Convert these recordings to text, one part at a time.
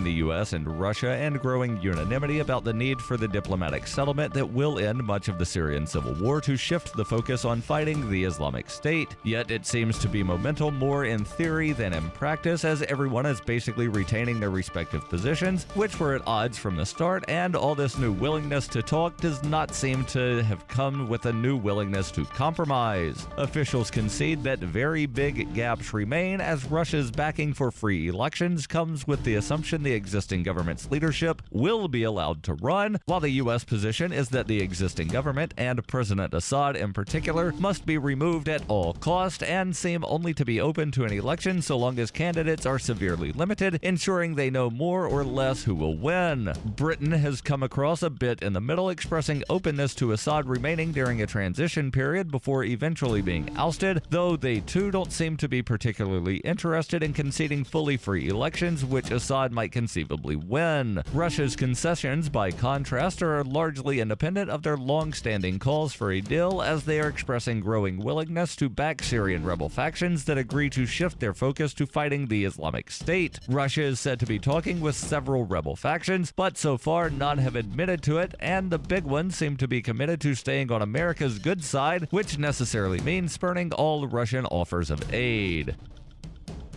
the U.S. and Russia and growing unanimity about the need for the diplomatic settlement that will end much of the Syrian civil war to shift the focus on fighting the Islamic State. Yet it seems to be momentum more in theory than in practice, as everyone is basically retaining their respective positions, which were at odds from the start, and all this new willingness to talk does not seem to have come with a new willingness to compromise. Officials concede that very big gaps remain, as Russia's backing for free elections comes with the assumption the existing government's leadership will be allowed to run, while the U.S. position is that the existing government, and President Assad in particular, must be removed at all cost and seem only to be open to an election so long as candidates are severely limited, ensuring they know more or less who will win. Britain has come across a bit in the middle, expressing openness to Assad remaining during a transition period before eventually being ousted, though they too don't seem to be particularly interested in conceding fully free elections, which Assad might conceivably win. Russia's concessions, by contrast, are largely independent of their long-standing calls for a deal, as they are expressing growing willingness to back Syrian rebel factions that agree to shift their focus to fighting the Islamic State. Russia is said to be talking with several rebel factions, but so far none have admitted to it, and the big ones seem to be committed to staying on America's good side, which necessarily means spurning all Russian offers of aid.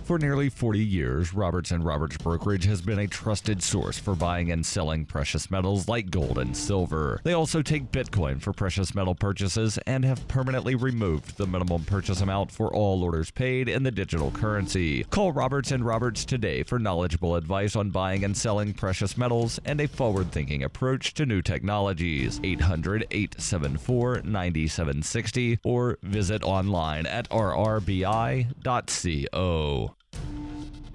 For nearly 40 years, Roberts & Roberts Brokerage has been a trusted source for buying and selling precious metals like gold and silver. They also take Bitcoin for precious metal purchases and have permanently removed the minimum purchase amount for all orders paid in the digital currency. Call Roberts & Roberts today for knowledgeable advice on buying and selling precious metals and a forward-thinking approach to new technologies. 800-874-9760 or visit online at rrbi.co.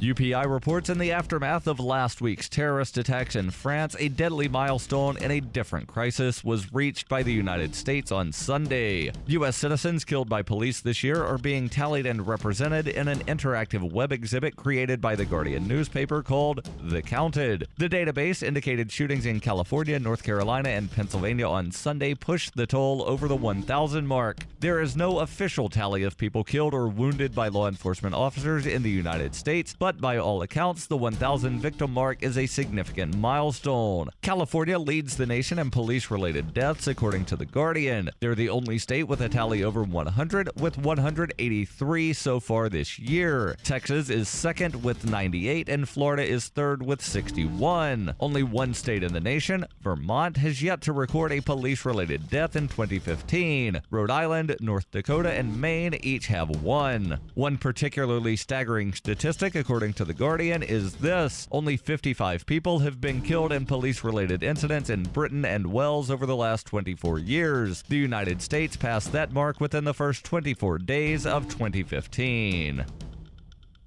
UPI reports in the aftermath of last week's terrorist attacks in France, a deadly milestone in a different crisis was reached by the United States on Sunday. U.S. citizens killed by police this year are being tallied and represented in an interactive web exhibit created by the Guardian newspaper called The Counted. The database indicated shootings in California, North Carolina, and Pennsylvania on Sunday pushed the toll over the 1,000 mark. There is no official tally of people killed or wounded by law enforcement officers in the United States, but by all accounts, the 1,000 victim mark is a significant milestone. California leads the nation in police-related deaths, according to The Guardian. They're the only state with a tally over 100, with 183 so far this year. Texas is second with 98, and Florida is third with 61. Only one state in the nation, Vermont, has yet to record a police-related death in 2015. Rhode Island, North Dakota, and Maine each have one. One particularly staggering statistic, according to The Guardian, is this: only 55 people have been killed in police-related incidents in Britain and Wales over the last 24 years. The United States passed that mark within the first 24 days of 2015.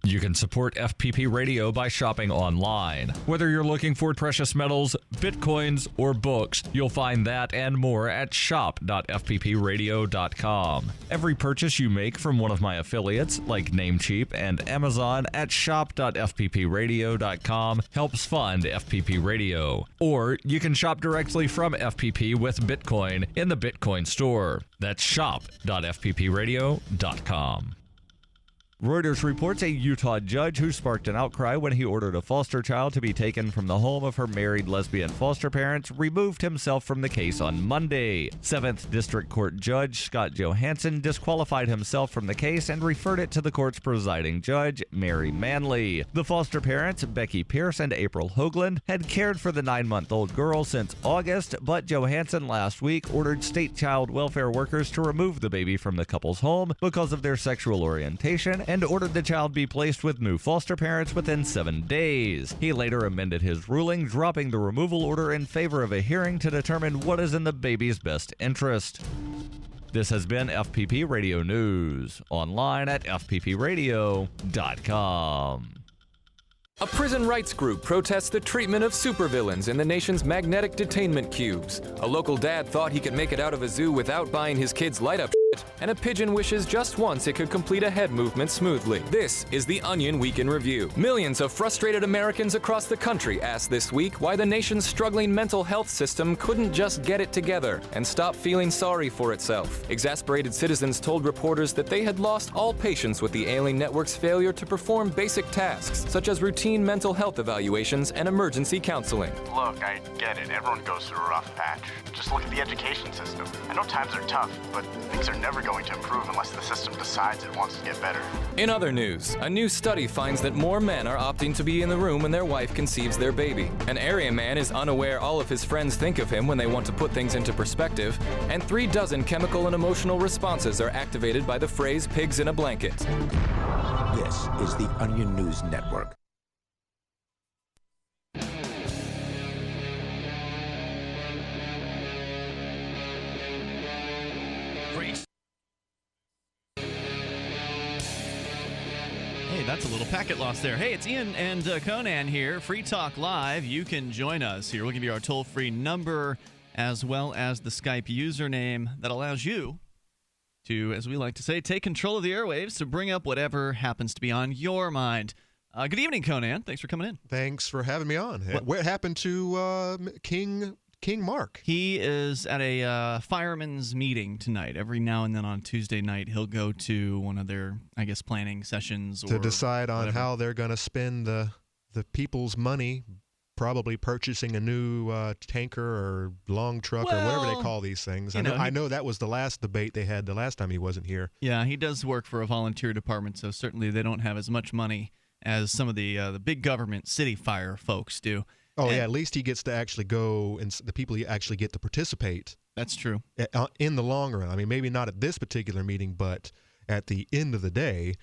You can support FPP Radio by shopping online. Whether you're looking for precious metals, bitcoins, or books, you'll find that and more at shop.fppradio.com. Every purchase you make from one of my affiliates, like Namecheap and Amazon, at shop.fppradio.com helps fund FPP Radio. Or you can shop directly from FPP with Bitcoin in the Bitcoin store. That's shop.fppradio.com. Reuters reports a Utah judge who sparked an outcry when he ordered a foster child to be taken from the home of her married lesbian foster parents removed himself from the case on Monday. 7th District Court Judge Scott Johansson disqualified himself from the case and referred it to the court's presiding judge, Mary Manley. The foster parents, Becky Pierce and April Hoagland, had cared for the 9-month-old girl since August, but Johansson last week ordered state child welfare workers to remove the baby from the couple's home because of their sexual orientation and ordered the child be placed with new foster parents within 7 days. He later amended his ruling, dropping the removal order in favor of a hearing to determine what is in the baby's best interest. This has been FPP Radio News, online at fppradio.com. A prison rights group protests the treatment of supervillains in the nation's magnetic detainment cubes. A local dad thought he could make it out of a zoo without buying his kids light-up and a pigeon wishes just once it could complete a head movement smoothly. This is the Onion Week in Review. Millions of frustrated Americans across the country asked this week why the nation's struggling mental health system couldn't just get it together and stop feeling sorry for itself. Exasperated citizens told reporters that they had lost all patience with the ailing network's failure to perform basic tasks, such as routine mental health evaluations and emergency counseling. Look, I get it. Everyone goes through a rough patch. Just look at the education system. I know times are tough, but things are never going to improve unless the system decides it wants to get better. In other news, a new study finds that more men are opting to be in the room when their wife conceives their baby. An area man is unaware all of his friends think of him when they want to put things into perspective, and 36 chemical and emotional responses are activated by the phrase pigs in a blanket. This is the Onion News Network. Hey, that's a little packet loss there. Hey, it's Ian and Conan here. Free Talk Live. You can join us here. We'll give you our toll-free number as well as the Skype username that allows you to, as we like to say, take control of the airwaves to bring up whatever happens to be on your mind. Good evening, Conan. Thanks for coming in. Thanks for having me on. What happened to King Mark? He is at a fireman's meeting tonight. Every now and then on Tuesday night, he'll go to one of their, I guess, planning sessions to decide on whatever. how they're going to spend the people's money, probably purchasing a new tanker or long truck or whatever they call these things. I know that was the last debate they had the last time he wasn't here. Yeah, he does work for a volunteer department, so certainly they don't have as much money as some of the big government city fire folks do. Oh, yeah, at least he gets to actually go, and the people actually get to participate. That's true. In the long run. I mean, maybe not at this particular meeting, but at the end of the day,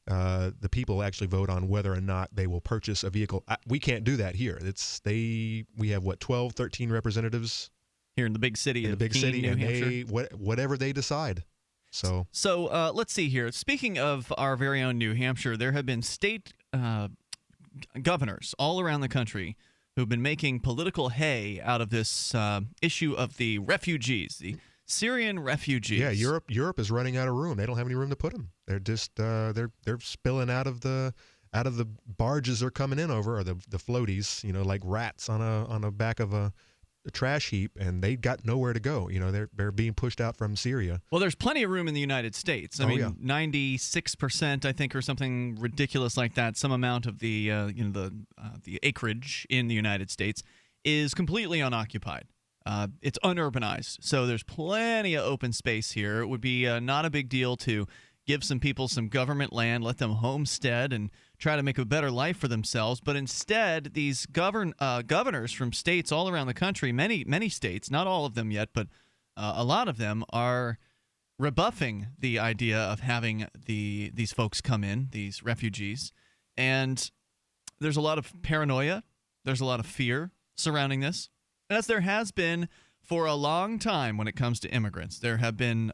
the people actually vote on whether or not they will purchase a vehicle. We can't do that here. We have, 12, 13 representatives? Here in the big city of Keene, New Hampshire. Whatever they decide. So let's see here. Speaking of our very own New Hampshire, there have been state governors all around the country who've been making political hay out of this issue of the refugees, the Syrian refugees. Yeah, Europe is running out of room. They don't have any room to put them. They're just they're spilling out of the barges they're coming in over, or the floaties, like rats on a back of a trash heap, and they got nowhere to go. They're being pushed out from Syria. Well, there's plenty of room in the United States. I mean, 96%, I think, or something ridiculous like that. Some amount of the the acreage in the United States is completely unoccupied. It's unurbanized, so there's plenty of open space here. It would be not a big deal to give some people some government land, let them homestead, and try to make a better life for themselves. But instead, these governors from states all around the country, many states, not all of them yet, but a lot of them are rebuffing the idea of having these folks come in, these refugees. And there's a lot of paranoia. There's a lot of fear surrounding this, as there has been for a long time when it comes to immigrants. There have been,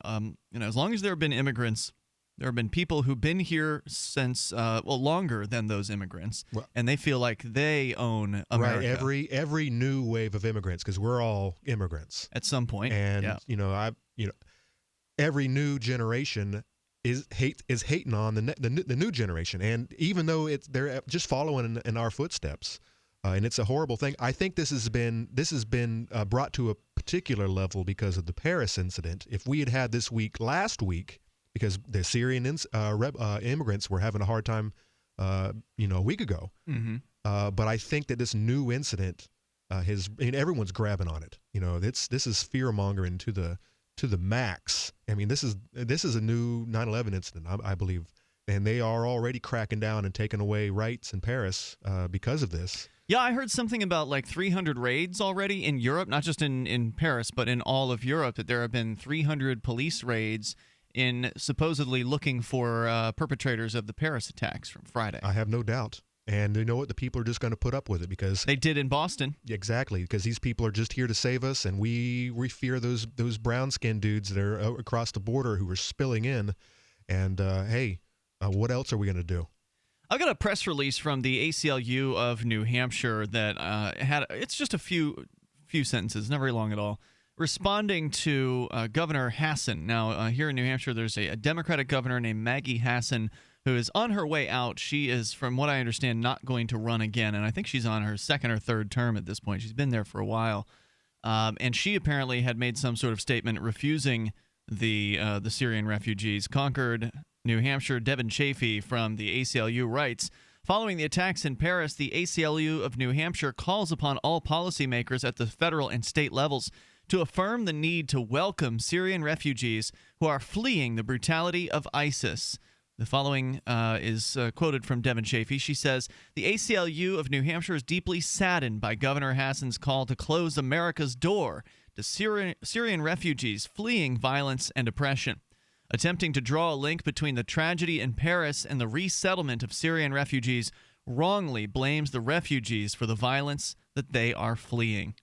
as long as there have been immigrants, there have been people who've been here since, longer than those immigrants, and they feel like they own America. Right, every new wave of immigrants, because we're all immigrants at some point. And every new generation is hating on the new generation, and even though they're just following in our footsteps, and it's a horrible thing. I think this has been brought to a particular level because of the Paris incident. If we had had this week last week, because the Syrian immigrants were having a hard time, a week ago. Mm-hmm. But I think that this new incident everyone's grabbing on it. This is fear-mongering to the max. I mean, this is a new 9/11 incident, I believe, and they are already cracking down and taking away rights in Paris because of this. Yeah, I heard something about like 300 raids already in Europe, not just in Paris, but in all of Europe, that there have been 300 police raids in supposedly looking for perpetrators of the Paris attacks from Friday. I have no doubt. And you know what? The people are just going to put up with it because they did in Boston. Exactly, because these people are just here to save us, and we fear those brown-skinned dudes that are across the border who are spilling in. And what else are we going to do? I got a press release from the ACLU of New Hampshire that it's just a few sentences, not very long at all. responding to Governor Hassan. Now, here in New Hampshire, there's a Democratic governor named Maggie Hassan who is on her way out. She is, from what I understand, not going to run again, and I think she's on her second or third term at this point. She's been there for a while, and she apparently had made some sort of statement refusing the Syrian refugees. Concord, New Hampshire, Devin Chafee from the ACLU writes, following the attacks in Paris, the ACLU of New Hampshire calls upon all policymakers at the federal and state levels to affirm the need to welcome Syrian refugees who are fleeing the brutality of ISIS. The following is quoted from Devin Chafee. She says, the ACLU of New Hampshire is deeply saddened by Governor Hassan's call to close America's door to Syrian refugees fleeing violence and oppression. Attempting to draw a link between the tragedy in Paris and the resettlement of Syrian refugees wrongly blames the refugees for the violence that they are fleeing.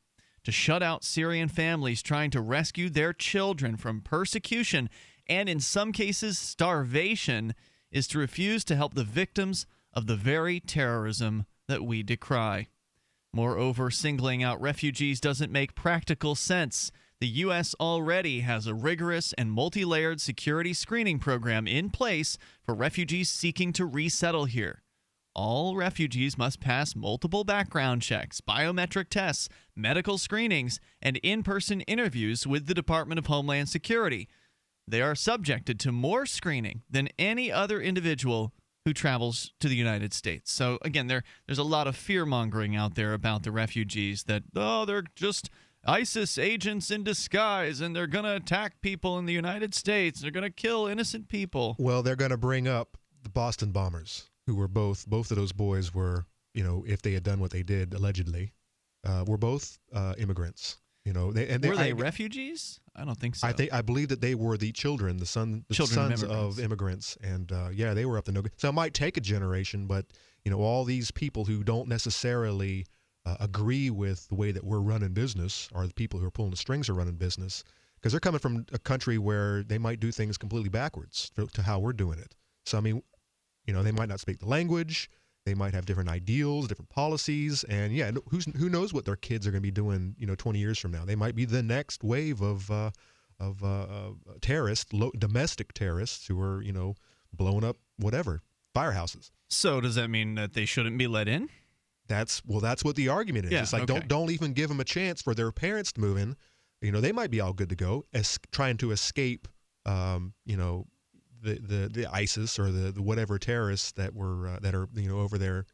To shut out Syrian families trying to rescue their children from persecution and, in some cases, starvation is to refuse to help the victims of the very terrorism that we decry. Moreover, singling out refugees doesn't make practical sense. The U.S. already has a rigorous and multi-layered security screening program in place for refugees seeking to resettle here. All refugees must pass multiple background checks, biometric tests, medical screenings, and in-person interviews with the Department of Homeland Security. They are subjected to more screening than any other individual who travels to the United States. So, again, there's a lot of fear-mongering out there about the refugees that, they're just ISIS agents in disguise, and they're going to attack people in the United States. They're going to kill innocent people. Well, they're going to bring up the Boston bombers, who were both of those boys were, if they had done what they did, allegedly, were both immigrants. Were they refugees? I don't think so. I believe that they were the children, the sons of immigrants, and they were up to no good. So it might take a generation, but all these people who don't necessarily agree with the way that we're running business are the people who are pulling the strings of running business, because they're coming from a country where they might do things completely backwards to how we're doing it. So I mean, they might not speak the language. They might have different ideals, different policies, and who knows what their kids are going to be doing, 20 years from now. They might be the next wave of terrorists, domestic terrorists who are, blowing up whatever, firehouses. So does that mean that they shouldn't be let in? That's what the argument is. Yeah, it's like, okay. don't even give them a chance for their parents to move in. They might be all good to go, trying to escape, the ISIS or the whatever terrorists that are over there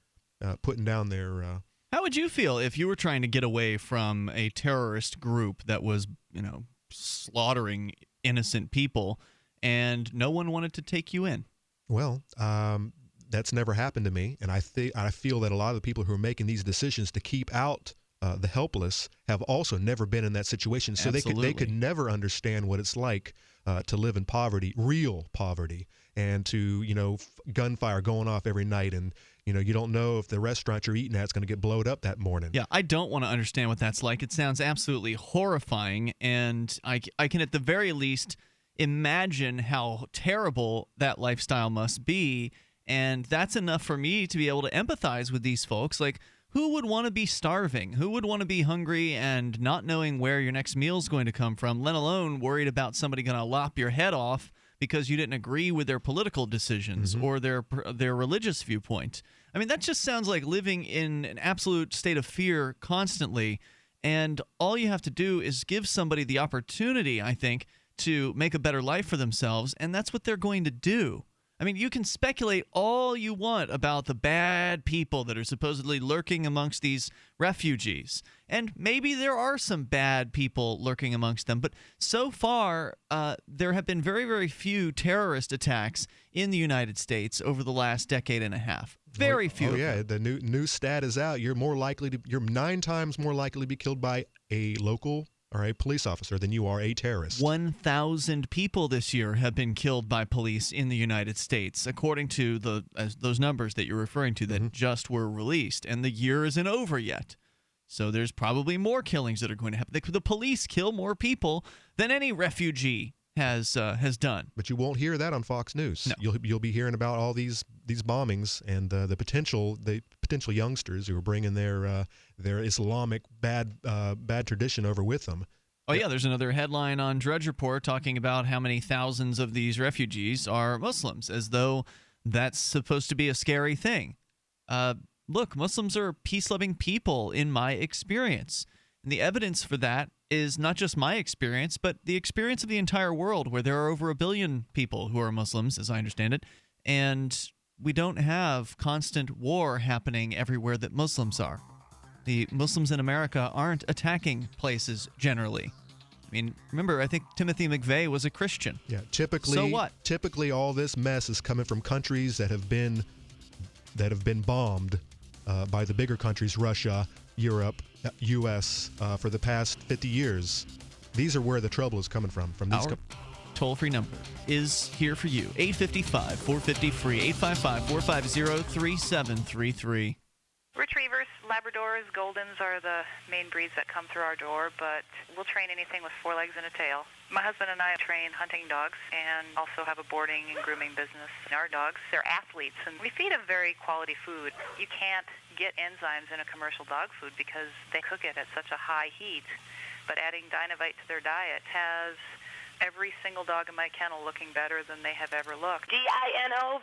putting down their. How would you feel if you were trying to get away from a terrorist group that was slaughtering innocent people, and no one wanted to take you in? Well, that's never happened to me, and I feel that a lot of the people who are making these decisions to keep out the helpless have also never been in that situation, so they could never understand what it's like to live in poverty, real poverty, and to gunfire going off every night, and you don't know if the restaurant you're eating at is going to get blowed up that morning. Yeah, I don't want to understand what that's like. It sounds absolutely horrifying, and I can at the very least imagine how terrible that lifestyle must be, and that's enough for me to be able to empathize with these folks. Like, who would want to be starving? Who would want to be hungry and not knowing where your next meal is going to come from, let alone worried about somebody going to lop your head off because you didn't agree with their political decisions or their religious viewpoint? I mean, that just sounds like living in an absolute state of fear constantly, and all you have to do is give somebody the opportunity, I think, to make a better life for themselves, and that's what they're going to do. I mean, you can speculate all you want about the bad people that are supposedly lurking amongst these refugees. And maybe there are some bad people lurking amongst them. But so far, there have been very, very few terrorist attacks in the United States over the last decade and a half. Very few. Oh, yeah. The new stat is out. You're 9 times more likely to be killed by a local or a police officer than you are a terrorist. 1,000 people this year have been killed by police in the United States, according to those numbers that you're referring to that just were released. And the year isn't over yet. So there's probably more killings that are going to happen. The police kill more people than any refugee has done. But you won't hear that on Fox News. No. You'll be hearing about all these bombings and the potential youngsters who are bringing their Islamic bad tradition over with them. Oh, yeah, there's another headline on Drudge Report talking about how many thousands of these refugees are Muslims, as though that's supposed to be a scary thing. Look, Muslims are peace-loving people in my experience. And the evidence for that is not just my experience, but the experience of the entire world, where there are over 1 billion people who are Muslims, as I understand it, and we don't have constant war happening everywhere that Muslims are. The Muslims in America aren't attacking places generally. I mean, remember, I think Timothy McVeigh was a Christian. Yeah, typically. So what? Typically, all this mess is coming from countries that have been bombed by the bigger countries, Russia, Europe, U.S. For the past 50 years. These are where the trouble is coming from these. Our toll-free number is here for you: 855-450-FREE, 855-450-3733. Retrievers, Labradors, Goldens are the main breeds that come through our door, but we'll train anything with 4 legs and a tail. My husband and I train hunting dogs and also have a boarding and grooming business. Our dogs, they're athletes, and we feed them very quality food. You can't get enzymes in a commercial dog food because they cook it at such a high heat, but adding Dinovite to their diet has every single dog in my kennel looking better than they have ever looked. DINOVITE.com.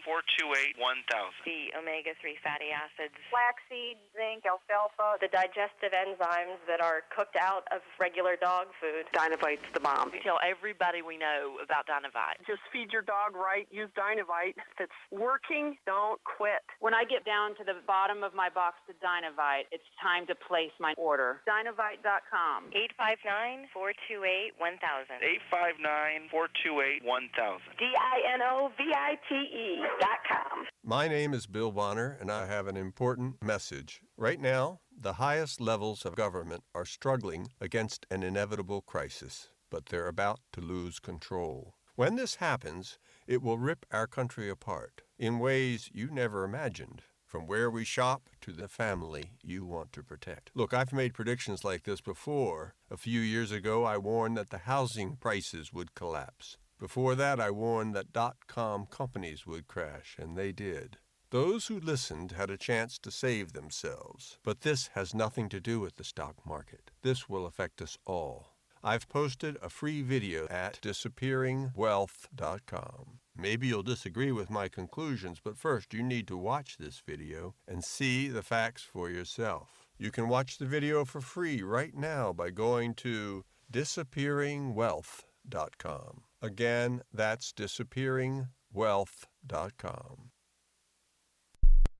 859-428-1000. The omega-3 fatty acids. Flaxseed, zinc, alfalfa. The digestive enzymes that are cooked out of regular dog food. Dinovite's the bomb. Tell everybody we know about Dinovite. Just feed your dog right. Use Dinovite. If it's working, don't quit. When I get down to the bottom of my box of Dinovite, it's time to place my order. Dinovite.com. 859-428-1000. 859-428-1000. DINOVITE.com. My name is Bill Bonner, and I have an important message. Right now, the highest levels of government are struggling against an inevitable crisis, but they're about to lose control. When this happens, it will rip our country apart in ways you never imagined. From where we shop to the family you want to protect. Look, I've made predictions like this before. A few years ago, I warned that the housing prices would collapse. Before that, I warned that .com companies would crash, and they did. Those who listened had a chance to save themselves. But this has nothing to do with the stock market. This will affect us all. I've posted a free video at disappearingwealth.com. Maybe you'll disagree with my conclusions, but first you need to watch this video and see the facts for yourself. You can watch the video for free right now by going to disappearingwealth.com. Again, that's disappearingwealth.com.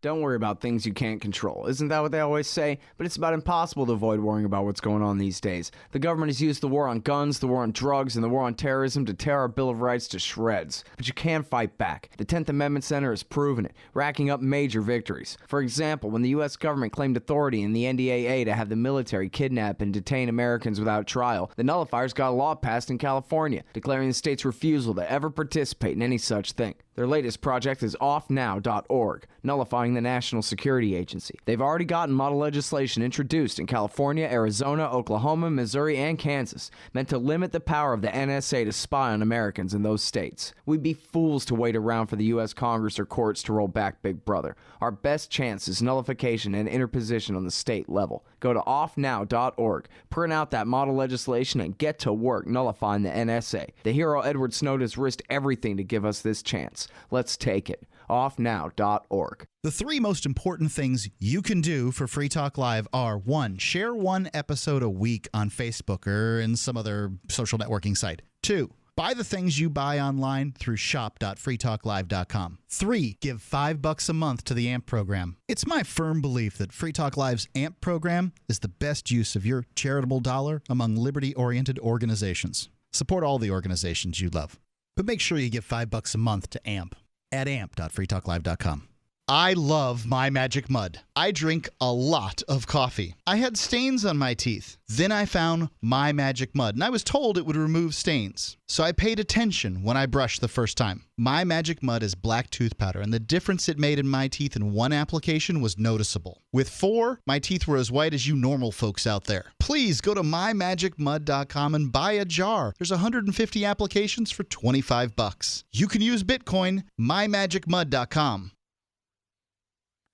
Don't worry about things you can't control. Isn't that what they always say? But it's about impossible to avoid worrying about what's going on these days. The government has used the war on guns, the war on drugs, and the war on terrorism to tear our Bill of Rights to shreds. But you can fight back. The 10th Amendment Center has proven it, racking up major victories. For example, when the U.S. government claimed authority in the NDAA to have the military kidnap and detain Americans without trial, the nullifiers got a law passed in California, declaring the state's refusal to ever participate in any such thing. Their latest project is offnow.org, nullifying the National Security Agency. They've already gotten model legislation introduced in California, Arizona, Oklahoma, Missouri, and Kansas, meant to limit the power of the NSA to spy on Americans in those states. We'd be fools to wait around for the U.S. Congress or courts to roll back Big Brother. Our best chance is nullification and interposition on the state level. Go to offnow.org, print out that model legislation, and get to work nullifying the NSA. The hero Edward Snowden has risked everything to give us this chance. Let's take it. offnow.org. The 3 most important things you can do for Free Talk Live are: 1, share 1 episode a week on Facebook or in some other social networking site. 2, buy the things you buy online through shop.freetalklive.com. 3, give $5 a month to the AMP program. It's my firm belief that Free Talk Live's AMP program is the best use of your charitable dollar among liberty-oriented organizations. Support all the organizations you love, but make sure you give $5 a month to AMP at amp.freetalklive.com. I love My Magic Mud. I drink a lot of coffee. I had stains on my teeth. Then I found My Magic Mud, and I was told it would remove stains. So I paid attention when I brushed the first time. My Magic Mud is black tooth powder, and the difference it made in my teeth in 1 application was noticeable. With 4, my teeth were as white as you normal folks out there. Please go to mymagicmud.com and buy a jar. There's 150 applications for $25. You can use Bitcoin, mymagicmud.com.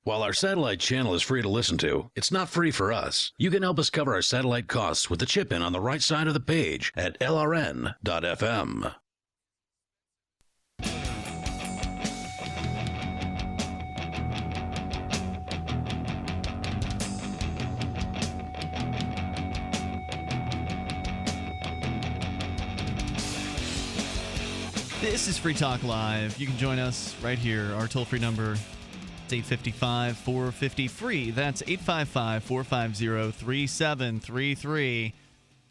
While our satellite channel is free to listen to, it's not free for us. You can help us cover our satellite costs with the chip-in on the right side of the page at lrn.fm. This is Free Talk Live. You can join us right here. Our toll-free number, it's 855-450-FREE. That's 855-450-3733.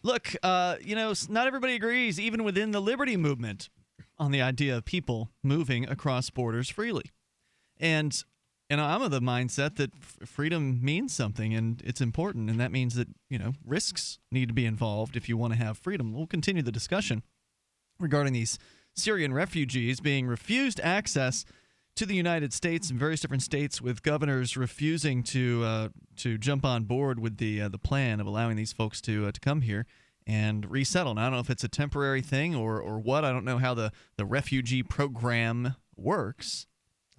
Look, not everybody agrees, even within the liberty movement, on the idea of people moving across borders freely. And I'm of the mindset that freedom means something, and it's important, and that means that, risks need to be involved if you want to have freedom. We'll continue the discussion regarding these Syrian refugees being refused access to the United States in various different states, with governors refusing to jump on board with the plan of allowing these folks to come here and resettle. Now, I don't know if it's a temporary thing or what. I don't know how the refugee program works.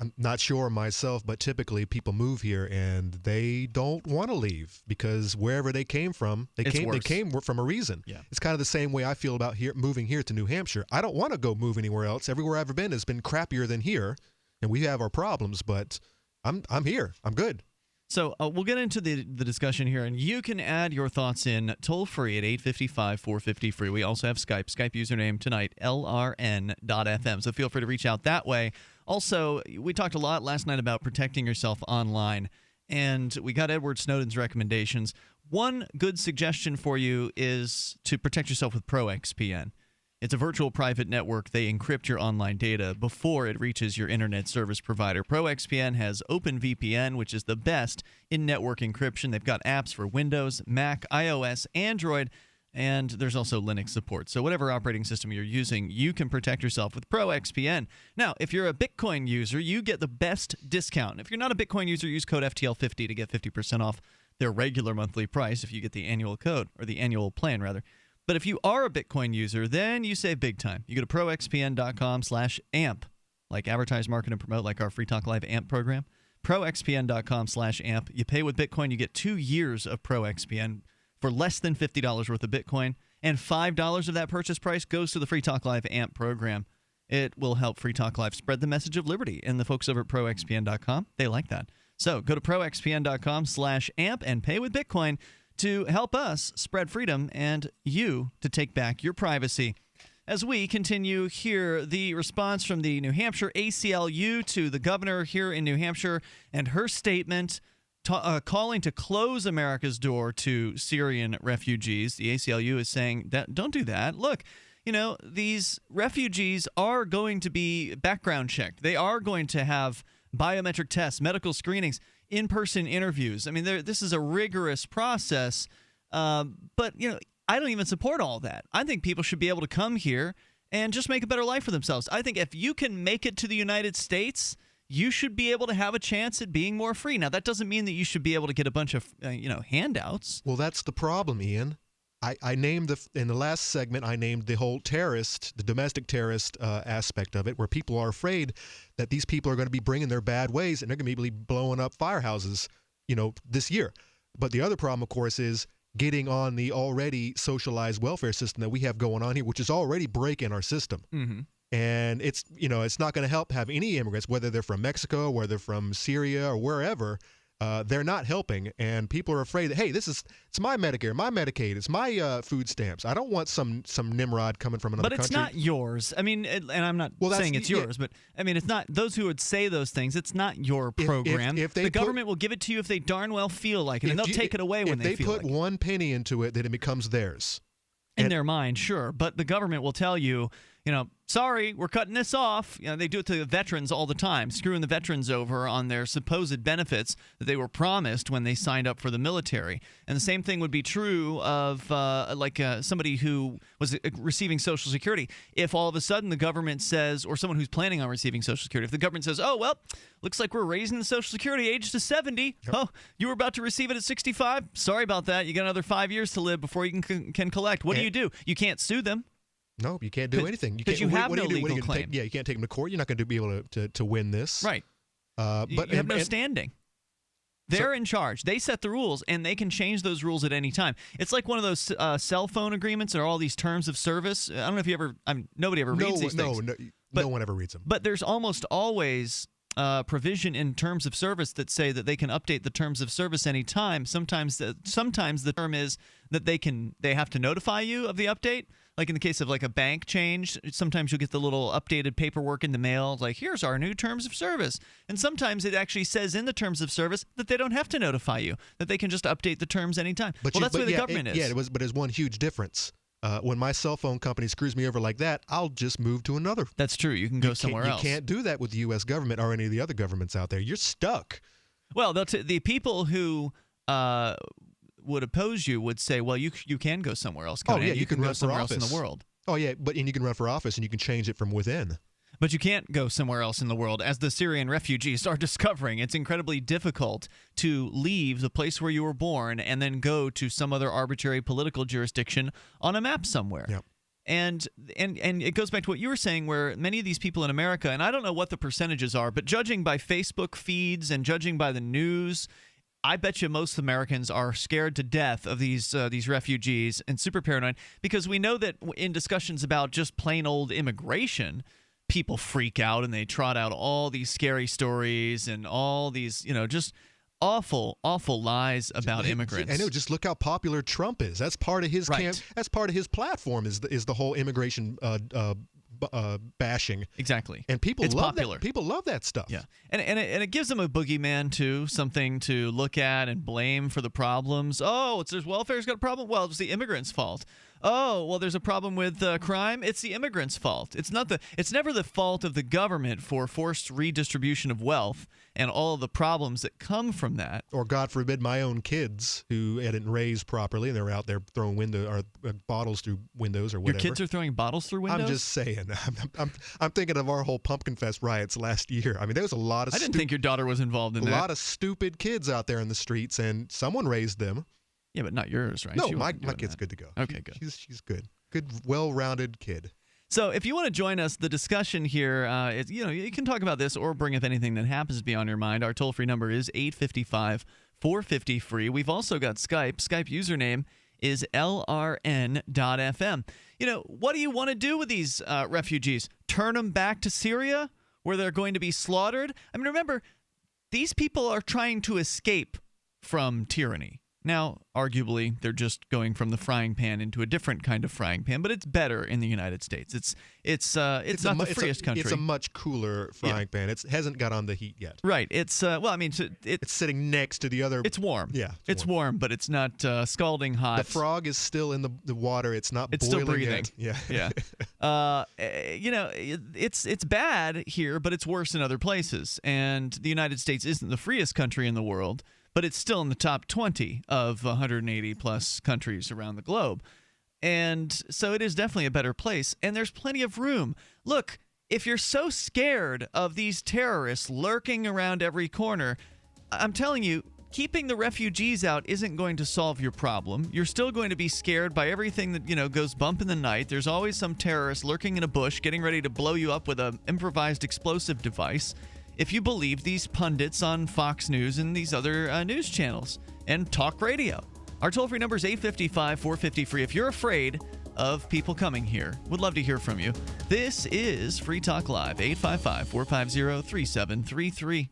I'm not sure myself, but typically people move here and they don't want to leave because wherever they came from, they came from a reason. Yeah. It's kind of the same way I feel about moving here to New Hampshire. I don't want to go move anywhere else. Everywhere I've ever been has been crappier than here, and we have our problems, but I'm here. I'm good. So we'll get into the discussion here, and you can add your thoughts in toll-free at 855-450-FREE. We also have Skype username tonight, lrn.fm, so feel free to reach out that way. Also, we talked a lot last night about protecting yourself online, and we got Edward Snowden's recommendations. One good suggestion for you is to protect yourself with ProXPN. It's a virtual private network. They encrypt your online data before it reaches your internet service provider. ProXPN has OpenVPN, which is the best in-network encryption. They've got apps for Windows, Mac, iOS, Android, and there's also Linux support. So whatever operating system you're using, you can protect yourself with ProXPN. Now, if you're a Bitcoin user, you get the best discount. If you're not a Bitcoin user, use code FTL50 to get 50% off their regular monthly price if you get the annual code, or the annual plan, rather. But if you are a Bitcoin user, then you save big time. You go to proxpn.com/amp, like advertise, market, and promote, like our Free Talk Live AMP program. Proxpn.com/amp. You pay with Bitcoin, you get 2 years of ProXPN for less than $50 worth of Bitcoin, and $5 of that purchase price goes to the Free Talk Live AMP program. It will help Free Talk Live spread the message of liberty, and the folks over at proxpn.com, they like that. So go to proxpn.com/amp and pay with Bitcoin to help us spread freedom and you to take back your privacy. As we continue here, the response from the New Hampshire ACLU to the governor here in New Hampshire and her statement calling to close America's door to Syrian refugees. The ACLU is saying that don't do that. Look, these refugees are going to be background checked. They are going to have biometric tests, medical screenings, in-person interviews. I mean, this is a rigorous process, but, I don't even support all that. I think people should be able to come here and just make a better life for themselves. I think if you can make it to the United States, you should be able to have a chance at being more free. Now, that doesn't mean that you should be able to get a bunch of, handouts. Well, that's the problem, Ian. I named in the last segment, I named the whole the domestic terrorist aspect of it, where people are afraid that these people are going to be bringing their bad ways and they're going to be blowing up firehouses, this year. But the other problem, of course, is getting on the already socialized welfare system that we have going on here, which is already breaking our system. Mm-hmm. And it's not going to help have any immigrants, whether they're from Mexico, whether they're from Syria or wherever. They're not helping, and people are afraid that, hey, it's my Medicare, my Medicaid, it's my food stamps. I don't want some Nimrod coming from another country. But it's not yours. I mean, and I'm not saying it's yours, but I mean, it's not those who would say those things. It's not your program. If the government will give it to you if they darn well feel like it, and they'll take it away when they feel like it. If they put one penny into it, then it becomes theirs. In their mind, sure, but the government will tell you, sorry, we're cutting this off. They do it to the veterans all the time, screwing the veterans over on their supposed benefits that they were promised when they signed up for the military. And the same thing would be true of somebody who was receiving Social Security. If all of a sudden the government says, or someone who's planning on receiving Social Security, if the government says, oh, well, looks like we're raising the Social Security age to 70. Yep. Oh, you were about to receive it at 65? Sorry about that. You got another 5 years to live before you can collect. What do? You can't sue them. No, you can't do anything. Because you have no legal claim. You can't take them to court. You're not going to be able to win this. Right. But you have no standing. They're in charge. They set the rules, and they can change those rules at any time. It's like one of those cell phone agreements or all these terms of service. I don't know if you ever. Nobody ever reads these things. No one ever reads them. But there's almost always provision in terms of service that say that they can update the terms of service anytime. Sometimes the term is that they have to notify you of the update. Like in the case of like a bank change, sometimes you'll get the little updated paperwork in the mail, like here's our new terms of service. And sometimes it actually says in the terms of service that they don't have to notify you, that they can just update the terms anytime. That's the way the government is. Yeah, but there's one huge difference. When my cell phone company screws me over like that, I'll just move to another. That's true. You can go somewhere else. You can't do that with the U.S. government or any of the other governments out there. You're stuck. Well, the people who would oppose you would say, well, you can go somewhere else. Conan. You can go somewhere else in the world. Oh, yeah, and you can run for office and you can change it from within. But you can't go somewhere else in the world. As the Syrian refugees are discovering, it's incredibly difficult to leave the place where you were born and then go to some other arbitrary political jurisdiction on a map somewhere. Yep. And it goes back to what you were saying, where many of these people in America, and I don't know what the percentages are, but judging by Facebook feeds and judging by the news, I bet you most Americans are scared to death of these refugees and super paranoid, because we know that in discussions about just plain old immigration, people freak out and they trot out all these scary stories and all these, just awful, awful lies about immigrants. I know. Just look how popular Trump is. That's part of his that's part of his platform is the whole immigration bashing. Exactly. And people it's love popular. that. People love that stuff. Yeah. And it gives them a boogeyman too, something to look at and blame for the problems. Oh, there's welfare's got a problem. Well, it's the immigrants' fault. Oh, well, there's a problem with crime. It's the immigrants' fault. It's never the fault of the government for forced redistribution of wealth and all of the problems that come from that. Or God forbid, my own kids who hadn't raised properly and they're out there throwing bottles through windows or whatever. Your kids are throwing bottles through windows? I'm just saying. I'm thinking of our whole Pumpkin Fest riots last year. I mean, there was a lot of. I didn't think your daughter was involved in that. A lot of stupid kids out there in the streets, and someone raised them. Yeah, but not yours, right? No, my kid's good to go. Okay, good. She's good. Good, well-rounded kid. So if you want to join us, the discussion here, you can talk about this or bring up anything that happens to be on your mind. Our toll-free number is 855-450-FREE. We've also got Skype. Skype username is LRN.FM. What do you want to do with these refugees? Turn them back to Syria where they're going to be slaughtered? I mean, remember, these people are trying to escape from tyranny. Now, arguably, they're just going from the frying pan into a different kind of frying pan, but it's better in the United States. It's not the freest country. It's a much cooler frying pan. It hasn't got on the heat yet. Right. It's it's sitting next to the other. It's warm. Yeah. It's warm, but it's not scalding hot. The frog is still in the water. It's not. It's boiling still breathing. Yet. Yeah. It's bad here, but it's worse in other places. And the United States isn't the freest country in the world, but it's still in the top 20 of 180 plus countries around the globe. And so it is definitely a better place, and there's plenty of room. Look, if you're so scared of these terrorists lurking around every corner, I'm telling you, keeping the refugees out isn't going to solve your problem. You're still going to be scared by everything that, goes bump in the night. There's always some terrorist lurking in a bush getting ready to blow you up with an improvised explosive device. If you believe these pundits on Fox News and these other news channels and talk radio. Our toll-free number is 855-450-FREE. If you're afraid of people coming here, would love to hear from you. This is Free Talk Live, 855-450-3733.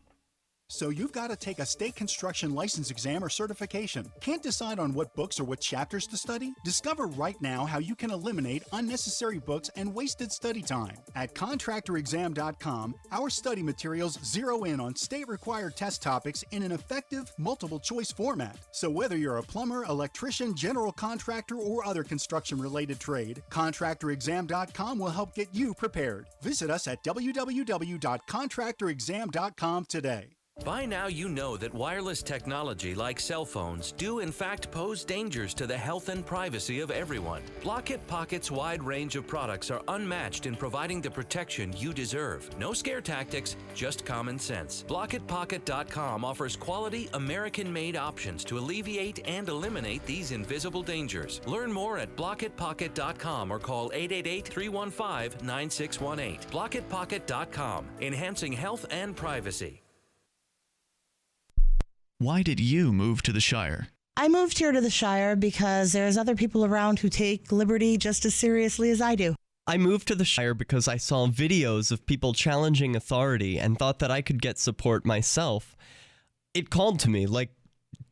So you've got to take a state construction license exam or certification. Can't decide on what books or what chapters to study? Discover right now how you can eliminate unnecessary books and wasted study time. At contractorexam.com, our study materials zero in on state-required test topics in an effective, multiple-choice format. So whether you're a plumber, electrician, general contractor, or other construction-related trade, contractorexam.com will help get you prepared. Visit us at www.contractorexam.com today. By now you know that wireless technology like cell phones do in fact pose dangers to the health and privacy of everyone. Block-It Pocket's wide range of products are unmatched in providing the protection you deserve. No scare tactics, just common sense. BlockItPocket.com offers quality American-made options to alleviate and eliminate these invisible dangers. Learn more at BlockItPocket.com or call 888-315-9618. BlockItPocket.com, enhancing health and privacy. Why did you move to the Shire? I moved here to the Shire because there's other people around who take liberty just as seriously as I do. I moved to the Shire because I saw videos of people challenging authority and thought that I could get support myself. It called to me, like,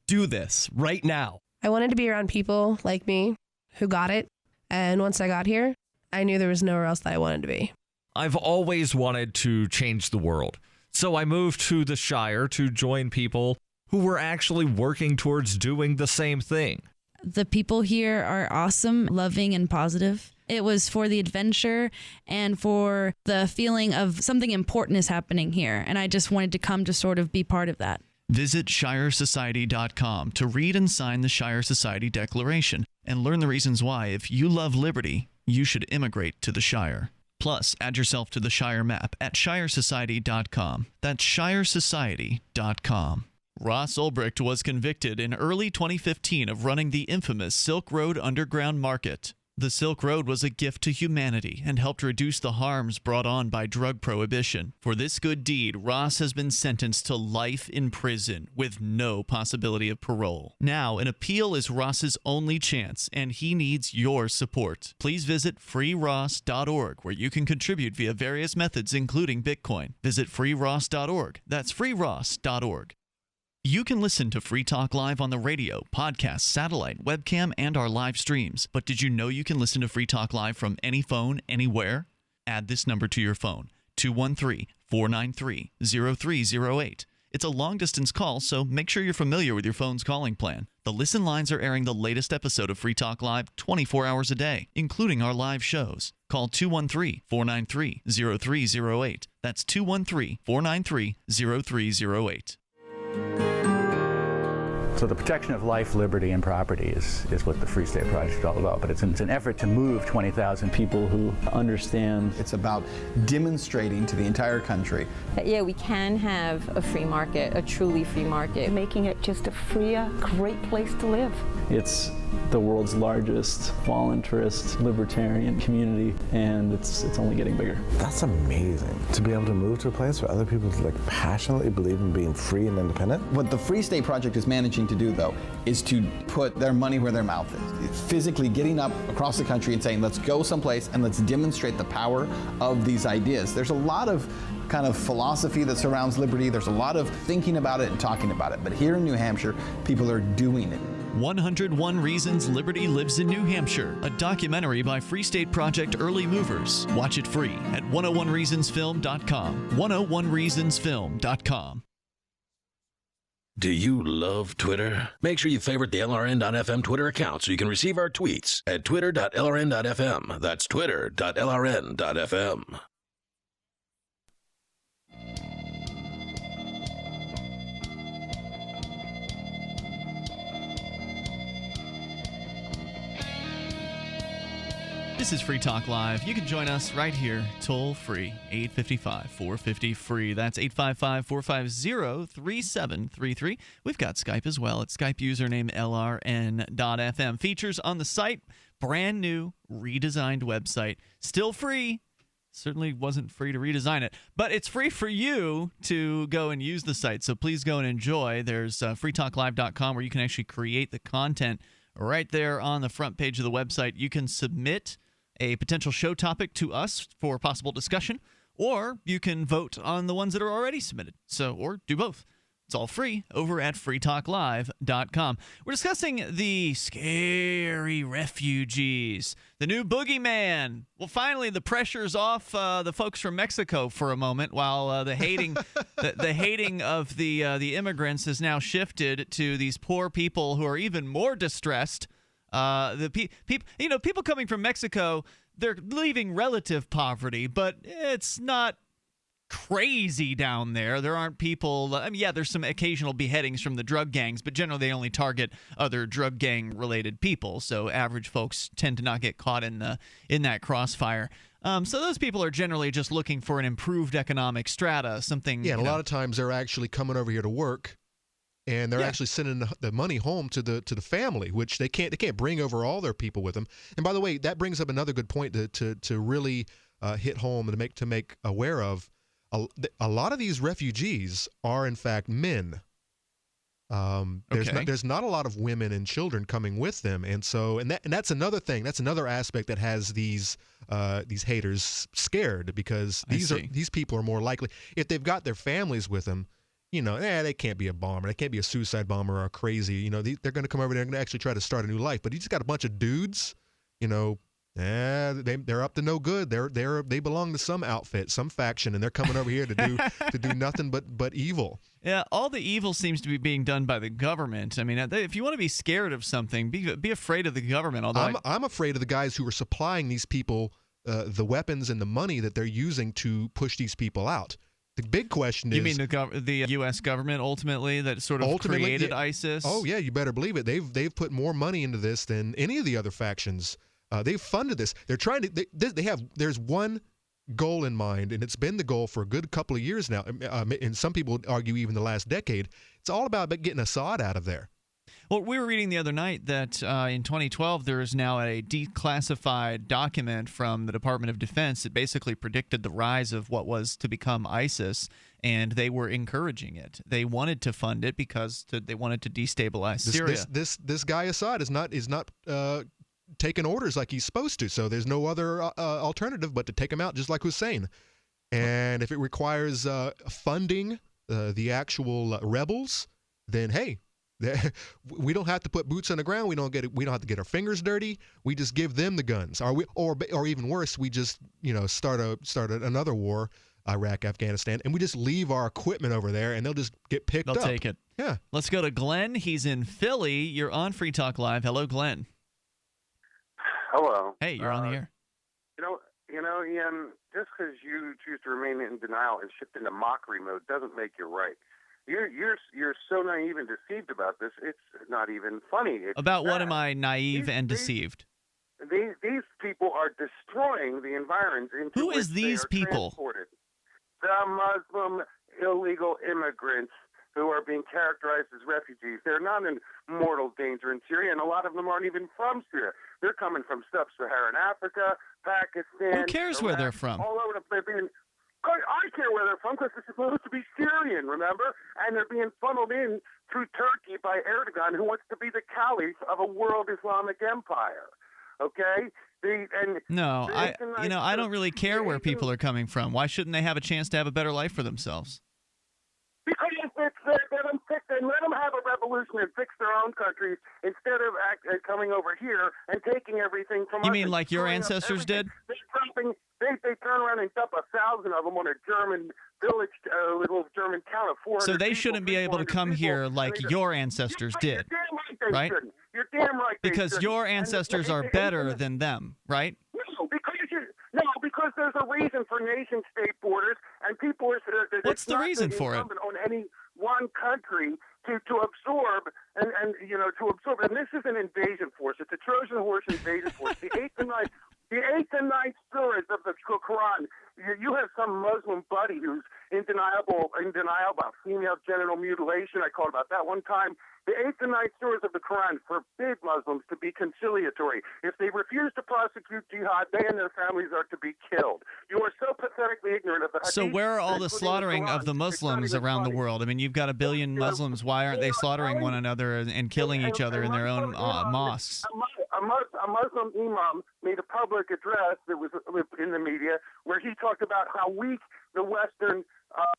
do this right now. I wanted to be around people like me who got it. And once I got here, I knew there was nowhere else that I wanted to be. I've always wanted to change the world. So I moved to the Shire to join people who were actually working towards doing the same thing. The people here are awesome, loving, and positive. It was for the adventure and for the feeling of something important is happening here. And I just wanted to come to sort of be part of that. Visit ShireSociety.com to read and sign the Shire Society Declaration and learn the reasons why, if you love liberty, you should immigrate to the Shire. Plus, add yourself to the Shire map at ShireSociety.com. That's ShireSociety.com. Ross Ulbricht was convicted in early 2015 of running the infamous Silk Road Underground Market. The Silk Road was a gift to humanity and helped reduce the harms brought on by drug prohibition. For this good deed, Ross has been sentenced to life in prison with no possibility of parole. Now, an appeal is Ross's only chance, and he needs your support. Please visit freeross.org, where you can contribute via various methods, including Bitcoin. Visit freeross.org. That's freeross.org. You can listen to Free Talk Live on the radio, podcast, satellite, webcam, and our live streams. But did you know you can listen to Free Talk Live from any phone, anywhere? Add this number to your phone, 213-493-0308. It's a long-distance call, so make sure you're familiar with your phone's calling plan. The Listen Lines are airing the latest episode of Free Talk Live 24 hours a day, including our live shows. Call 213-493-0308. That's 213-493-0308. So the protection of life, liberty, and property is what the Free State Project is all about. But it's an effort to move 20,000 people who understand. It's about demonstrating to the entire country that, yeah, we can have a free market, a truly free market. Making it just a freer, great place to live. It's the world's largest voluntarist libertarian community, and it's only getting bigger. That's amazing, to be able to move to a place where other people passionately believe in being free and independent. What the Free State Project is managing to do, though, is to put their money where their mouth is. It's physically getting up across the country and saying, let's go someplace and let's demonstrate the power of these ideas. There's a lot of kind of philosophy that surrounds liberty. There's a lot of thinking about it and talking about it. But here in New Hampshire, people are doing it. 101 Reasons Liberty Lives in New Hampshire, a documentary by Free State Project Early Movers. Watch it free at 101reasonsfilm.com. 101reasonsfilm.com. Do you love Twitter? Make sure you favorite the LRN.FM Twitter account so you can receive our tweets at twitter.lrn.fm. That's twitter.lrn.fm. This is Free Talk Live. You can join us right here, toll free, 855-450-FREE. That's 855-450-3733. We've got Skype as well. It's Skype username LRN.FM. Features on the site, brand new, redesigned website. Still free. Certainly wasn't free to redesign it, but it's free for you to go and use the site. So please go and enjoy. There's freetalklive.com where you can actually create the content right there on the front page of the website. You can submit a potential show topic to us for possible discussion, or you can vote on the ones that are already submitted. Or do both. It's all free over at freetalklive.com. We're discussing the scary refugees, the new boogeyman. Well, finally, the pressure's off the folks from Mexico for a moment, while the hating the hating of the immigrants has now shifted to these poor people who are even more distressed. People coming from Mexico, they're leaving relative poverty, but it's not crazy down there. There aren't people. There's some occasional beheadings from the drug gangs, but generally they only target other drug gang related people. So average folks tend to not get caught in that crossfire. So those people are generally just looking for an improved economic strata, something. Yeah, and a lot of times they're actually coming over here to work. And they're actually sending the money home to the family, which they can't bring over all their people with them. And by the way, that brings up another good point to really hit home and to make aware of. A lot of these refugees are in fact men. There's not a lot of women and children coming with them, and that's another thing. That's another aspect that has these haters scared, because these people are more likely, if they've got their families with them, they can't be a bomber, they can't be a suicide bomber or crazy. They're going to come over there and actually try to start a new life. But you just got a bunch of dudes, they're up to no good. They belong to some outfit, some faction, and they're coming over here to do nothing but evil. Yeah, all the evil seems to be being done by the government. I mean, if you want to be scared of something, be afraid of the government. Although I'm afraid of the guys who are supplying these people the weapons and the money that they're using to push these people out. The big question is... You mean the U.S. government ultimately that sort of created ISIS? Oh, yeah, you better believe it. They've put more money into this than any of the other factions. They've funded this. They're trying to... There's one goal in mind, and it's been the goal for a good couple of years now, and some people would argue even the last decade. It's all about getting Assad out of there. Well, we were reading the other night that in 2012 there is now a declassified document from the Department of Defense that basically predicted the rise of what was to become ISIS, and they were encouraging it. They wanted to fund it because they wanted to destabilize Syria. This guy Assad is not taking orders like he's supposed to, so there's no other alternative but to take him out, just like Hussein. And if it requires funding the actual rebels, then hey. We don't have to put boots on the ground. We don't have to get our fingers dirty. We just give them the guns, or even worse, we just start another war, Iraq, Afghanistan, and we just leave our equipment over there, and they'll just get picked up. They'll take it. Yeah. Let's go to Glenn. He's in Philly. You're on Free Talk Live. Hello, Glenn. Hello. Hey, you're on the air. Ian, just because you choose to remain in denial and shift into mockery mode doesn't make you right. You're so naive and deceived about this. It's not even funny. About what am I naive and deceived? These people are destroying the environs into Who which is these they are people? transported. The Muslim illegal immigrants who are being characterized as refugees. They're not in mortal danger in Syria, and a lot of them aren't even from Syria. They're coming from sub-Saharan Africa, Pakistan. Who cares where they're from? All over the place. I care where they're from because they're supposed to be Syrian, remember? And they're being funneled in through Turkey by Erdogan, who wants to be the caliph of a world Islamic empire. Okay? I don't really care where people are coming from. Why shouldn't they have a chance to have a better life for themselves? Because let them have a revolution and fix their own countries instead of coming over here and taking everything from us. You mean like your ancestors did? They turn around and dump 1,000 of them on a German village, little German town of 400. So they shouldn't be able to come here like your ancestors did, right? You're damn right. Because your ancestors are better than them, right? No, because there's a reason for nation-state borders, and people are. What's the reason for it? On any one country to absorb and to absorb, and this is an invasion force. It's a Trojan horse invasion force. The eighth and ninth surahs of the Quran. You have some Muslim buddy who's in denial about female genital mutilation. I called about that one time. The 8th and 9th surahs of the Quran forbid Muslims to be conciliatory. If they refuse to prosecute jihad, they and their families are to be killed. You are so pathetically ignorant of the hadith. So where are all the slaughtering of the Muslims around the world? I mean, you've got 1 billion Muslims. Why aren't they slaughtering one another and killing each other in their own mosques? A Muslim imam made a public address that was in the media where he talked about how weak the Western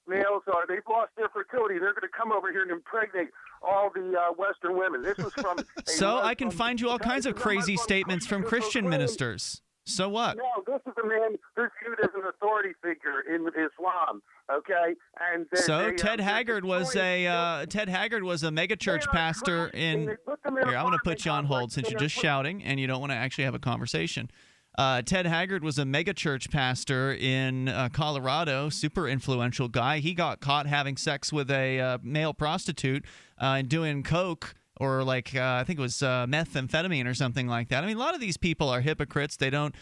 males are. They've lost their fertility. They're going to come over here and impregnate all the Western women. This was from. So I can find you all kinds of crazy statements from Christian ministers. So what? No, this is a man who's viewed as an authority figure in Islam. Okay, and Ted Haggard was a megachurch pastor in. Here, I'm going to put you on hold since you're just shouting and you don't want to actually have a conversation. Ted Haggard was a megachurch pastor in Colorado, super influential guy. He got caught having sex with a male prostitute and doing coke or I think it was methamphetamine or something like that. I mean, a lot of these people are hypocrites. They don't,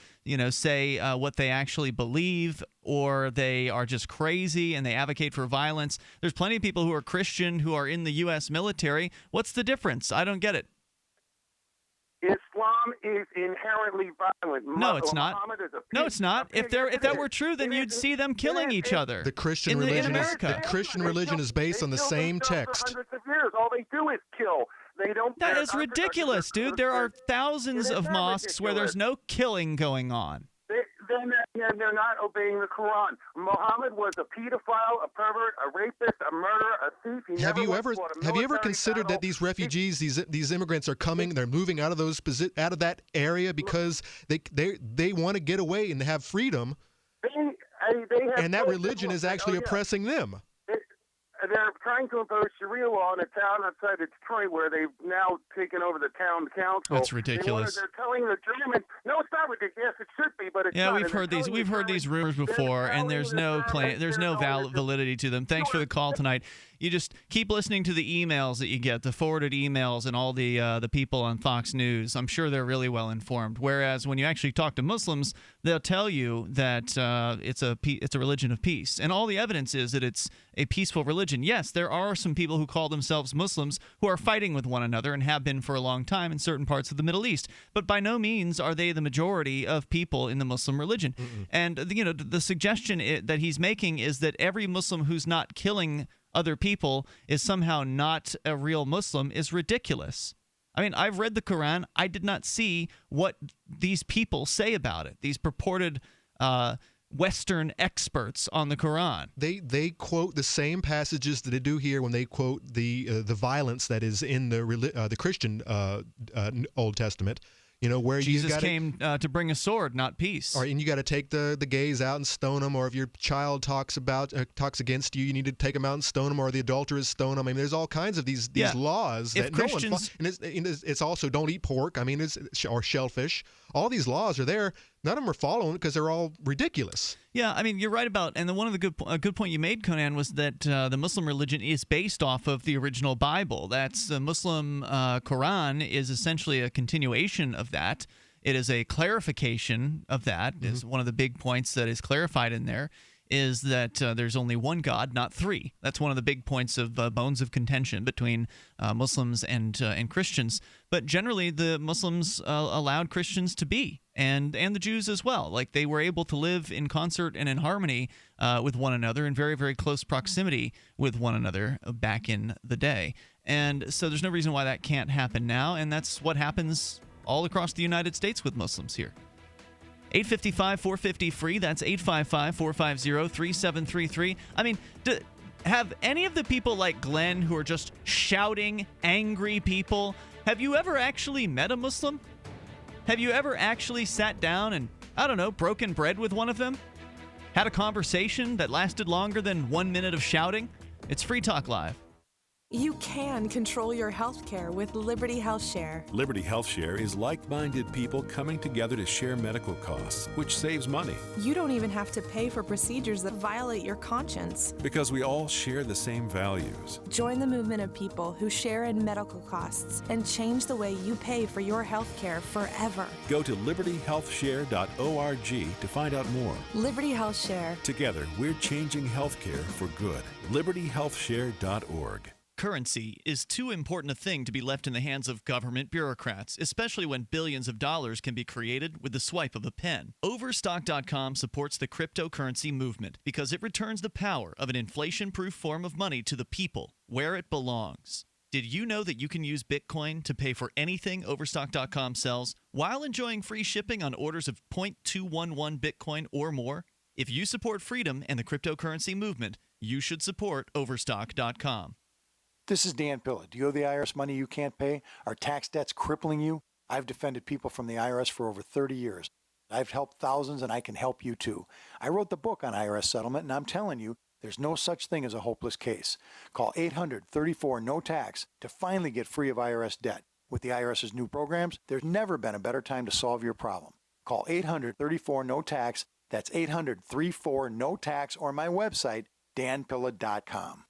say what they actually believe, or they are just crazy and they advocate for violence. There's plenty of people who are Christian who are in the U.S. military. What's the difference? I don't get it. Islam Islam is inherently violent. No, it's not. Muhammad is a No, it's not. If that were true, then you'd see them killing each other. The Christian in religion America. is based on the same text. For hundreds of years, all they do is kill. They don't. That is ridiculous, dude. There are thousands of mosques where there's no killing going on. They're not obeying the Quran. Muhammad was a pedophile, a pervert, a rapist, a murderer, a thief. Have you ever considered that these refugees, these immigrants are coming? They're moving out of that area because they want to get away and have freedom. And that religion is actually oppressing them. They're trying to impose Sharia law in a town outside of Detroit where they've now taken over the town council. That's ridiculous. They're telling the Germans, no, it's not ridiculous. Yes, it should be, but it's not. Yeah, we've heard these rumors before, and there's no validity to them. Thanks for the call tonight. You just keep listening to the emails that you get, the forwarded emails, and all the people on Fox News. I'm sure they're really well informed. Whereas when you actually talk to Muslims, they'll tell you that it's a religion of peace, and all the evidence is that it's a peaceful religion. Yes, there are some people who call themselves Muslims who are fighting with one another and have been for a long time in certain parts of the Middle East, but by no means are they the majority of people in the Muslim religion. And the suggestion that he's making is that every Muslim who's not killing other people is somehow not a real Muslim is ridiculous. I mean, I've read the Quran. I did not see what these people say about it. These purported Western experts on the Quran. They quote the same passages that they do here when they quote the violence that is in the Christian Old Testament. Where Jesus came to bring a sword, not peace. And you got to take the gays out and stone them, or if your child talks against you, you need to take them out and stone them, or the adulterers stone them. I mean, there's all kinds of these laws that Christians, no one. It's also don't eat pork. I mean, or shellfish. All these laws are there. None of them are following because they're all ridiculous. Yeah, I mean, you're right about, and one of the good point you made, Conan, was that the Muslim religion is based off of the original Bible. That's the Muslim Quran is essentially a continuation of that. It is a clarification of that. Is one of the big points that is clarified in there is that there's only one God, not three. That's one of the big points of bones of contention between Muslims and Christians. But generally, the Muslims allowed Christians to be, and the Jews as well. Like, they were able to live in concert and in harmony with one another, in very, very close proximity with one another back in the day. And so there's no reason why that can't happen now, and that's what happens all across the United States with Muslims here. 855-450-FREE. That's 855-450-3733. I mean, have any of the people like Glenn who are just shouting, angry people, have you ever actually met a Muslim? Have you ever actually sat down and, I don't know, broken bread with one of them? Had a conversation that lasted longer than 1 minute of shouting? It's Free Talk Live. You can control your health care with Liberty Health Share. Liberty Health Share is like-minded people coming together to share medical costs, which saves money. You don't even have to pay for procedures that violate your conscience. Because we all share the same values. Join the movement of people who share in medical costs and change the way you pay for your health care forever. Go to libertyhealthshare.org to find out more. Liberty Health Share. Together, we're changing healthcare for good. libertyhealthshare.org. Currency is too important a thing to be left in the hands of government bureaucrats, especially when billions of dollars can be created with the swipe of a pen. Overstock.com supports the cryptocurrency movement because it returns the power of an inflation-proof form of money to the people where it belongs. Did you know that you can use Bitcoin to pay for anything Overstock.com sells while enjoying free shipping on orders of 0.211 Bitcoin or more? If you support freedom and the cryptocurrency movement, you should support Overstock.com. This is Dan Pilla. Do you owe the IRS money you can't pay? Are tax debts crippling you? I've defended people from the IRS for over 30 years. I've helped thousands, and I can help you too. I wrote the book on IRS settlement, and I'm telling you, there's no such thing as a hopeless case. Call 800-34-NO-TAX to finally get free of IRS debt. With the IRS's new programs, there's never been a better time to solve your problem. Call 800-34-NO-TAX. That's 800-34-NO-TAX, or my website, danpilla.com.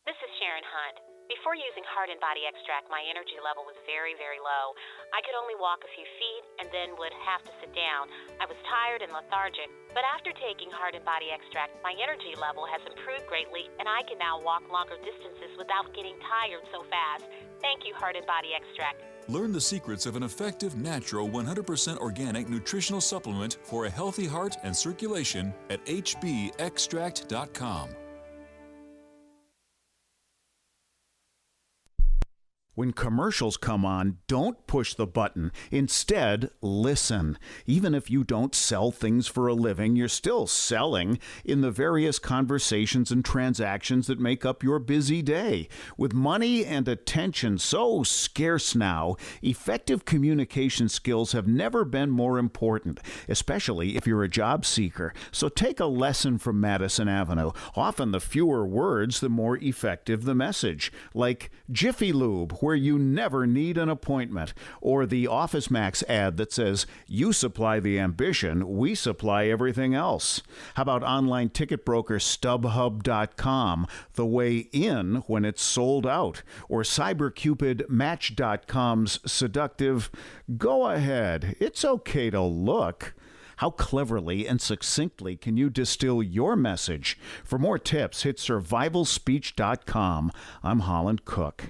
This is Sharon Hunt. Before using Heart and Body Extract, my energy level was very, very low. I could only walk a few feet and then would have to sit down. I was tired and lethargic. But after taking Heart and Body Extract, my energy level has improved greatly, and I can now walk longer distances without getting tired so fast. Thank you, Heart and Body Extract. Learn the secrets of an effective, natural, 100% organic nutritional supplement for a healthy heart and circulation at hbextract.com. When commercials come on, don't push the button. Instead, listen. Even if you don't sell things for a living, you're still selling in the various conversations and transactions that make up your busy day. With money and attention so scarce now, effective communication skills have never been more important, especially if you're a job seeker. So take a lesson from Madison Avenue. Often the fewer words, the more effective the message. Like Jiffy Lube, where you never need an appointment, or the Office Max ad that says, you supply the ambition, we supply everything else. How about online ticket broker StubHub.com, the way in when it's sold out, or CyberCupidMatch.com's seductive, go ahead, it's okay to look. How cleverly and succinctly can you distill your message? For more tips, hit survivalspeech.com. I'm Holland Cook.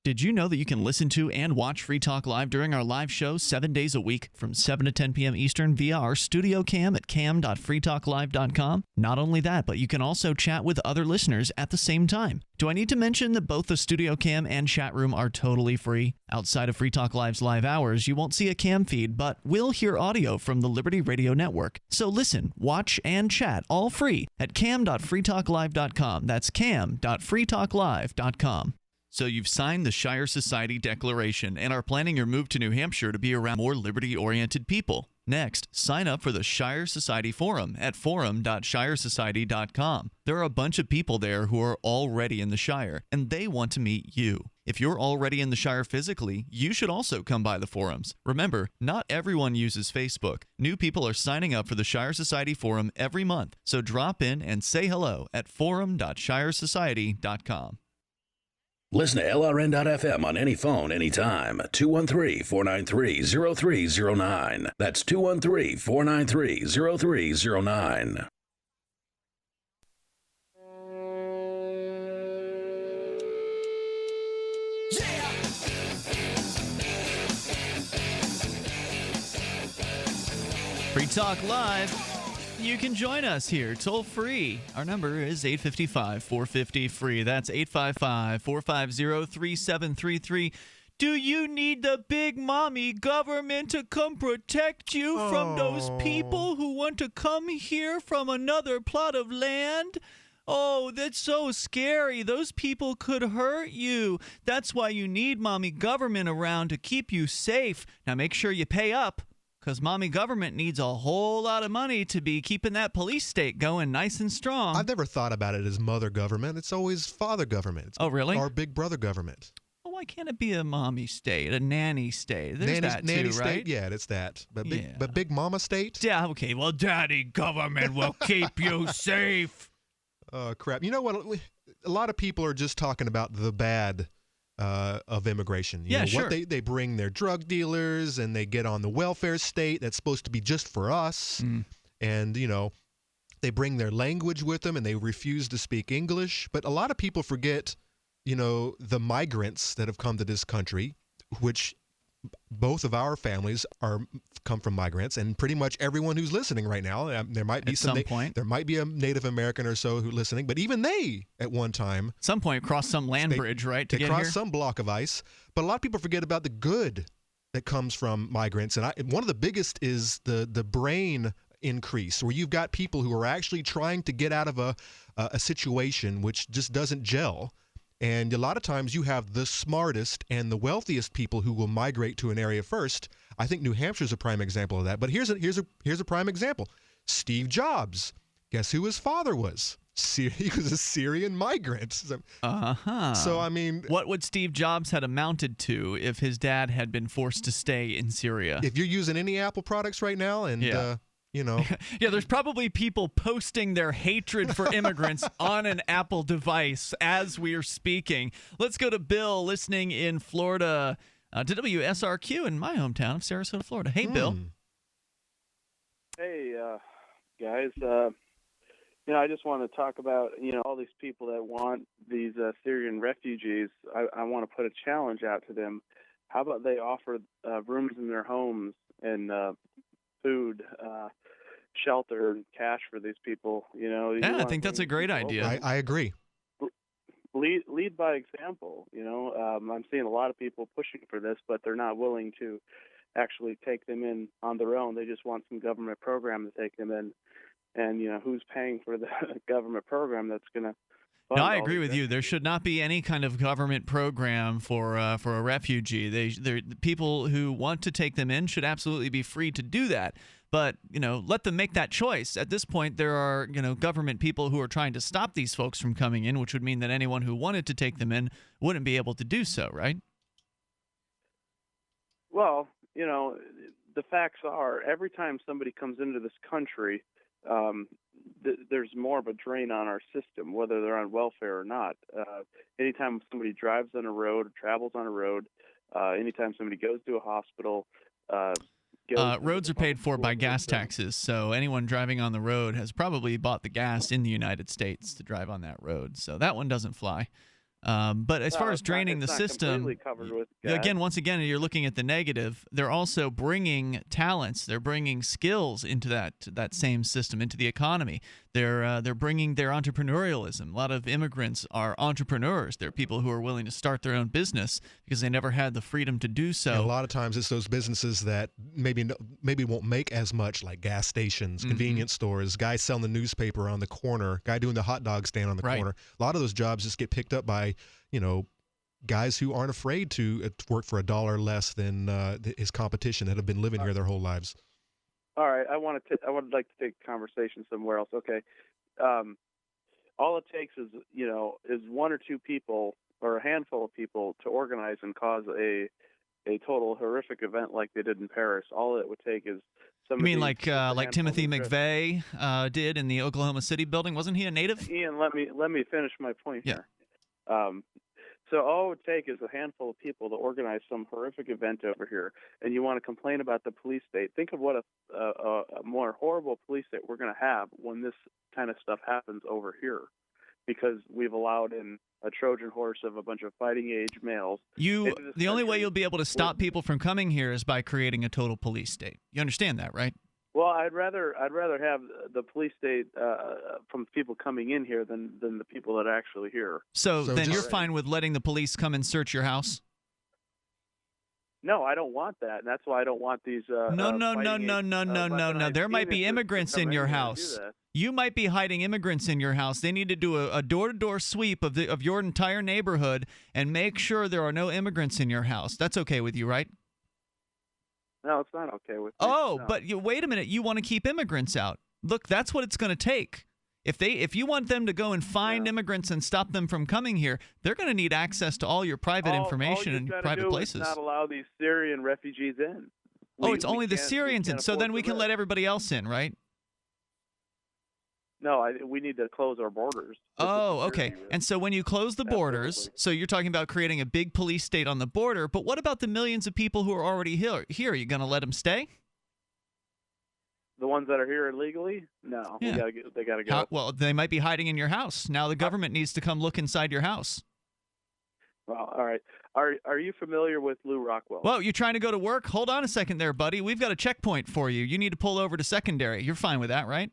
Did you know that you can listen to and watch Free Talk Live during our live show 7 days a week from 7 to 10 p.m. Eastern via our studio cam at cam.freetalklive.com? Not only that, but you can also chat with other listeners at the same time. Do I need to mention that both the studio cam and chat room are totally free? Outside of Free Talk Live's live hours, you won't see a cam feed, but will hear audio from the Liberty Radio Network. So listen, watch, and chat all free at cam.freetalklive.com. That's cam.freetalklive.com. So you've signed the Shire Society Declaration and are planning your move to New Hampshire to be around more liberty-oriented people. Next, sign up for the Shire Society Forum at forum.shiresociety.com. There are a bunch of people there who are already in the Shire, and they want to meet you. If you're already in the Shire physically, you should also come by the forums. Remember, not everyone uses Facebook. New people are signing up for the Shire Society Forum every month, so drop in and say hello at forum.shiresociety.com. Listen to LRN.FM on any phone, anytime. 213-493-0309. That's 213-493-0309. Free Talk Live. You can join us here toll free. Our number is 855-450-FREE. That's 855-450-3733. Do you need the big mommy government to come protect you from those people who want to come here from another plot of land? Oh, that's so scary. Those people could hurt you. That's why you need mommy government around to keep you safe. Now make sure you pay up, because mommy government needs a whole lot of money to be keeping that police state going nice and strong. I've never thought about it as mother government. It's always father government. It's really? Our big brother government. Well, why can't it be a mommy state, a nanny state? There's that nanny too, state, right? Yeah, it's that. But big mama state? Yeah, okay. Well, daddy government will keep you safe. Oh, crap. You know what? A lot of people are just talking about the bad of immigration. You know, sure. What they bring their drug dealers, and they get on the welfare state that's supposed to be just for us. And, you know, they bring their language with them, and they refuse to speak English. But a lot of people forget, you know, the migrants that have come to this country, which both of our families come from migrants, and pretty much everyone who's listening right now, there might be there might be a Native American or so who's listening, but even they at one time, some point, crossed some land bridge, right? They crossed some block of ice. But a lot of people forget about the good that comes from migrants, and one of the biggest is the brain increase, where you've got people who are actually trying to get out of a situation which just doesn't gel. And a lot of times you have the smartest and the wealthiest people who will migrate to an area first. I think New Hampshire's a prime example of that. But here's a prime example. Steve Jobs. Guess who his father was? He was a Syrian migrant. So I mean, what would Steve Jobs had amounted to if his dad had been forced to stay in Syria? If you're using any Apple products right now, and you know. Yeah, there's probably people posting their hatred for immigrants on an Apple device as we are speaking. Let's go to Bill, listening in Florida, to WSRQ in my hometown of Sarasota, Florida. Hey, Bill. Hey, guys. You know, I just want to talk about, you know, all these people that want these Syrian refugees. I want to put a challenge out to them. how about they offer rooms in their homes and food, shelter, and cash for these people? Yeah, I think that's a great idea. I agree. Lead by example. I'm seeing a lot of people pushing for this, but they're not willing to actually take them in on their own. They just want some government program to take them in, and who's paying for the government program that's going to? No, I agree with you. There should not be any kind of government program for a refugee. The people who want to take them in should absolutely be free to do that. But let them make that choice. At this point, there are government people who are trying to stop these folks from coming in, which would mean that anyone who wanted to take them in wouldn't be able to do so, right? Well, the facts are every time somebody comes into this country, there's more of a drain on our system, whether they're on welfare or not. Anytime somebody drives on a road or travels on a road, anytime somebody goes to a hospital, roads are paid for by gas taxes, so anyone driving on the road has probably bought the gas in the United States to drive on that road, so that one doesn't fly. But as far as draining the system, once again, you're looking at the negative. They're also bringing talents. They're bringing skills into that same system, into the economy. They're bringing their entrepreneurialism. A lot of immigrants are entrepreneurs. They're people who are willing to start their own business because they never had the freedom to do so. And a lot of times it's those businesses that maybe won't make as much, like gas stations, convenience stores, guys selling the newspaper on the corner, guy doing the hot dog stand on the corner. A lot of those jobs just get picked up by guys who aren't afraid to work for $1 less than his competition that have been living here their whole lives. All right, I would like to take the conversation somewhere else. Okay, all it takes is one or two people or a handful of people to organize and cause a total horrific event like they did in Paris. All it would take is somebody. You mean like Timothy McVeigh did in the Oklahoma City building? Wasn't he a native? Ian, let me finish my point here. So all it would take is a handful of people to organize some horrific event over here, and you want to complain about the police state. Think of what a more horrible police state we're going to have when this kind of stuff happens over here, because we've allowed in a Trojan horse of a bunch of fighting-age males. The only way you'll be able to stop people from coming here is by creating a total police state. You understand that, right? Well, I'd rather have the police state from people coming in here than the people that are actually here. So then you're fine with letting the police come and search your house? No, I don't want that. And that's why I don't want these. No. There might be immigrants in your house. You might be hiding immigrants in your house. They need to do a door-to-door sweep of your entire neighborhood and make sure there are no immigrants in your house. That's okay with you, right? No, it's not okay with me. Oh, no. But wait a minute. You want to keep immigrants out. Look, that's what it's going to take. If you want them to go and find immigrants and stop them from coming here, they're going to need access to all your private information and private places. Not allow these Syrian refugees in. It's only the Syrians in. So then we can let everybody else in, right? No, we need to close our borders. Oh, okay. And so when you close the borders, so you're talking about creating a big police state on the border, but what about the millions of people who are already here? Are you going to let them stay? The ones that are here illegally? No, yeah. They got to go. Well, they might be hiding in your house. Now the government needs to come look inside your house. Well, all right. Are you familiar with Lou Rockwell? Well, you trying to go to work? Hold on a second there, buddy. We've got a checkpoint for you. You need to pull over to secondary. You're fine with that, right?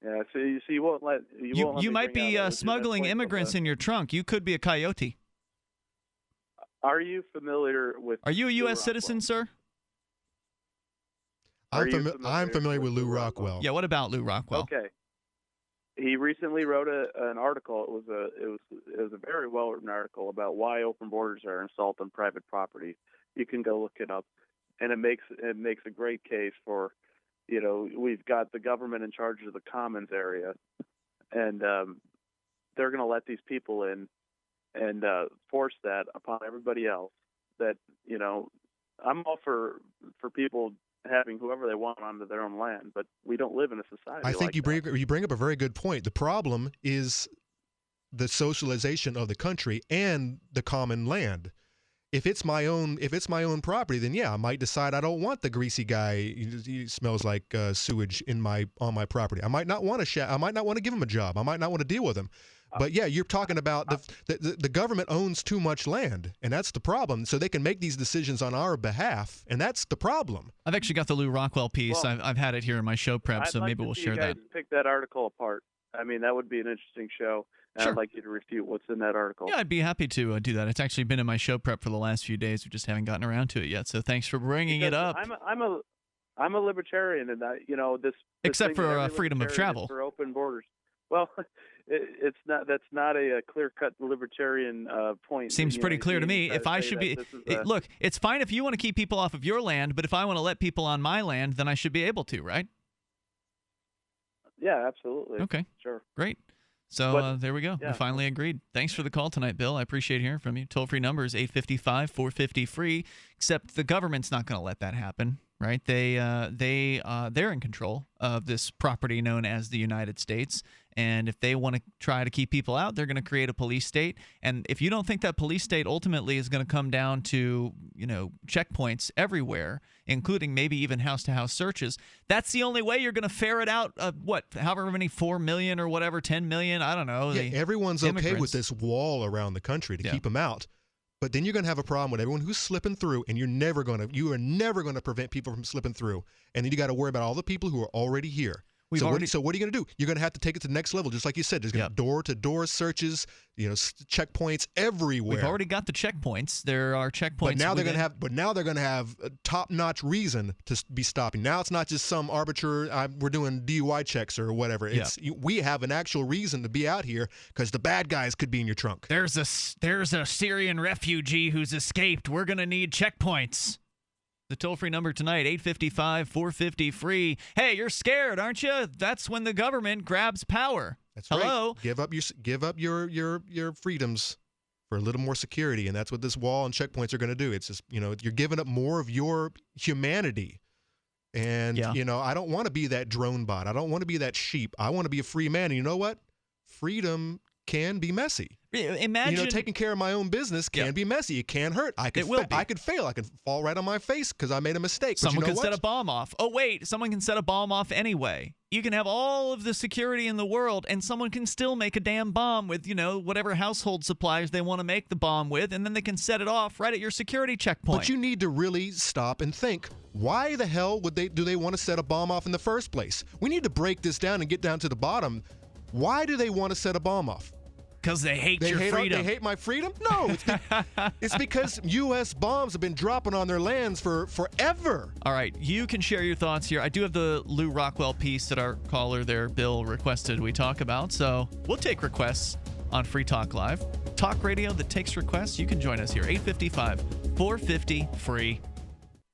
Yeah, so you won't let you might be smuggling immigrants in your trunk. You could be a coyote. Are you familiar with? Are you a U.S. citizen, sir? I'm familiar with Lou Rockwell. Yeah, what about Lou Rockwell? Okay, he recently wrote an article. It was a very well written article about why open borders are an assault on private property. You can go look it up, and it makes a great case for. We've got the government in charge of the Commons area, and they're going to let these people in and force that upon everybody else. That I'm all for people having whoever they want onto their own land, but we don't live in a society. I think you bring up a very good point. The problem is the socialization of the country and the common land. If it's my own property, then yeah, I might decide I don't want the greasy guy. He smells like sewage on my property. I might not want to give him a job. I might not want to deal with him. But yeah, you're talking about the government owns too much land, and that's the problem. So they can make these decisions on our behalf, and that's the problem. I've actually got the Lou Rockwell piece. Well, I've had it here in my show prep, so maybe we'll share that. I'd like to see you guys pick that article apart. I mean, that would be an interesting show. And Sure. I'd like you to refute what's in that article. Yeah, I'd be happy to do that. It's actually been in my show prep for the last few days. We just haven't gotten around to it yet. So thanks for bringing it up. I'm a libertarian, and this Except thing that for every freedom of libertarian travel. is for open borders. Well, it's not. That's not a clear-cut libertarian point. Seems pretty clear to me. If I should be look, it's fine if you want to keep people off of your land, but if I want to let people on my land, then I should be able to, right? Yeah, absolutely. Okay, sure, great. So there we go. Yeah. We finally agreed. Thanks for the call tonight, Bill. I appreciate hearing from you. Toll-free number is 855-450-FREE, except the government's not going to let that happen, right? They're in control of this property known as the United States, and if they want to try to keep people out, they're going to create a police state. And if you don't think that police state ultimately is going to come down to, checkpoints everywhere, including maybe even house-to-house searches, that's the only way you're going to ferret out, however many, 4 million or whatever, 10 million, I don't know. Yeah, everyone's okay with this wall around the country to keep them out. But then you're going to have a problem with everyone who's slipping through, and you are never going to prevent people from slipping through. And then you got to worry about all the people who are already here. So what are you going to do? You're going to have to take it to the next level, just like you said. There's going to be door-to-door searches, checkpoints everywhere. We've already got the checkpoints. There are checkpoints. But now they're going to have a top-notch reason to be stopping. Now it's not just some arbitrary. We're doing DUI checks or whatever. We have an actual reason to be out here because the bad guys could be in your trunk. There's a Syrian refugee who's escaped. We're going to need checkpoints. The toll-free number tonight, 855-450-FREE. Hey, you're scared, aren't you? That's when the government grabs power. That's Hello? Right. Give up your freedoms for a little more security, and that's what this wall and checkpoints are going to do. It's just, you're giving up more of your humanity. And, I don't want to be that drone bot. I don't want to be that sheep. I want to be a free man. And you know what? Freedom can be messy. Imagine taking care of my own business can be messy. It can hurt. I could fail. I could fall right on my face because I made a mistake. Someone can set a bomb off. Oh, wait. Someone can set a bomb off anyway. You can have all of the security in the world, and someone can still make a damn bomb with, whatever household supplies they want to make the bomb with, and then they can set it off right at your security checkpoint. But you need to really stop and think, why the hell do they want to set a bomb off in the first place? We need to break this down and get down to the bottom. Why do they want to set a bomb off? Because they hate your freedom. They hate my freedom? No, it's because U.S. bombs have been dropping on their lands for forever. All right, you can share your thoughts here. I do have the Lou Rockwell piece that our caller there, Bill, requested we talk about. So we'll take requests on Free Talk Live. Talk radio that takes requests. You can join us here, 855-450-FREE.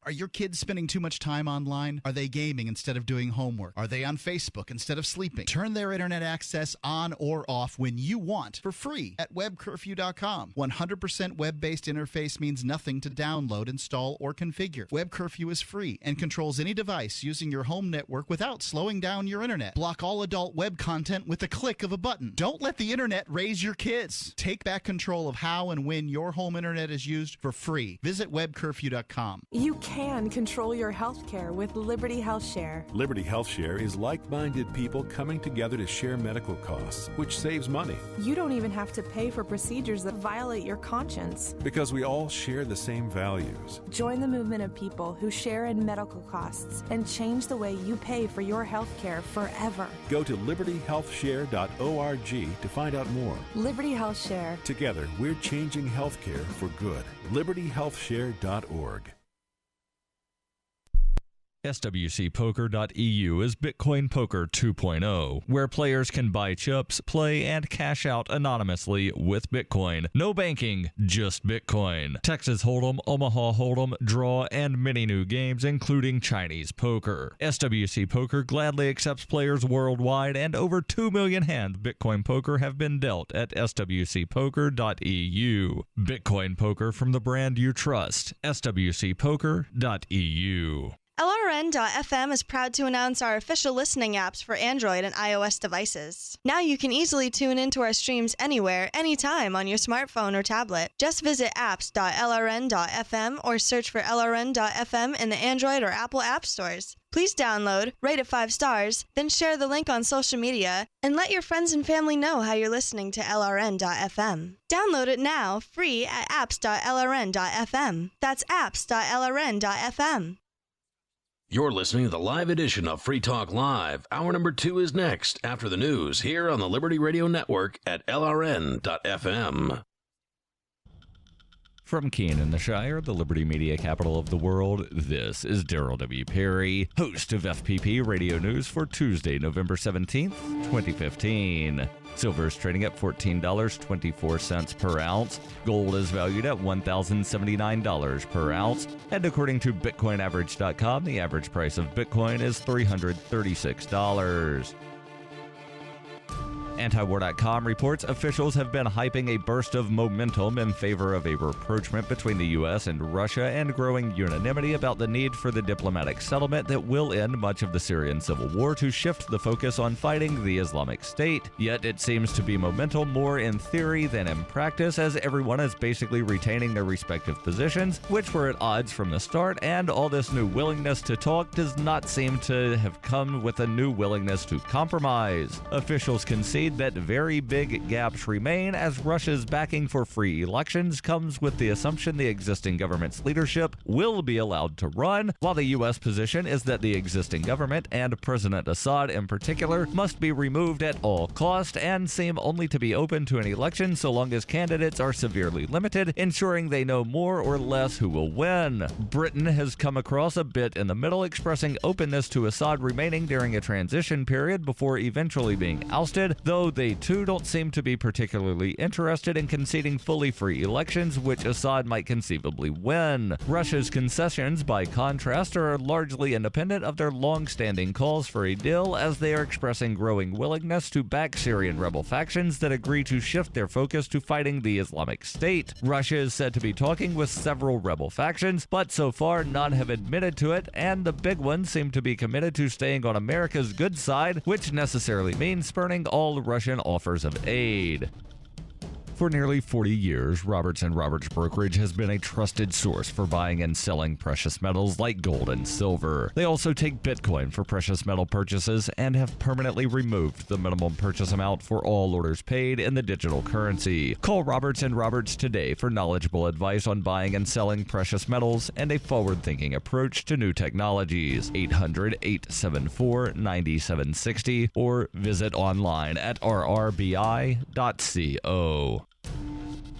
Are your kids spending too much time online? Are they gaming instead of doing homework? Are they on Facebook instead of sleeping? Turn their internet access on or off when you want for free at webcurfew.com. 100% web-based interface means nothing to download, install, or configure. Web Curfew is free and controls any device using your home network without slowing down your internet. Block all adult web content with a click of a button. Don't let the internet raise your kids. Take back control of how and when your home internet is used for free. Visit webcurfew.com. You can control your health care with Liberty Health Share. Liberty Health Share is like-minded people coming together to share medical costs, which saves money. You don't even have to pay for procedures that violate your conscience. Because we all share the same values. Join the movement of people who share in medical costs and change the way you pay for your health care forever. Go to libertyhealthshare.org to find out more. Liberty Health Share. Together, we're changing healthcare for good. libertyhealthshare.org. SWCPoker.eu is Bitcoin Poker 2.0, where players can buy chips, play, and cash out anonymously with Bitcoin. No banking, just Bitcoin. Texas Hold'em, Omaha Hold'em, Draw, and many new games, including Chinese poker. SWC Poker gladly accepts players worldwide, and over 2 million hand Bitcoin Poker have been dealt at SWCPoker.eu. Bitcoin Poker from the brand you trust. SWCPoker.eu. LRN LRN.FM is proud to announce our official listening apps for Android and iOS devices. Now you can easily tune into our streams anywhere, anytime on your smartphone or tablet. Just visit apps.lrn.fm or search for LRN.FM in the Android or Apple app stores. Please download, rate it 5 stars, then share the link on social media, and let your friends and family know how you're listening to LRN.FM. Download it now, free at apps.lrn.fm. That's apps.lrn.fm. You're listening to the live edition of Free Talk Live. Hour number 2 is next, after the news, here on the Liberty Radio Network at LRN.fm. From Keene in the Shire, the Liberty Media capital of the world, this is Daryl W. Perry, host of FPP Radio News for Tuesday, November 17th, 2015. Silver is trading at $14.24 per ounce. Gold is valued at $1,079 per ounce. And according to BitcoinAverage.com, the average price of Bitcoin is $336. Antiwar.com reports officials have been hyping a burst of momentum in favor of a rapprochement between the U.S. and Russia and growing unanimity about the need for the diplomatic settlement that will end much of the Syrian civil war to shift the focus on fighting the Islamic State. Yet it seems to be momentum more in theory than in practice, as everyone is basically retaining their respective positions, which were at odds from the start, and all this new willingness to talk does not seem to have come with a new willingness to compromise. Officials concede that very big gaps remain, as Russia's backing for free elections comes with the assumption the existing government's leadership will be allowed to run, while the U.S. position is that the existing government, and President Assad in particular, must be removed at all cost and seem only to be open to an election so long as candidates are severely limited, ensuring they know more or less who will win. Britain has come across a bit in the middle, expressing openness to Assad remaining during a transition period before eventually being ousted, though they too don't seem to be particularly interested in conceding fully free elections, which Assad might conceivably win. Russia's concessions, by contrast, are largely independent of their long-standing calls for a deal, as they are expressing growing willingness to back Syrian rebel factions that agree to shift their focus to fighting the Islamic State. Russia is said to be talking with several rebel factions, but so far none have admitted to it, and the big ones seem to be committed to staying on America's good side, which necessarily means spurning all Russian offers of aid. For nearly 40 years, Roberts & Roberts Brokerage has been a trusted source for buying and selling precious metals like gold and silver. They also take Bitcoin for precious metal purchases and have permanently removed the minimum purchase amount for all orders paid in the digital currency. Call Roberts & Roberts today for knowledgeable advice on buying and selling precious metals and a forward-thinking approach to new technologies. 800-874-9760 or visit online at rrbi.co.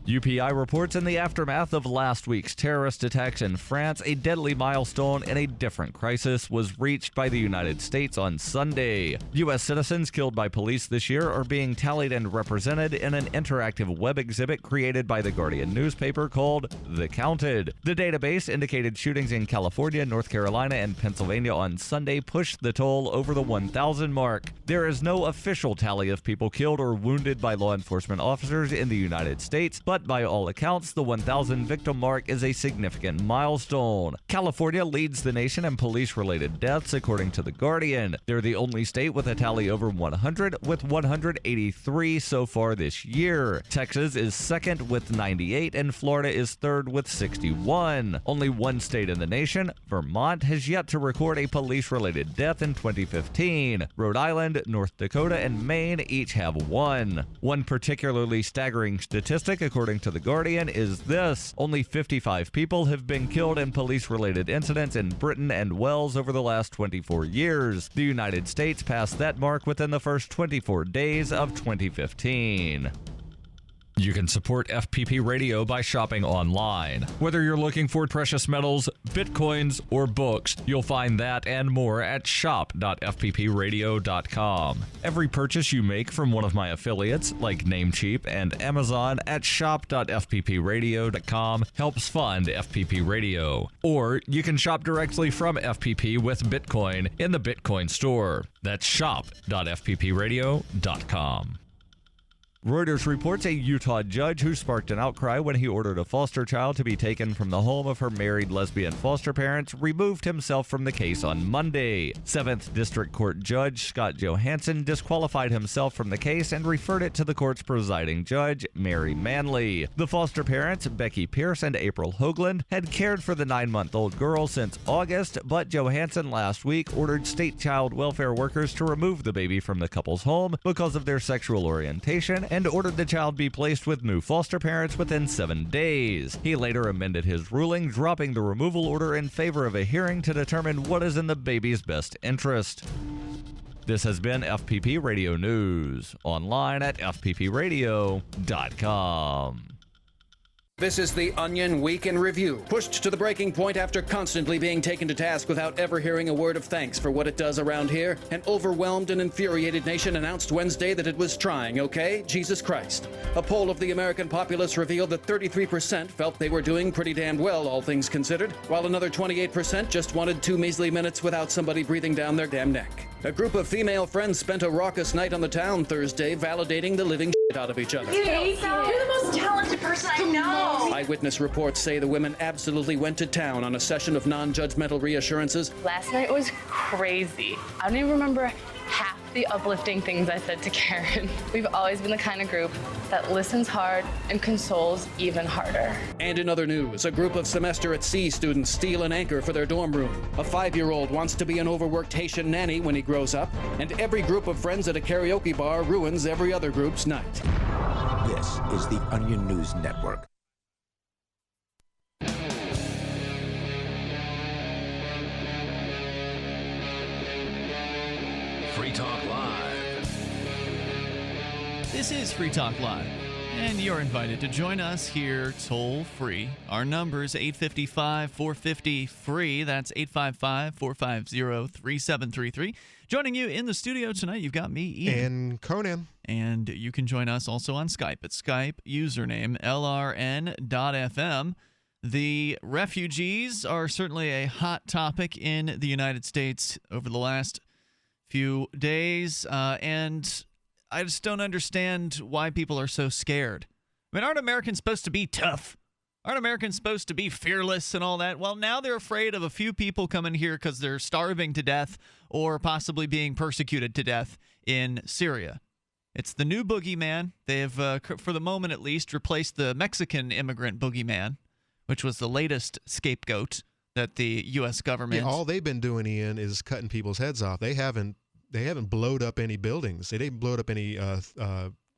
UPI reports in the aftermath of last week's terrorist attacks in France, a deadly milestone in a different crisis was reached by the United States on Sunday. U.S. citizens killed by police this year are being tallied and represented in an interactive web exhibit created by The Guardian newspaper called The Counted. The database indicated shootings in California, North Carolina, and Pennsylvania on Sunday pushed the toll over the 1,000 mark. There is no official tally of people killed or wounded by law enforcement officers in the United States, but by all accounts, the 1,000 victim mark is a significant milestone. California leads the nation in police-related deaths, according to The Guardian. They're the only state with a tally over 100, with 183 so far this year. Texas is second with 98, and Florida is third with 61. Only one state in the nation, Vermont, has yet to record a police-related death in 2015. Rhode Island, North Dakota, and Maine each have one. One particularly staggering statistic, according to The Guardian, is this: only 55 people have been killed in police-related incidents in Britain and Wales over the last 24 years. The United States passed that mark within the first 24 days of 2015. You can support FPP Radio by shopping online. Whether you're looking for precious metals, bitcoins, or books, you'll find that and more at shop.fppradio.com. Every purchase you make from one of my affiliates, like Namecheap and Amazon, at shop.fppradio.com helps fund FPP Radio. Or you can shop directly from FPP with Bitcoin in the Bitcoin store. That's shop.fppradio.com. Reuters reports a Utah judge who sparked an outcry when he ordered a foster child to be taken from the home of her married lesbian foster parents removed himself from the case on Monday. 7th District Court Judge Scott Johansson disqualified himself from the case and referred it to the court's presiding judge, Mary Manley. The foster parents, Becky Pierce and April Hoagland, had cared for the 9-month-old girl since August, but Johansson last week ordered state child welfare workers to remove the baby from the couple's home because of their sexual orientation and ordered the child be placed with new foster parents within 7 days. He later amended his ruling, dropping the removal order in favor of a hearing to determine what is in the baby's best interest. This has been FPP Radio News, online at fppradio.com. This is the Onion Week in Review, pushed to the breaking point after constantly being taken to task without ever hearing a word of thanks for what it does around here. An overwhelmed and infuriated nation announced Wednesday that it was trying, okay? Jesus Christ. A poll of the American populace revealed that 33% felt they were doing pretty damn well, all things considered, while another 28% just wanted 2 measly minutes without somebody breathing down their damn neck. A group of female friends spent a raucous night on the town Thursday, validating the living shit out of each other. You're the most talented person I know. Eyewitness reports say the women absolutely went to town on a session of non-judgmental reassurances. Last night was crazy. I don't even remember half the uplifting things I said to Karen. We've always been the kind of group that listens hard and consoles even harder. And in other news, a group of semester at sea students steal an anchor for their dorm room. A 5-year-old wants to be an overworked Haitian nanny when he grows up, and every group of friends at a karaoke bar ruins every other group's night. This is the Onion News Network. Free Talk Live. This is Free Talk Live, and you're invited to join us here toll free. Our number is 855-450-FREE. That's 855-450-3733. Joining you in the studio tonight, you've got me, Ian. And Conan. And you can join us also on Skype at Skype username LRN.FM. The refugees are certainly a hot topic in the United States over the last few days, and I just don't understand why people are so scared. I mean, aren't Americans supposed to be tough? Aren't Americans supposed to be fearless and all that? Well, now they're afraid of a few people coming here because they're starving to death or possibly being persecuted to death in Syria. It's the new boogeyman. They have, for the moment at least, replaced the Mexican immigrant boogeyman, which was the latest scapegoat that the U.S. government... Yeah, all they've been doing, Ian, is cutting people's heads off. They haven't blowed up any buildings. They didn't blow up any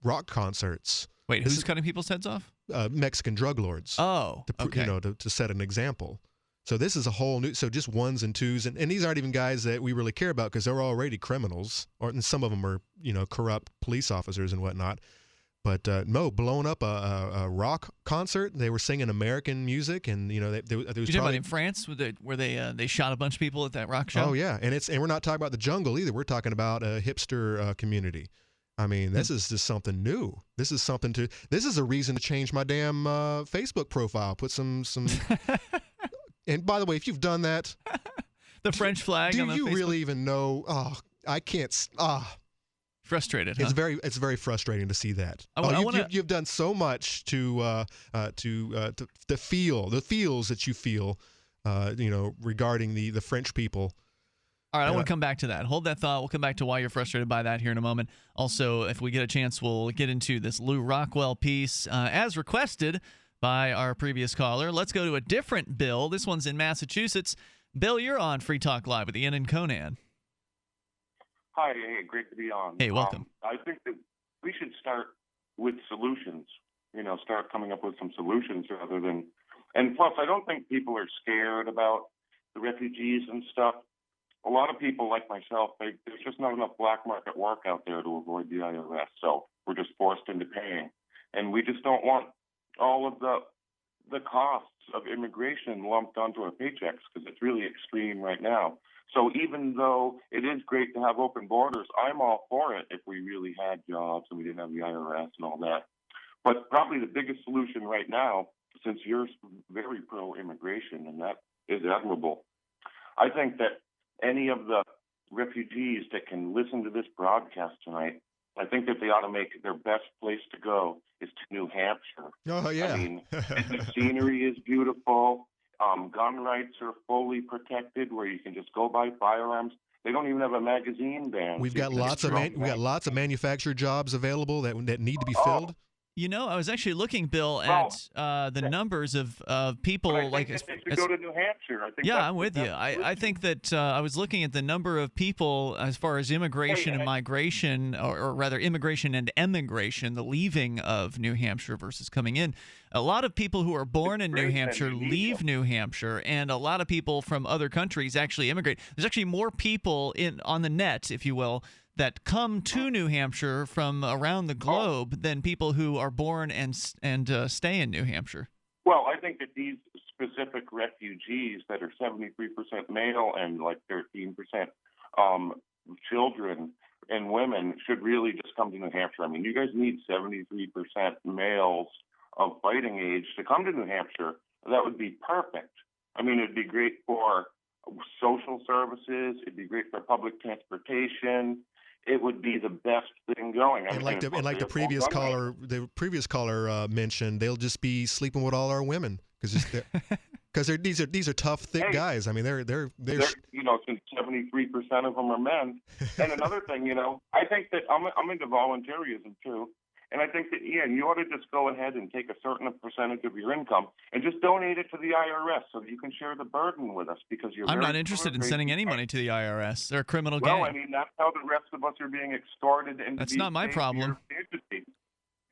rock concerts. Wait, who's cutting people's heads off? Mexican drug lords. Oh, okay. To set an example. So this is a whole new... So just ones and twos. And these aren't even guys that we really care about because they're already criminals. And some of them are, corrupt police officers and whatnot. But no, blowing up a rock concert. They were singing American music, and there was you talking about in France, where they shot a bunch of people at that rock show? Oh yeah, and we're not talking about the jungle either. We're talking about a hipster community. I mean, this is just something new. This is a reason to change my damn Facebook profile. Put some. And by the way, if you've done that, the French flag. Do on the you Facebook? Really even know? Oh, I can't. Frustrated, huh? It's very frustrating to see that. You've done so much to feel the feels that you feel, regarding the French people. All right, I want to come back to that. Hold that thought. We'll come back to why you're frustrated by that here in a moment. Also, if we get a chance, we'll get into this Lou Rockwell piece as requested by our previous caller. Let's go to a different Bill. This one's in Massachusetts. Bill, you're on Free Talk Live with Ian and Conan. Hi, hey, great to be on. Hey, welcome. I think that we should start with solutions, start coming up with some solutions rather than, and plus I don't think people are scared about the refugees and stuff. A lot of people like myself, there's just not enough black market work out there to avoid the IRS, so we're just forced into paying. And we just don't want all of the costs of immigration lumped onto our paychecks because it's really extreme right now. So even though it is great to have open borders, I'm all for it if we really had jobs and we didn't have the IRS and all that. But probably the biggest solution right now, since you're very pro-immigration, and that is admirable, I think that any of the refugees that can listen to this broadcast tonight I think that they ought to make their best place to go is to New Hampshire. Oh, yeah. I mean, the scenery is beautiful. Gun rights are fully protected, where you can just go buy firearms. They don't even have a magazine ban. We've got lots of manufactured jobs available that need to be filled. You know, I was actually looking, Bill, at the numbers of people. I think they should go to New Hampshire. I think I'm with you. I think that I was looking at the number of people as far as immigration and migration, or rather immigration and emigration, the leaving of New Hampshire versus coming in. A lot of people who are born in New Hampshire leave New Hampshire, and a lot of people from other countries actually immigrate. There's actually more people on the net, if you will, that come to New Hampshire from around the globe than people who are born and stay in New Hampshire. Well, I think that these specific refugees that are 73% male and like 13% children and women should really just come to New Hampshire. I mean, you guys need 73% males of fighting age to come to New Hampshire. That would be perfect. I mean, it'd be great for social services. It'd be great for public transportation. It would be the best thing going. And like the previous caller mentioned, they'll just be sleeping with all our women because these are tough, thick guys. I mean, they're since 73% of them are men. And another thing, I think that I'm into volunteerism too. And I think that, Ian, you ought to just go ahead and take a certain percentage of your income and just donate it to the IRS so that you can share the burden with us, because I'm not interested in sending any money to the IRS. They're a criminal gang. Well, I mean, that's how the rest of us are being extorted. That's not my problem. It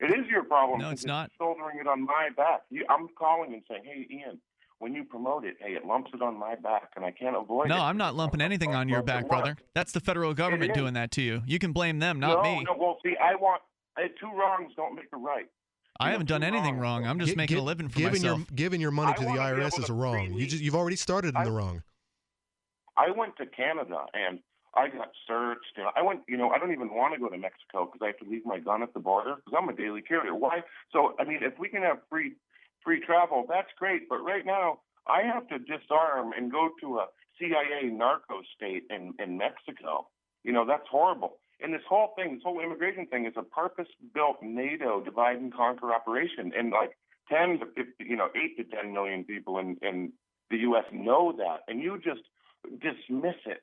is your problem. No, it's not. Shouldering it on my back. I'm calling and saying, hey, Ian, when you promote it, hey, it lumps it on my back, and I can't avoid it. No, I'm not lumping anything on your back, brother. That's the federal government doing that to you. You can blame them, not me. No, well, see, two wrongs don't make a right. I haven't done anything wrong. I'm just making a living for myself. Giving your money to the IRS is wrong. You've already started in the wrong. I went to Canada and I got searched. And I went. I don't even want to go to Mexico because I have to leave my gun at the border because I'm a daily carrier. Why? So I mean, if we can have free travel, that's great. But right now, I have to disarm and go to a CIA narco state in Mexico. That's horrible. And this whole immigration thing is a purpose-built NATO divide and conquer operation. And like 8 to 10 million people in the U.S. know that. And you just dismiss it.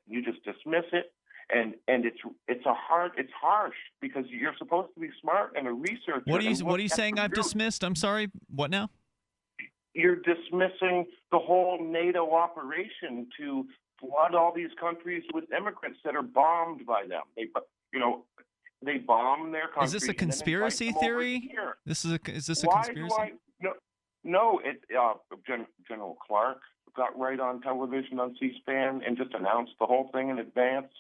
And it's harsh because you're supposed to be smart and a researcher. What are you saying I've dismissed? I'm sorry. What now? You're dismissing the whole NATO operation to flood all these countries with immigrants that are bombed by them. They bomb their countries. Is this a conspiracy theory? Is this a conspiracy? No. General Clark got right on television on C-SPAN and just announced the whole thing in advance.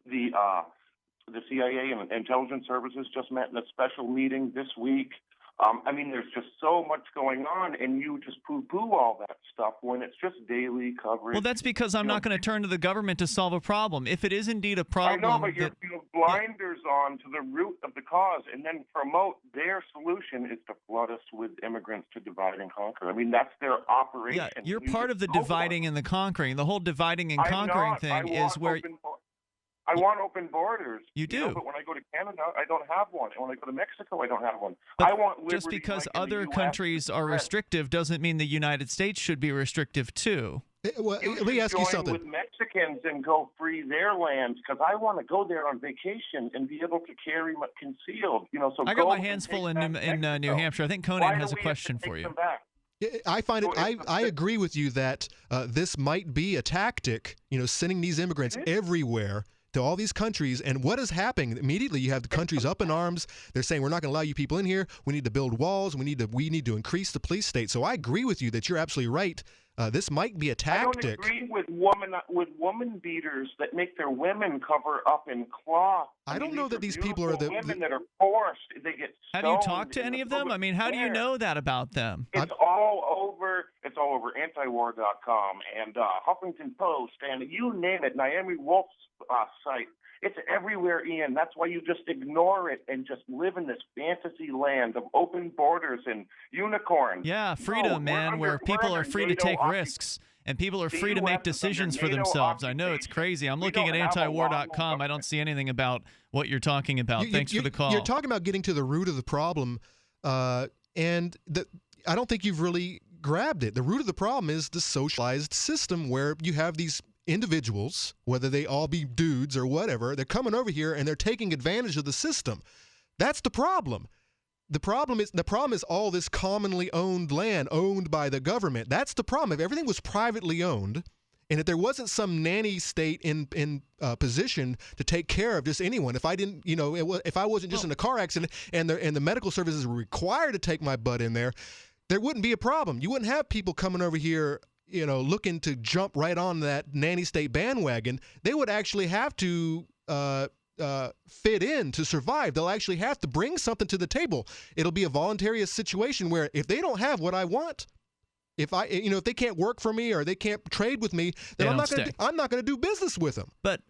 The CIA and intelligence services just met in a special meeting this week. I mean, there's just so much going on, and you just poo-poo all that stuff when it's just daily coverage. Well, that's because I'm not going to turn to the government to solve a problem. If it is indeed a problem... I know, but you're blinders on to the root of the cause and then promote their solution is to flood us with immigrants to divide and conquer. I mean, that's their operation. Yeah, you're part of the dividing and the conquering. The whole dividing and conquering thing is where... I want open borders. You do. But when I go to Canada, I don't have one. And when I go to Mexico, I don't have one. But I want liberty. Just because other countries are restrictive doesn't mean the United States should be restrictive too. Well, let me ask you something. With Mexicans and go free their lands because I want to go there on vacation and be able to carry concealed. So I got my hands full in New Hampshire. I think Conan has a question for you. I find it. I agree with you that this might be a tactic. Sending these immigrants everywhere to all these countries, and what is happening immediately? You have the countries up in arms. They're saying we're not going to allow you people in here. We need to build walls. We need to increase the police state. So I agree with you that you're absolutely right. This might be a tactic. I don't agree with woman beaters that make their women cover up in cloth. I don't know that these people are the women that are forced. They get stoned. Have you talked to any of them? I mean, how do you know that about them? It's all over. It's all over antiwar.com and Huffington Post and you name it. Naomi Wolf's site. It's everywhere, Ian. That's why you just ignore it and just live in this fantasy land of open borders and unicorns. Yeah, freedom, man, where people are free to take risks. And people are free to make decisions for themselves. I know it's crazy. I'm looking at antiwar.com. I don't see anything about what you're talking about. Thanks for the call. You're talking about getting to the root of the problem, and I don't think you've really grabbed it. The root of the problem is the socialized system where you have these individuals, whether they all be dudes or whatever, they're coming over here and they're taking advantage of the system. That's the problem. The problem is all this commonly owned land owned by the government. That's the problem. If everything was privately owned, and if there wasn't some nanny state in position to take care of just anyone, if I didn't, if I wasn't just in a car accident and the medical services were required to take my butt in there wouldn't be a problem. You wouldn't have people coming over here, looking to jump right on that nanny state bandwagon. They would actually have to fit in to survive. They'll actually have to bring something to the table. It'll be a voluntary situation where if they don't have what I want, if they can't work for me or they can't trade with me, then I'm not going to do business with them. But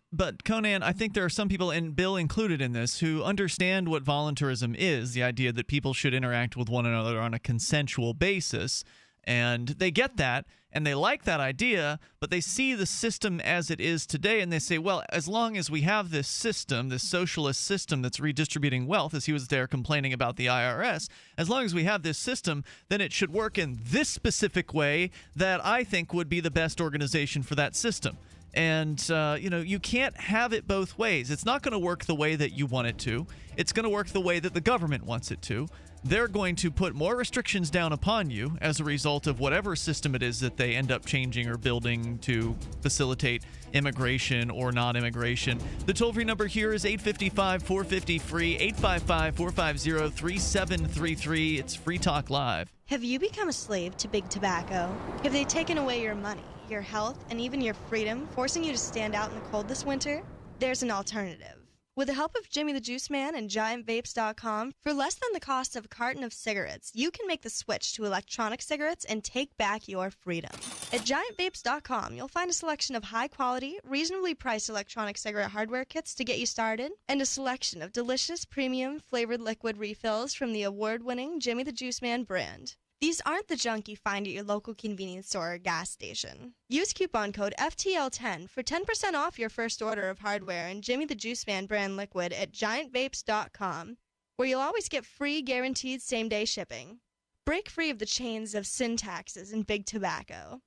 Conan, I think there are some people, and Bill included in this, who understand what voluntarism is, the idea that people should interact with one another on a consensual basis. And they get that, and they like that idea, but they see the system as it is today, and they say, well, as long as we have this system, this socialist system that's redistributing wealth, as he was there complaining about the IRS, as long as we have this system, then it should work in this specific way that I think would be the best organization for that system. And, you can't have it both ways. It's not going to work the way that you want it to. It's going to work the way that the government wants it to. They're going to put more restrictions down upon you as a result of whatever system it is that they end up changing or building to facilitate immigration or non-immigration. The toll-free number here is 855-450-FREE, 855-450-3733. It's Free Talk Live. Have you become a slave to big tobacco? Have they taken away your money, your health, and even your freedom, forcing you to stand out in the cold this winter? There's an alternative. With the help of Jimmy the Juice Man and GiantVapes.com, for less than the cost of a carton of cigarettes, you can make the switch to electronic cigarettes and take back your freedom. At GiantVapes.com, you'll find a selection of high-quality, reasonably priced electronic cigarette hardware kits to get you started, and a selection of delicious, premium, flavored liquid refills from the award-winning Jimmy the Juice Man brand. These aren't the junk you find at your local convenience store or gas station. Use coupon code FTL10 for 10% off your first order of hardware and Jimmy the Juice Man brand liquid at GiantVapes.com, where you'll always get free guaranteed same-day shipping. Break free of the chains of sin taxes and big tobacco.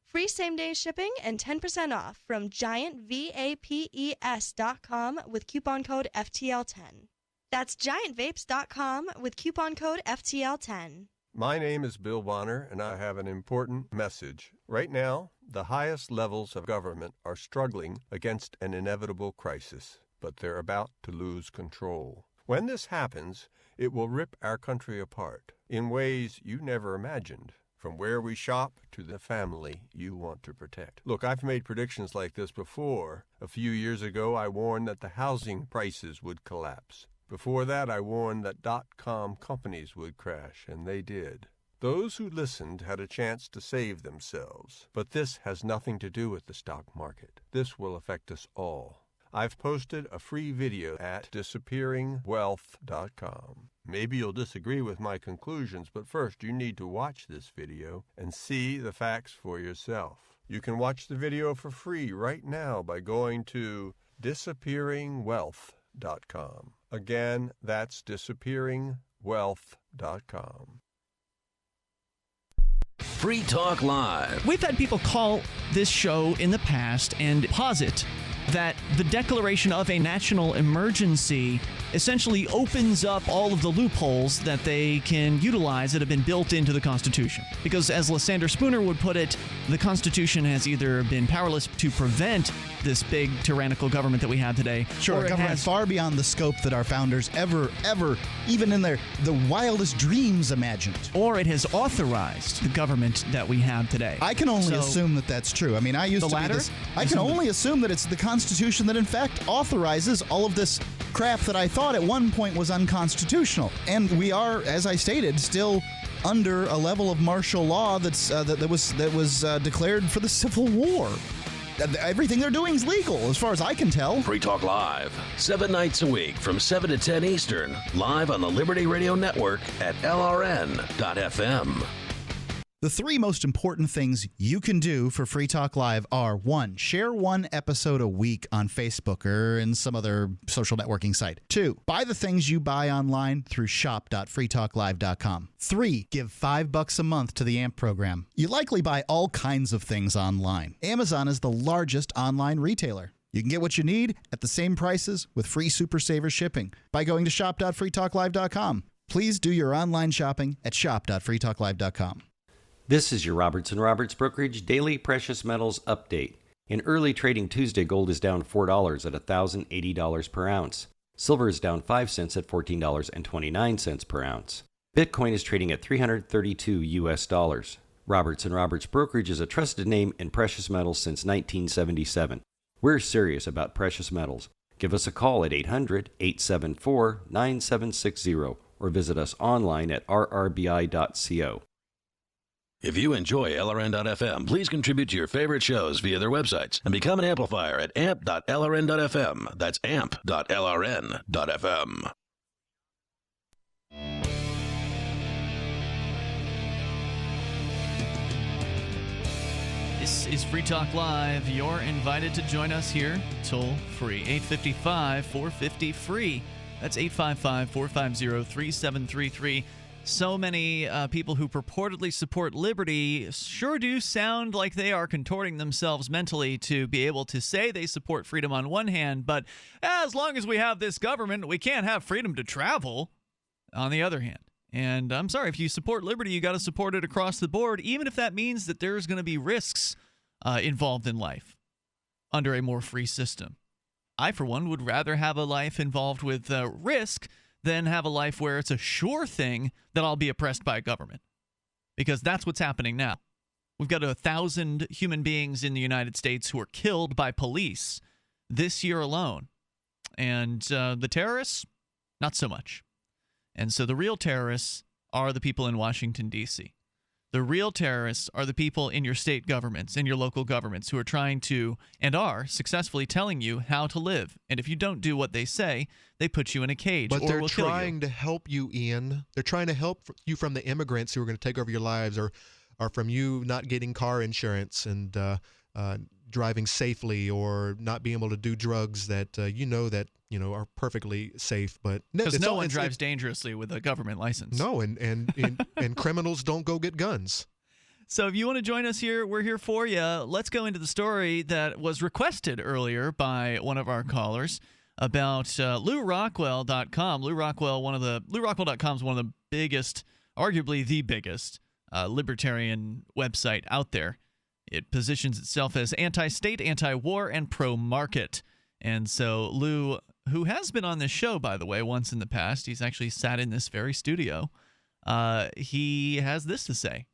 Free same-day shipping and 10% off from GiantVapes.com with coupon code FTL10. That's GiantVapes.com with coupon code FTL10. My name is Bill Bonner, and I have an important message. Right now, the highest levels of government are struggling against an inevitable crisis, but they're about to lose control. When this happens, it will rip our country apart in ways you never imagined, from where we shop to the family you want to protect. Look, I've made predictions like this before. A few years ago, I warned that the housing prices would collapse. Before that, I warned that .com companies would crash, and they did. Those who listened had a chance to save themselves, but this has nothing to do with the stock market. This will affect us all. I've posted a free video at disappearingwealth.com. Maybe you'll disagree with my conclusions, but first you need to watch this video and see the facts for yourself. You can watch the video for free right now by going to disappearingwealth.com. Again, that's disappearingwealth.com. Free Talk Live. We've had people call this show in the past and posit that the declaration of a national emergency essentially opens up all of the loopholes that they can utilize that have been built into the Constitution. Because as Lysander Spooner would put it, the Constitution has either been powerless to prevent this big tyrannical government that we have today. Sure, a government far beyond the scope that our founders ever, even in the wildest dreams imagined. Or it has authorized the government that we have today. I can only assume that that's true. I mean, I used to be this. I can only assume that it's the Constitution that, in fact, authorizes all of this crap that I thought at one point was unconstitutional. And we are, as I stated, still under a level of martial law that was declared for the Civil War. Everything they're doing is legal, as far as I can tell. Free Talk Live, 7 nights a week from 7 to 10 Eastern, live on the Liberty Radio Network at LRN.FM. The 3 most important things you can do for Free Talk Live are: 1, share 1 episode a week on Facebook or in some other social networking site. 2, buy the things you buy online through shop.freetalklive.com. 3, give $5 a month to the AMP program. You likely buy all kinds of things online. Amazon is the largest online retailer. You can get what you need at the same prices with free Super Saver shipping by going to shop.freetalklive.com. Please do your online shopping at shop.freetalklive.com. This is your Robertson Roberts Brokerage Daily Precious Metals Update. In early trading Tuesday, gold is down $4 at $1,080 per ounce. Silver is down 5 cents at $14.29 per ounce. Bitcoin is trading at $332 US. Robertson Roberts Brokerage is a trusted name in precious metals since 1977. We're serious about precious metals. Give us a call at 800-874-9760 or visit us online at rrbi.co. If you enjoy LRN.FM, please contribute to your favorite shows via their websites and become an amplifier at amp.lrn.fm. That's amp.lrn.fm. This is Free Talk Live. You're invited to join us here, toll free, 855-450-FREE. That's 855-450-3733. So many people who purportedly support liberty sure do sound like they are contorting themselves mentally to be able to say they support freedom on one hand, but as long as we have this government, we can't have freedom to travel on the other hand. And I'm sorry, if you support liberty, you got to support it across the board, even if that means that there's going to be risks involved in life under a more free system. I, for one, would rather have a life involved with risk than have a life where it's a sure thing that I'll be oppressed by a government. Because that's what's happening now. We've got 1,000 human beings in the United States who are killed by police this year alone. And the terrorists, not so much. And so the real terrorists are the people in Washington, D.C. The real terrorists are the people in your state governments, in your local governments, who are trying to, and are, successfully telling you how to live. And if you don't do what they say, they put you in a cage but or they're will kill you. trying to help you, Ian. They're trying to help you from the immigrants who are going to take over your lives, or from you not getting car insurance and driving safely, or not being able to do drugs that are perfectly safe. But because no one drives dangerously with a government license. No, and criminals don't go get guns. So if you want to join us here, we're here for you. Let's go into the story that was requested earlier by one of our callers about LouRockwell.com. LouRockwell.com is one of the biggest, arguably the biggest, libertarian website out there. It positions itself as anti-state, anti-war, and pro-market. And so Lou, who has been on this show, by the way, once in the past, he's actually sat in this very studio, he has this to say.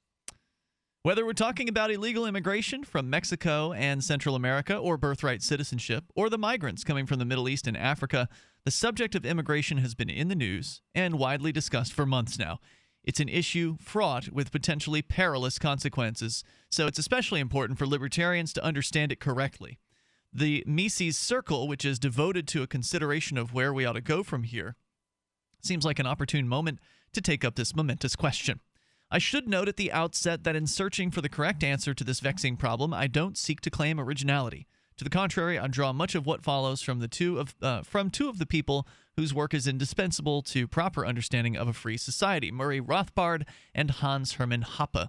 Whether we're talking about illegal immigration from Mexico and Central America, or birthright citizenship, or the migrants coming from the Middle East and Africa, the subject of immigration has been in the news and widely discussed for months now. It's an issue fraught with potentially perilous consequences, so it's especially important for libertarians to understand it correctly. The Mises Circle, which is devoted to a consideration of where we ought to go from here, seems like an opportune moment to take up this momentous question. I should note at the outset that in searching for the correct answer to this vexing problem, I don't seek to claim originality. To the contrary, I draw much of what follows from two of the people whose work is indispensable to proper understanding of a free society, Murray Rothbard and Hans Hermann Hoppe.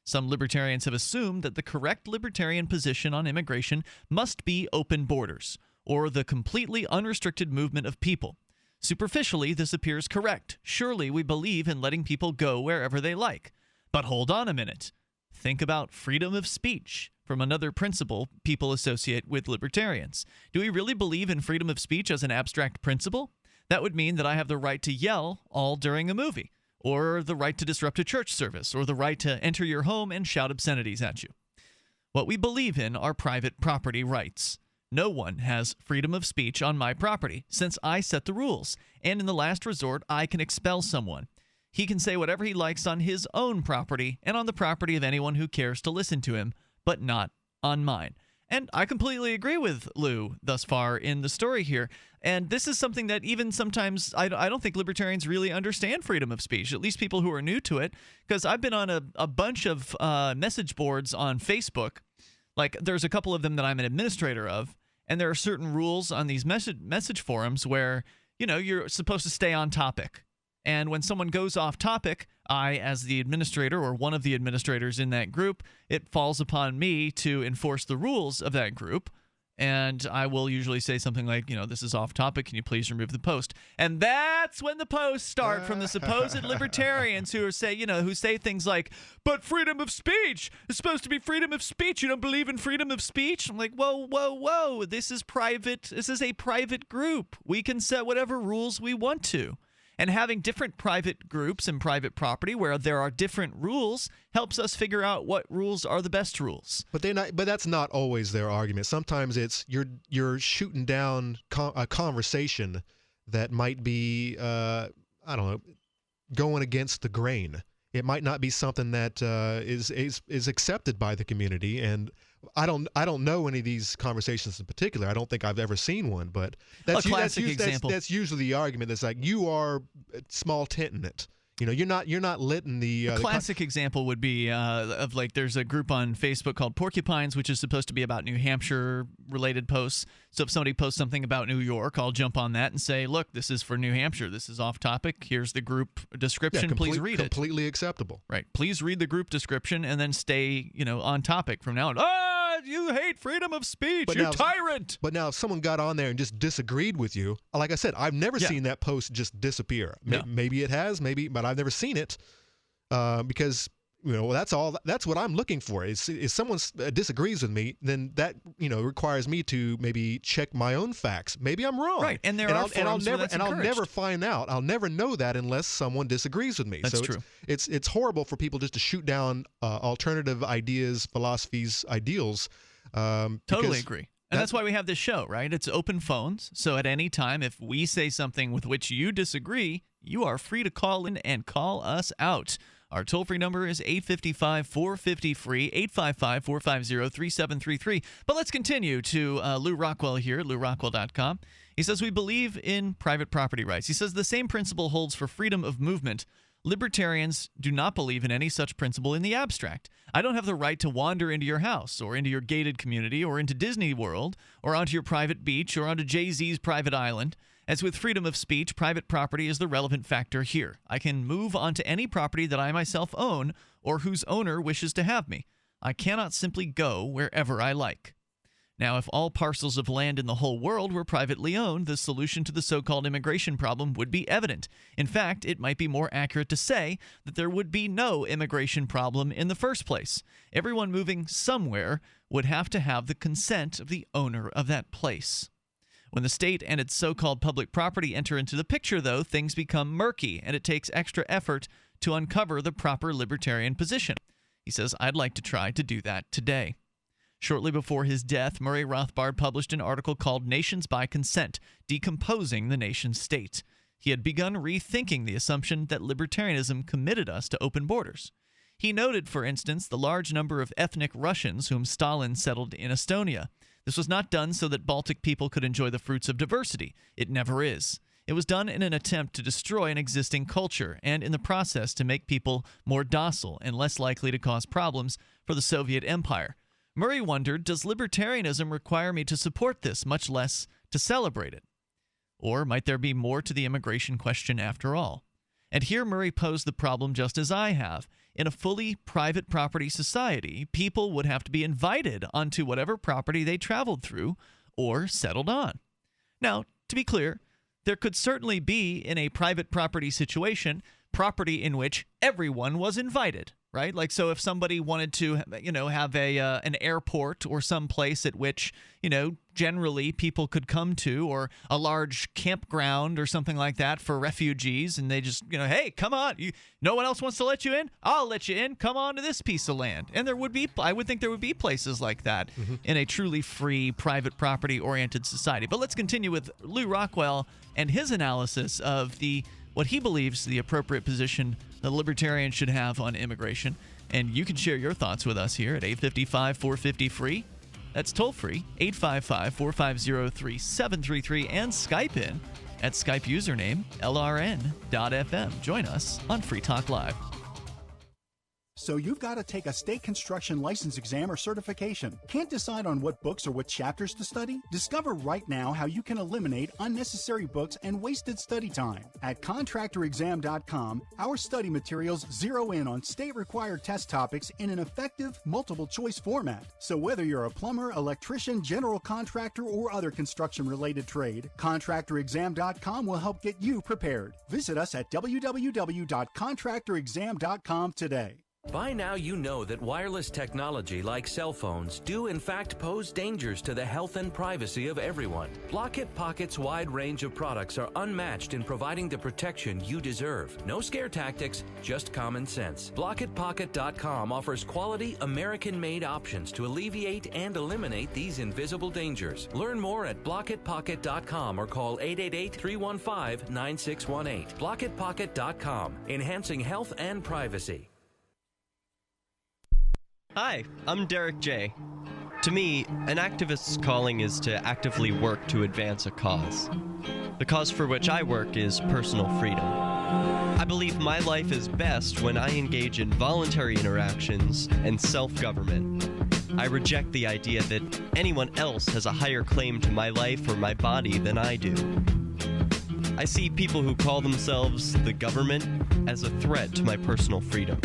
Some libertarians have assumed that the correct libertarian position on immigration must be open borders, or the completely unrestricted movement of people. Superficially, this appears correct. Surely we believe in letting people go wherever they like. But hold on a minute. Think about freedom of speech, from another principle people associate with libertarians. Do we really believe in freedom of speech as an abstract principle? That would mean that I have the right to yell all during a movie, or the right to disrupt a church service, or the right to enter your home and shout obscenities at you. What we believe in are private property rights. No one has freedom of speech on my property, since I set the rules, and in the last resort, I can expel someone. He can say whatever he likes on his own property and on the property of anyone who cares to listen to him, but not on mine. And I completely agree with Lou thus far in the story here. And this is something that even sometimes I don't think libertarians really understand freedom of speech, at least people who are new to it, because I've been on a bunch of message boards on Facebook. Like, there's a couple of them that I'm an administrator of, and there are certain rules on these message forums where, you're supposed to stay on topic. And when someone goes off topic, I, as the administrator or one of the administrators in that group, it falls upon me to enforce the rules of that group. And I will usually say something like, this is off topic. Can you please remove the post? And that's when the posts start from the supposed libertarians who say things like, but freedom of speech is supposed to be freedom of speech. You don't believe in freedom of speech? I'm like, whoa, whoa, whoa. This is private. This is a private group. We can set whatever rules we want to. And having different private groups and private property where there are different rules helps us figure out what rules are the best rules. But that's not always their argument. Sometimes it's you're shooting down a conversation that might be going against the grain. It might not be something that is accepted by the community. And I don't know any of these conversations in particular. I don't think I've ever seen one, but that's usually the argument. That's like, you are small tent in it. You're not lit in the. A classic example would be of like, there's a group on Facebook called Porcupines, which is supposed to be about New Hampshire related posts. So if somebody posts something about New York, I'll jump on that and say, look, this is for New Hampshire. This is off topic. Here's the group description. Please read it. Completely acceptable. Right. Please read the group description and then stay, on topic from now on. You hate freedom of speech. You tyrant. But now if someone got on there and just disagreed with you, like I said, I've never seen that post just disappear. No. Maybe it has, but I've never seen it because that's what I'm looking for. Is someone disagrees with me, then that requires me to maybe check my own facts. Maybe I'm wrong. Right. And I'll never find out. I'll never know that unless someone disagrees with me. That's true. It's horrible for people just to shoot down alternative ideas, philosophies, ideals. Totally agree. And that's why we have this show, right? It's open phones. So at any time, if we say something with which you disagree, you are free to call in and call us out. Our toll-free number is 855-450-FREE, 855-450-3733. But let's continue to Lou Rockwell here at LouRockwell.com. He says, we believe in private property rights. He says the same principle holds for freedom of movement. Libertarians do not believe in any such principle in the abstract. I don't have the right to wander into your house or into your gated community or into Disney World or onto your private beach or onto Jay-Z's private island. As with freedom of speech, private property is the relevant factor here. I can move onto any property that I myself own or whose owner wishes to have me. I cannot simply go wherever I like. Now, if all parcels of land in the whole world were privately owned, the solution to the so-called immigration problem would be evident. In fact, it might be more accurate to say that there would be no immigration problem in the first place. Everyone moving somewhere would have to have the consent of the owner of that place. When the state and its so-called public property enter into the picture, though, things become murky, and it takes extra effort to uncover the proper libertarian position. He says, I'd like to try to do that today. Shortly before his death, Murray Rothbard published an article called Nations by Consent, Decomposing the Nation State. He had begun rethinking the assumption that libertarianism committed us to open borders. He noted, for instance, the large number of ethnic Russians whom Stalin settled in Estonia. This was not done so that Baltic people could enjoy the fruits of diversity. It never is. It was done in an attempt to destroy an existing culture and in the process to make people more docile and less likely to cause problems for the Soviet Empire. Murray wondered, does libertarianism require me to support this, much less to celebrate it? Or might there be more to the immigration question after all? And here Murray posed the problem just as I have. In a fully private property society, people would have to be invited onto whatever property they traveled through or settled on. Now, to be clear, there could certainly be, in a private property situation, property in which everyone was invited, right? Like, so if somebody wanted to, have an airport or some place at which, generally people could come to, or a large campground or something like that for refugees, and they just, hey, come on, no one else wants to let you in? I'll let you in. Come on to this piece of land. And I would think there would be places like that in a truly free, private property-oriented society. But let's continue with Lou Rockwell and his analysis of what he believes the appropriate position the libertarians should have on immigration. And you can share your thoughts with us here at 855-450-FREE, That's toll-free, 855-450-3733, and Skype in at Skype username LRN.FM. Join us on Free Talk Live. So you've got to take a state construction license exam or certification. Can't decide on what books or what chapters to study? Discover right now how you can eliminate unnecessary books and wasted study time. At contractorexam.com, our study materials zero in on state-required test topics in an effective, multiple-choice format. So whether you're a plumber, electrician, general contractor, or other construction-related trade, contractorexam.com will help get you prepared. Visit us at www.contractorexam.com today. By now you know that wireless technology like cell phones do in fact pose dangers to the health and privacy of everyone. Block-It Pocket's wide range of products are unmatched in providing the protection you deserve. No scare tactics, just common sense. BlockItPocket.com offers quality American-made options to alleviate and eliminate these invisible dangers. Learn more at BlockItPocket.com or call 888-315-9618. BlockItPocket.com, enhancing health and privacy. Hi, I'm Derek J. To me, an activist's calling is to actively work to advance a cause. The cause for which I work is personal freedom. I believe my life is best when I engage in voluntary interactions and self-government. I reject the idea that anyone else has a higher claim to my life or my body than I do. I see people who call themselves the government as a threat to my personal freedom.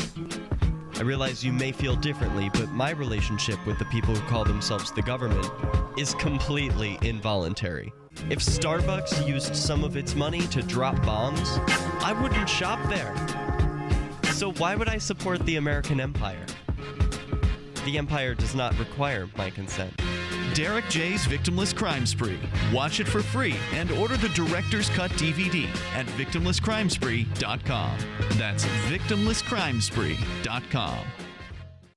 I realize you may feel differently, but my relationship with the people who call themselves the government is completely involuntary. If Starbucks used some of its money to drop bombs, I wouldn't shop there. So why would I support the American empire? The empire does not require my consent. Derek J's Victimless Crime Spree. Watch it for free and order the Director's Cut DVD at victimlesscrimespree.com. That's victimlesscrimespree.com.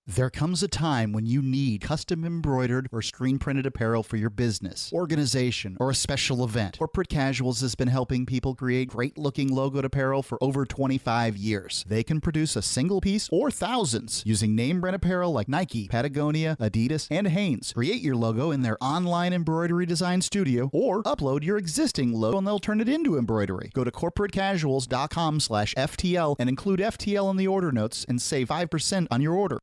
There comes a time when you need custom embroidered or screen printed apparel for your business, organization, or a special event. Corporate Casuals has been helping people create great looking logoed apparel for over 25 years. They can produce a single piece or thousands using name brand apparel like Nike, Patagonia, Adidas, and Hanes. Create your logo in their online embroidery design studio or upload your existing logo and they'll turn it into embroidery. Go to corporatecasuals.com/FTL and include FTL in the order notes and save 5% on your order.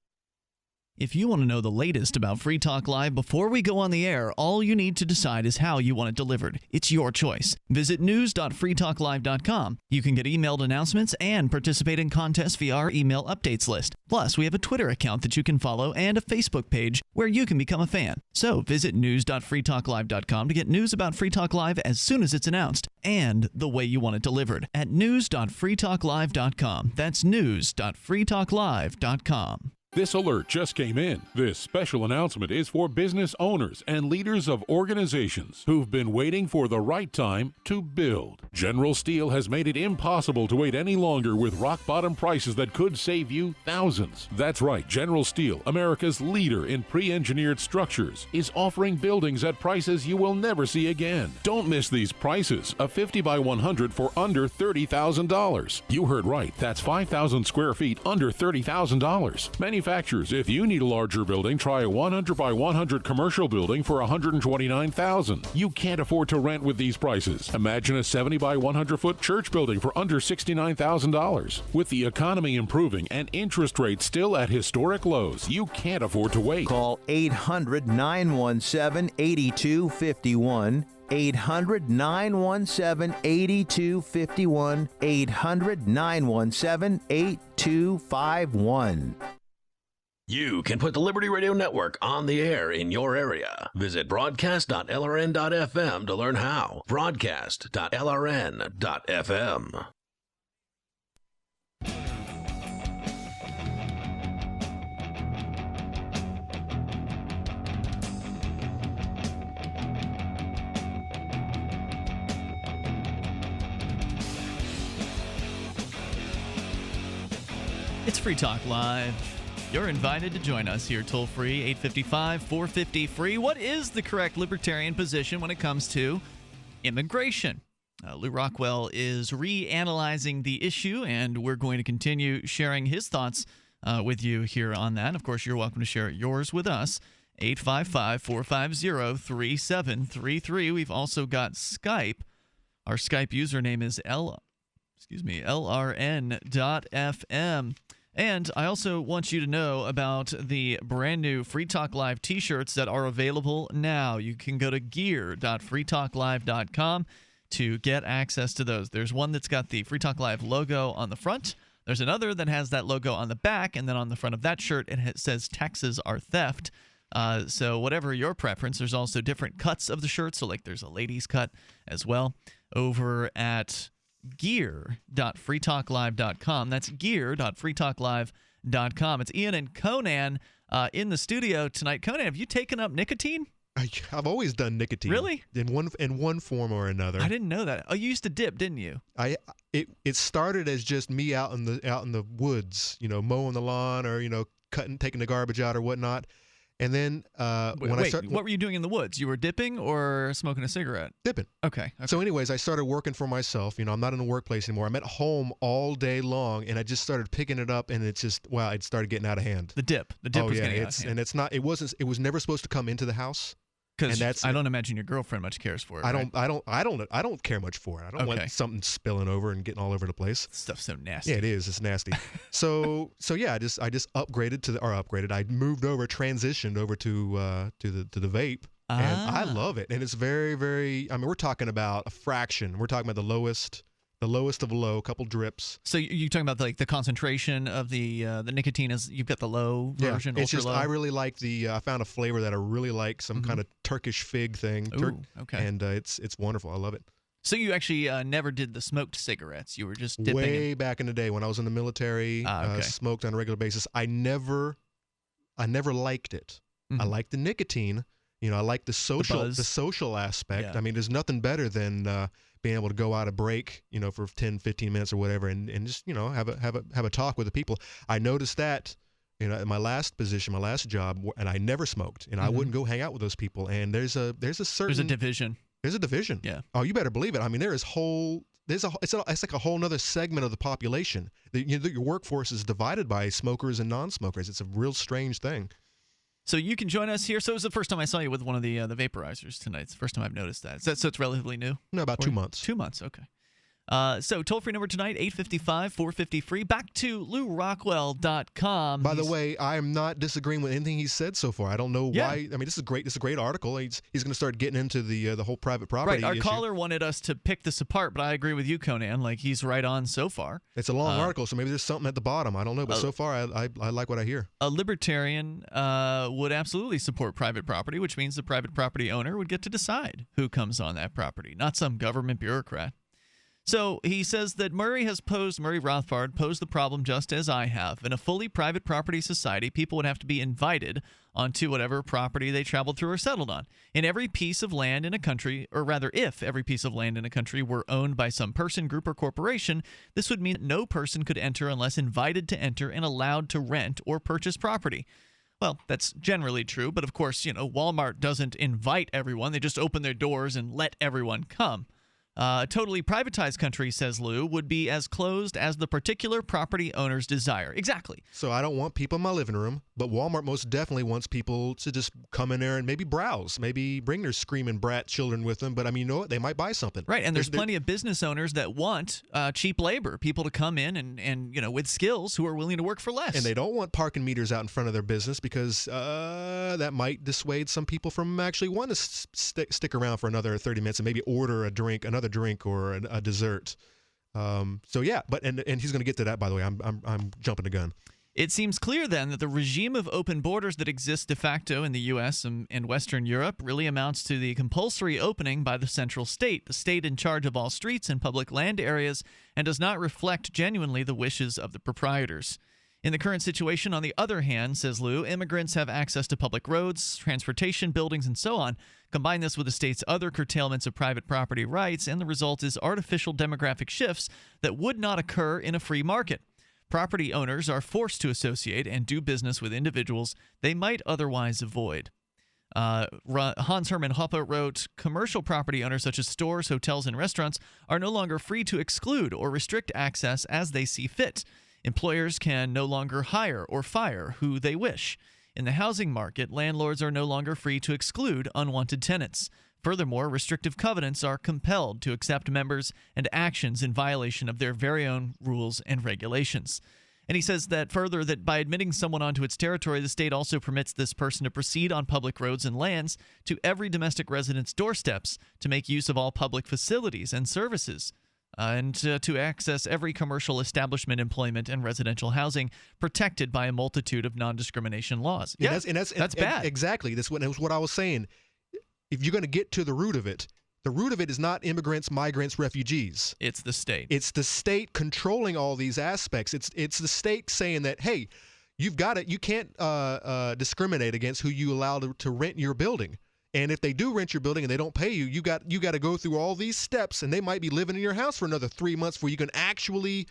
If you want to know the latest about Free Talk Live before we go on the air, all you need to decide is how you want it delivered. It's your choice. Visit news.freetalklive.com. You can get emailed announcements and participate in contests via our email updates list. Plus, we have a Twitter account that you can follow and a Facebook page where you can become a fan. So visit news.freetalklive.com to get news about Free Talk Live as soon as it's announced and the way you want it delivered at news.freetalklive.com. That's news.freetalklive.com. This alert just came in. This special announcement is for business owners and leaders of organizations who've been waiting for the right time to build. General Steel has made it impossible to wait any longer with rock-bottom prices that could save you thousands. That's right, General Steel, America's leader in pre-engineered structures, is offering buildings at prices you will never see again. Don't miss these prices. A 50 by 100 for under $30,000. You heard right. That's 5,000 square feet under $30,000. Manufacturers, if you need a larger building, try a 100 by 100 commercial building for $129,000. You can't afford to rent with these prices. Imagine a 70 by 100 foot church building for under $69,000. With the economy improving and interest rates still at historic lows, you can't afford to wait. Call 800-917-8251. 800-917-8251. 800-917-8251. You can put the Liberty Radio Network on the air in your area. Visit broadcast.lrn.fm to learn how. Broadcast.lrn.fm. It's Free Talk Live. You're invited to join us here toll-free, 855-450-FREE. What is the correct libertarian position when it comes to immigration? Lou Rockwell is reanalyzing the issue, and we're going to continue sharing his thoughts with you here on that. Of course, you're welcome to share yours with us. 855-450-3733. We've also got Skype. Our Skype username is LRN.FM. And I also want you to know about the brand new Free Talk Live t-shirts that are available now. You can go to gear.freetalklive.com to get access to those. There's one that's got the Free Talk Live logo on the front. There's another that has that logo on the back, and then on the front of that shirt it says taxes are theft. So whatever your preference, there's also different cuts of the shirt. So like there's a ladies cut as well over at gear.freetalklive.com. That's gear.freetalklive.com. It's Ian and Conan in the studio tonight. Conan, have you taken up nicotine? I've always done nicotine. Really? In one form or another. I didn't know that. Oh, you used to dip, didn't you? It started as just me out in the woods, mowing the lawn or taking the garbage out or whatnot. And then what were you doing in the woods? You were dipping or smoking a cigarette? Dipping. Okay. So anyways, I started working for myself. I'm not in the workplace anymore. I'm at home all day long, and I just started picking it up, and it's just, it started getting out of hand. The dip was getting out of hand. And it was never supposed to come into the house. Because I don't imagine your girlfriend much cares for it. I don't care much for it. I don't want something spilling over and getting all over the place. Stuff's so nasty. Yeah, it is. It's nasty. so yeah, I just upgraded. I moved over, transitioned over to the vape, and I love it. And it's very, very. I mean, we're talking about a fraction. We're talking about the lowest of low, a couple drips. So you're talking about the concentration of the nicotine is you've got the low version. It's just low. I really like I found a flavor that I really like, some kind of Turkish fig thing. Okay. And it's wonderful. I love it. So you actually never did the smoked cigarettes. You were just dipping way back in the day when I was in the military. Smoked on a regular basis. I never liked it. I liked the nicotine. I like the social aspect. Yeah. I mean, there's nothing better than being able to go out a break, for 10, 15 minutes or whatever, and just have a talk with the people. I noticed that, in my last position, my last job, and I never smoked, and I wouldn't go hang out with those people. And there's a division. There's a division. Yeah. Oh, you better believe it. I mean, it's like a whole nother segment of the population. Your workforce is divided by smokers and non-smokers. It's a real strange thing. So you can join us here. So it was the first time I saw you with one of the vaporizers tonight. It's the first time I've noticed that. So it's relatively new? No, about 2 months. 2 months, okay. So toll-free number tonight, 855-450-FREE. Back to LouRockwell.com. By the way, I am not disagreeing with anything he's said so far. I don't know why. I mean, this is great. This is a great article. He's going to start getting into the whole private property Right. Our issue. caller wanted us to pick this apart, but I agree with you, Conan. Like, he's right on so far. It's a long article, so maybe there's something at the bottom. I don't know, but so far I like what I hear. A libertarian would absolutely support private property, which means the private property owner would get to decide who comes on that property, not some government bureaucrat. So he says that Murray Rothbard posed the problem just as I have. In a fully private property society, people would have to be invited onto whatever property they traveled through or settled on. In every piece of land in a country, or rather if every piece of land in a country were owned by some person, group, or corporation, this would mean that no person could enter unless invited to enter and allowed to rent or purchase property. Well, that's generally true, but of course, Walmart doesn't invite everyone. They just open their doors and let everyone come. A totally privatized country, says Lou, would be as closed as the particular property owner's desire. Exactly. So I don't want people in my living room, but Walmart most definitely wants people to just come in there and maybe browse, maybe bring their screaming brat children with them. But I mean, you know what? They might buy something. Right, and there's plenty of business owners that want cheap labor, people to come in and with skills who are willing to work for less. And they don't want parking meters out in front of their business because that might dissuade some people from actually wanting to stick around for another 30 minutes and maybe order another drink or a dessert. So yeah, but and he's going to get to that. By the way, I'm jumping the gun. It seems clear then that the regime of open borders that exists de facto in the U.S. and Western Europe really amounts to the compulsory opening by the central state, the state in charge of all streets and public land areas, and does not reflect genuinely the wishes of the proprietors. In the current situation, on the other hand, says Lou, immigrants have access to public roads, transportation, buildings, and so on. Combine this with the state's other curtailments of private property rights, and the result is artificial demographic shifts that would not occur in a free market. Property owners are forced to associate and do business with individuals they might otherwise avoid. Hans Hermann Hoppe wrote, commercial property owners such as stores, hotels, and restaurants are no longer free to exclude or restrict access as they see fit. Employers can no longer hire or fire who they wish. In the housing market, landlords are no longer free to exclude unwanted tenants. Furthermore, restrictive covenants are compelled to accept members and actions in violation of their very own rules and regulations. And he says that further, that by admitting someone onto its territory, the state also permits this person to proceed on public roads and lands to every domestic resident's doorsteps to make use of all public facilities and services, and to access every commercial establishment, employment, and residential housing protected by a multitude of non-discrimination laws. Yeah, that's bad. Exactly. That's what I was saying. If you're going to get to the root of it is not immigrants, migrants, refugees. It's the state. It's the state controlling all these aspects. It's the state saying that, hey, you've got it. You can't discriminate against who you allow to rent your building. And if they do rent your building and they don't pay you, you got to go through all these steps, and they might be living in your house for another 3 months before you can actually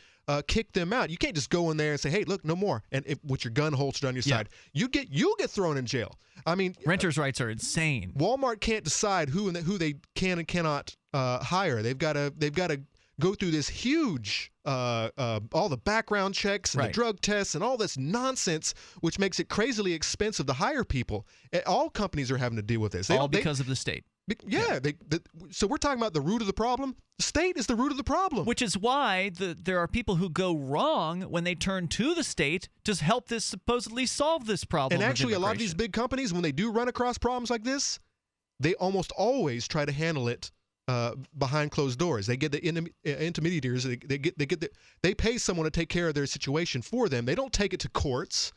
kick them out. You can't just go in there and say, "Hey, look, no more," and with your gun holstered on your side, you'll get thrown in jail. I mean, renters' rights are insane. Walmart can't decide who they can and cannot hire. They've got to go through this huge all the background checks and the drug tests and all this nonsense, which makes it crazily expensive to hire people. All companies are having to deal with this. Because of the state. So we're talking about the root of the problem. The state is the root of the problem. Which is why there are people who go wrong when they turn to the state to help this supposedly solve this problem. And actually, a lot of these big companies, when they do run across problems like this, they almost always try to handle it behind closed doors. They get the intermediaries. They pay someone to take care of their situation for them. They don't take it to courts.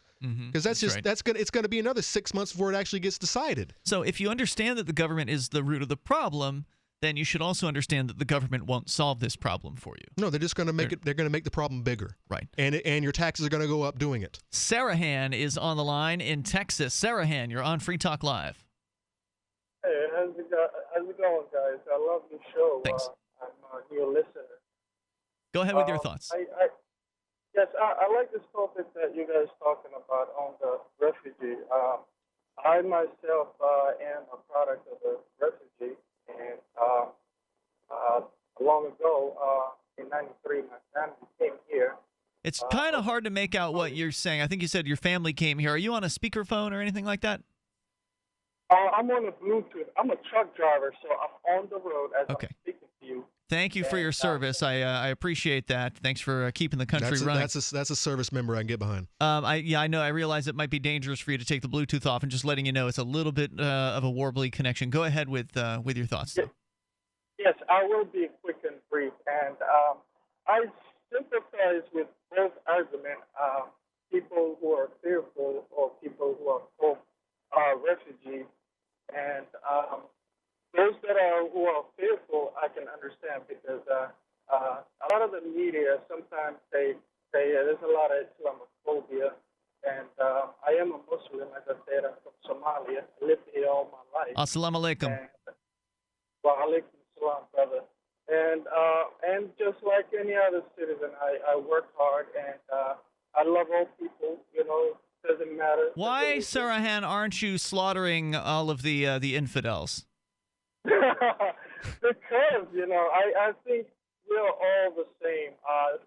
Because it's going to be another 6 months before it actually gets decided. So if you understand that the government is the root of the problem, then you should also understand that the government won't solve this problem for you. No, they're just going to make it. They're going to make the problem bigger. Right. And your taxes are going to go up doing it. Sarahan is on the line in Texas. Sarahan, you're on Free Talk Live. Hey, how's it going, guys? I love the show. Thanks. I'm a new listener. Go ahead with your thoughts. Yes, I like this topic that you guys talking about on the refugee. I myself am a product of a refugee, and long ago, in '93, my family came here. It's kind of hard to make out what you're saying. I think you said your family came here. Are you on a speakerphone or anything like that? I'm on a Bluetooth. I'm a truck driver, so I'm on the road as I'm speaking to you. Thank you for your service. I appreciate that. Thanks for keeping the country running. That's a service member I can get behind. I know. I realize it might be dangerous for you to take the Bluetooth off, and just letting you know it's a little bit of a warbly connection. Go ahead with your thoughts. Yes, I will be quick and brief. And I sympathize with both arguments. People who are fearful or people who are refugees, and those who are fearful, I can understand, because a lot of the media sometimes they there's a lot of Islamophobia, and I am a Muslim, as I said. I'm from Somalia. I lived here all my life. Assalamu alaikum. Wa alaikum salam, brother. And just like any other citizen, I work hard, and I love all people. Doesn't matter. Why, Sarahan, aren't you slaughtering all of the infidels? Because, I think we're all the same.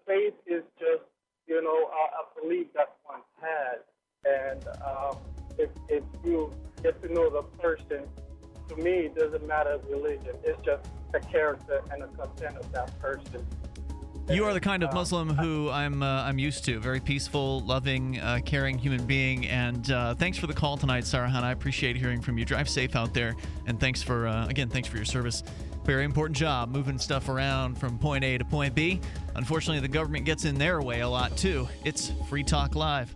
Faith is just, a belief that one has. And if you get to know the person, to me, it doesn't matter religion. It's just the character and the content of that person. You are the kind of Muslim who I'm used to. Very peaceful, loving, caring human being. And thanks for the call tonight, Sarahan. I appreciate hearing from you. Drive safe out there. And thanks for your service. Very important job, moving stuff around from point A to point B. Unfortunately, the government gets in their way a lot, too. It's Free Talk Live.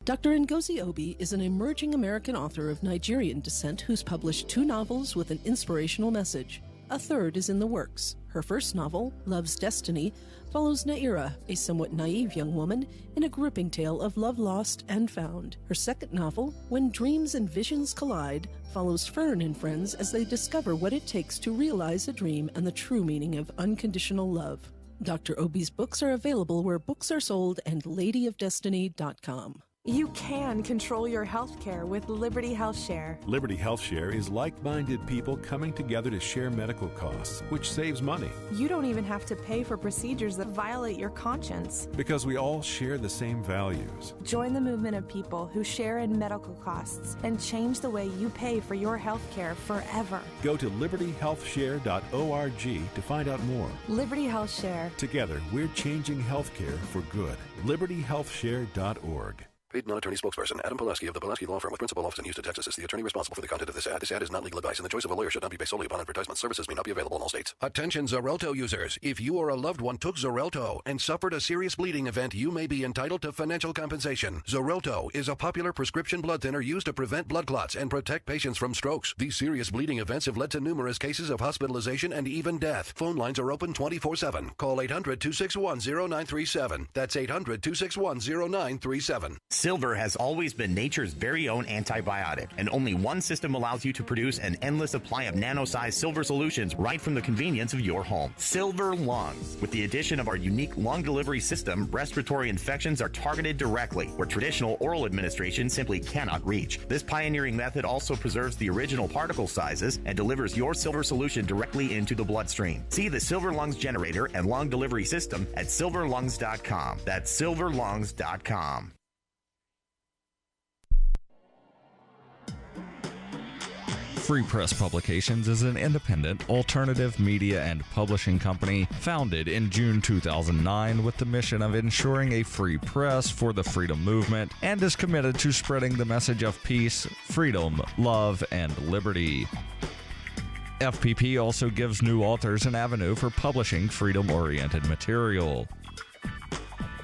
Dr. Ngozi Obi is an emerging American author of Nigerian descent who's published 2 novels with an inspirational message. A third is in the works. Her first novel, Love's Destiny, follows Naira, a somewhat naive young woman, in a gripping tale of love lost and found. Her second novel, When Dreams and Visions Collide, follows Fern and friends as they discover what it takes to realize a dream and the true meaning of unconditional love. Dr. Obi's books are available where books are sold and ladyofdestiny.com. You can control your health care with Liberty Health Share. Liberty Health Share is like-minded people coming together to share medical costs, which saves money. You don't even have to pay for procedures that violate your conscience. Because we all share the same values. Join the movement of people who share in medical costs and change the way you pay for your health care forever. Go to libertyhealthshare.org to find out more. Liberty Health Share. Together, we're changing healthcare for good. libertyhealthshare.org. Paid non-attorney spokesperson Adam Pileski of the Pileski Law Firm with principal office in Houston, Texas is the attorney responsible for the content of this ad. This ad is not legal advice, and the choice of a lawyer should not be based solely upon advertisement. Services may not be available in all states. Attention Xarelto users. If you or a loved one took Xarelto and suffered a serious bleeding event, you may be entitled to financial compensation. Xarelto is a popular prescription blood thinner used to prevent blood clots and protect patients from strokes. These serious bleeding events have led to numerous cases of hospitalization and even death. Phone lines are open 24/7. Call 800-261-0937. That's 800-261-0937. Silver has always been nature's very own antibiotic, and only one system allows you to produce an endless supply of nano-sized silver solutions right from the convenience of your home. Silver Lungs. With the addition of our unique lung delivery system, respiratory infections are targeted directly, where traditional oral administration simply cannot reach. This pioneering method also preserves the original particle sizes and delivers your silver solution directly into the bloodstream. See the Silver Lungs generator and lung delivery system at silverlungs.com. That's silverlungs.com. Free Press Publications is an independent, alternative media and publishing company founded in June 2009 with the mission of ensuring a free press for the freedom movement and is committed to spreading the message of peace, freedom, love, and liberty. FPP also gives new authors an avenue for publishing freedom-oriented material.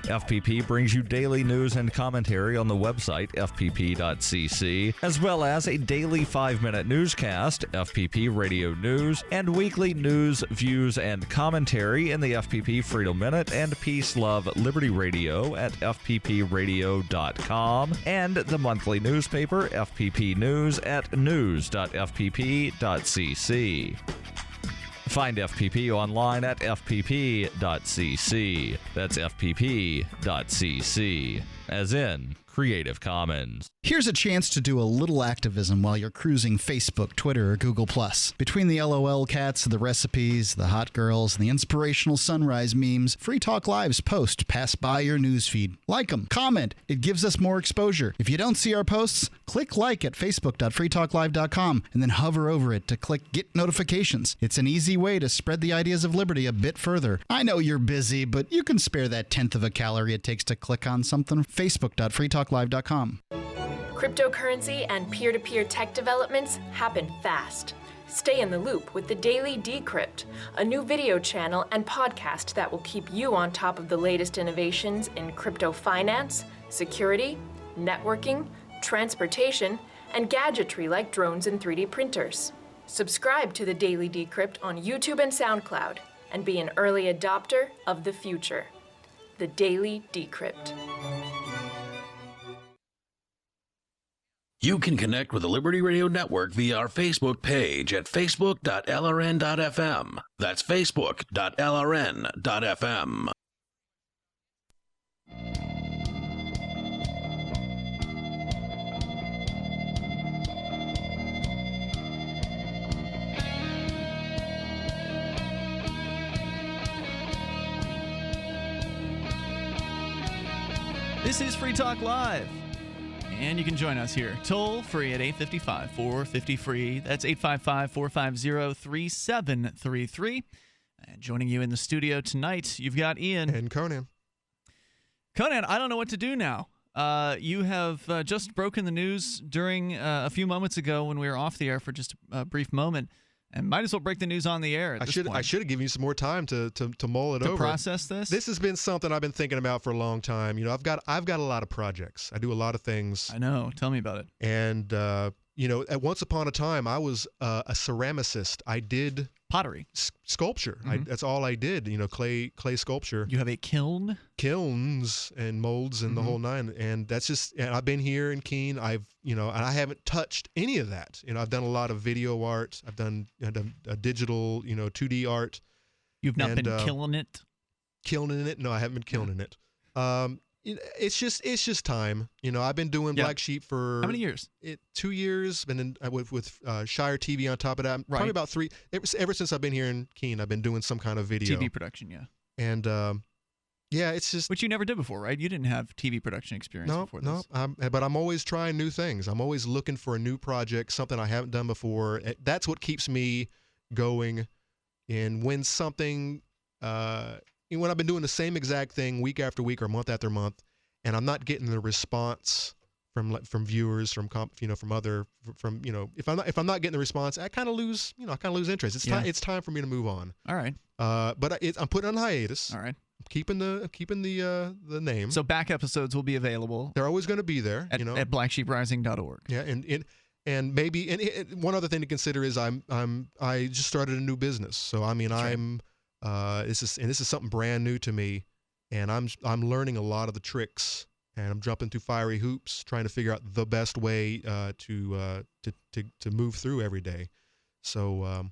FPP brings you daily news and commentary on the website fpp.cc, as well as a daily 5-minute newscast, FPP Radio News, and weekly news, views, and commentary in the FPP Freedom Minute and Peace, Love, Liberty Radio at fppradio.com, and the monthly newspaper FPP News at news.fpp.cc. Find FPP online at fpp.cc. That's fpp.cc, as in Creative Commons. Here's a chance to do a little activism while you're cruising Facebook, Twitter, or Google+. Between the LOL cats, the recipes, the hot girls, and the inspirational sunrise memes, Free Talk Live's posts pass by your newsfeed. Like them, comment. It gives us more exposure. If you don't see our posts, click like at facebook.freetalklive.com and then hover over it to click Get Notifications. It's an easy way to spread the ideas of liberty a bit further. I know you're busy, but you can spare that 1/10 of a calorie it takes to click on something. facebook.freetalklive.com. Cryptocurrency and peer-to-peer tech developments happen fast. Stay in the loop with the Daily Decrypt, a new video channel and podcast that will keep you on top of the latest innovations in crypto finance, security, networking, transportation, and gadgetry like drones and 3D printers. Subscribe to the Daily Decrypt on YouTube and SoundCloud and be an early adopter of the future. The Daily Decrypt. You can connect with the Liberty Radio Network via our Facebook page at facebook.lrn.fm. That's facebook.lrn.fm. This is Free Talk Live. And you can join us here toll free at 855-450-FREE. That's 855-450-3733. And joining you in the studio tonight, you've got Ian. And Conan. Conan, I don't know what to do now. You have just broken the news during a few moments ago when we were off the air for just a brief moment. And might as well break the news on the air at this point. I should have given you some more time to mull it over. To process this? This has been something I've been thinking about for a long time. You know, I've got a lot of projects. I do a lot of things. I know. Tell me about it. And, you know, at once upon a time, I was a ceramicist. I did pottery, sculpture. That's all I did. You know, clay sculpture. You have a kiln? Kilns and molds and the whole nine. And that's just. And I've been here in Keene. And I haven't touched any of that. You know, I've done a lot of video art. I've done a digital, 2D art. You've not been killing it? Killing it? No, I haven't been killing it. It's just time. I've been doing Black Sheep for how many years? 2 years. Been in with Shire TV on top of that. Probably about 3. Ever since I've been here in Keene, I've been doing some kind of video TV production. Yeah. And it's just which you never did before, right? You didn't have TV production experience before this. No. But I'm always trying new things. I'm always looking for a new project, something I haven't done before. That's what keeps me going. And when something when I've been doing the same exact thing week after week or month after month, and I'm not getting the response from viewers, from other, if I'm not getting the response, I kind of lose interest. It's time for me to move on. All right. But I'm putting on hiatus. All right. I'm keeping the name. So back episodes will be available. They're always going to be there. At blacksheeprising.org. Yeah, and maybe one other thing to consider is I just started a new business. So this is something brand new to me, and I'm learning a lot of the tricks, and I'm jumping through fiery hoops trying to figure out the best way to move through every day. So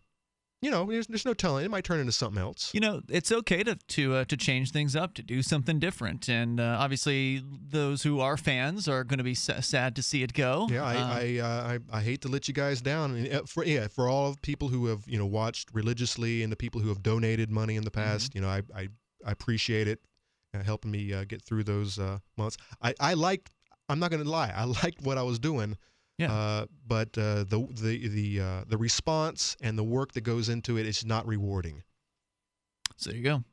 there's no telling. It might turn into something else. It's okay to change things up, to do something different, and obviously those who are fans are going to be sad to see it go. Yeah, I hate to let you guys down. For all of people who have watched religiously and the people who have donated money in the past, I appreciate it, helping me get through those months. I'm not going to lie, I liked what I was doing. Yeah. But the response and the work that goes into it is not rewarding. So there you go.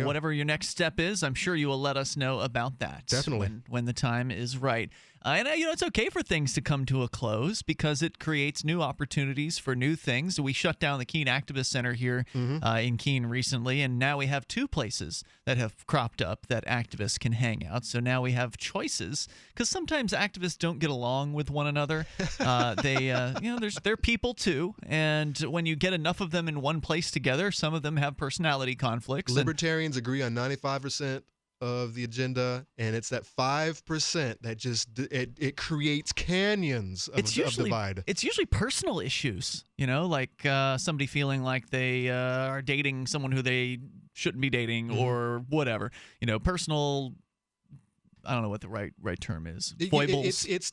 Whatever your next step is, I'm sure you will let us know about that. Definitely. When the time is right. And it's okay for things to come to a close because it creates new opportunities for new things. We shut down the Keene Activist Center here in Keene recently, and now we have 2 places that have cropped up that activists can hang out. So now we have choices because sometimes activists don't get along with one another. They're people too, and when you get enough of them in one place together, some of them have personality conflicts. Libertarians agree on 95% of the agenda, and it's that 5% that just it creates canyons of divide. It's usually personal issues, like somebody feeling like they are dating someone who they shouldn't be dating or whatever. Personal. I don't know what the right term is. Foibles. It's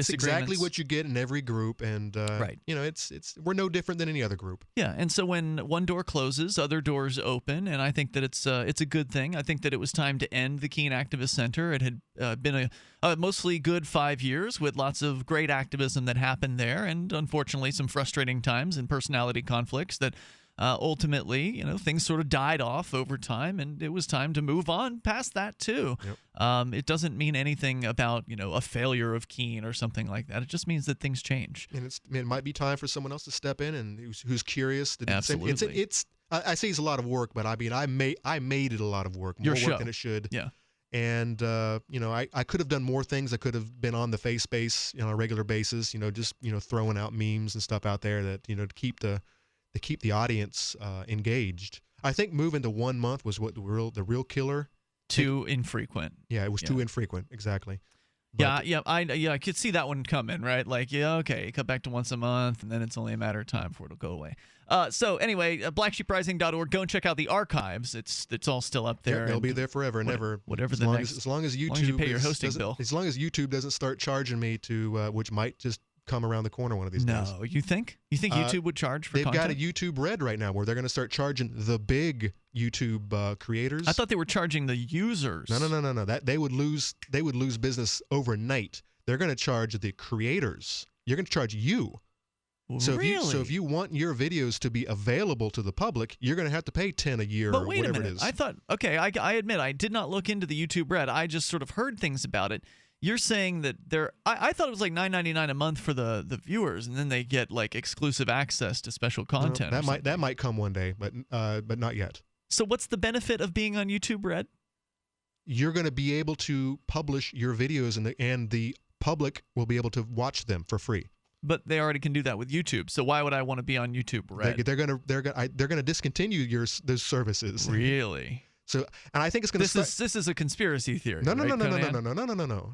exactly what you get in every group, and right. We're no different than any other group. Yeah, and so when one door closes, other doors open, and I think that it's a good thing. I think that it was time to end the Keene Activist Center. It had been a mostly good 5 years with lots of great activism that happened there, and unfortunately some frustrating times and personality conflicts that. Ultimately, things sort of died off over time, and it was time to move on past that too. Yep. It doesn't mean anything about a failure of Keene or something like that. It just means that things change. And it might be time for someone else to step in and who's curious. To do Absolutely. The same. I say it's a lot of work, but I made it a lot of work, more work than it should. Yeah. And I could have done more things. I could have been on the face space on a regular basis. Just throwing out memes and stuff out there that to keep the audience engaged. I think moving to 1 month was what the real killer. Too infrequent. Yeah, it was too infrequent. Exactly. But, I could see that one coming, right? Like, cut back to once a month, and then it's only a matter of time before it'll go away. So anyway, blacksheeprising.org. Go and check out the archives. It's all still up there. Yeah, they'll be there forever and ever. Whatever as long as YouTube you pay your hosting bill. As long as YouTube doesn't start charging me which might just come around the corner one of these days. No, you think? You think YouTube would charge for content? They've got a YouTube Red right now where they're going to start charging the big YouTube creators. I thought they were charging the users. No. That they would lose business overnight. They're going to charge the creators. You're going to charge you. So if you want your videos to be available to the public, you're going to have to pay $10 a year or whatever it is. I thought, I admit I did not look into the YouTube Red. I just sort of heard things about it. You're saying that I thought it was like $9.99 a month for the viewers, and then they get like exclusive access to special content. That might come one day, but not yet. So what's the benefit of being on YouTube Red? You're going to be able to publish your videos, and the public will be able to watch them for free. But they already can do that with YouTube. So why would I want to be on YouTube Red? They're going to discontinue those services. Really? So, and I think it's going to. This is a conspiracy theory. No. Conan?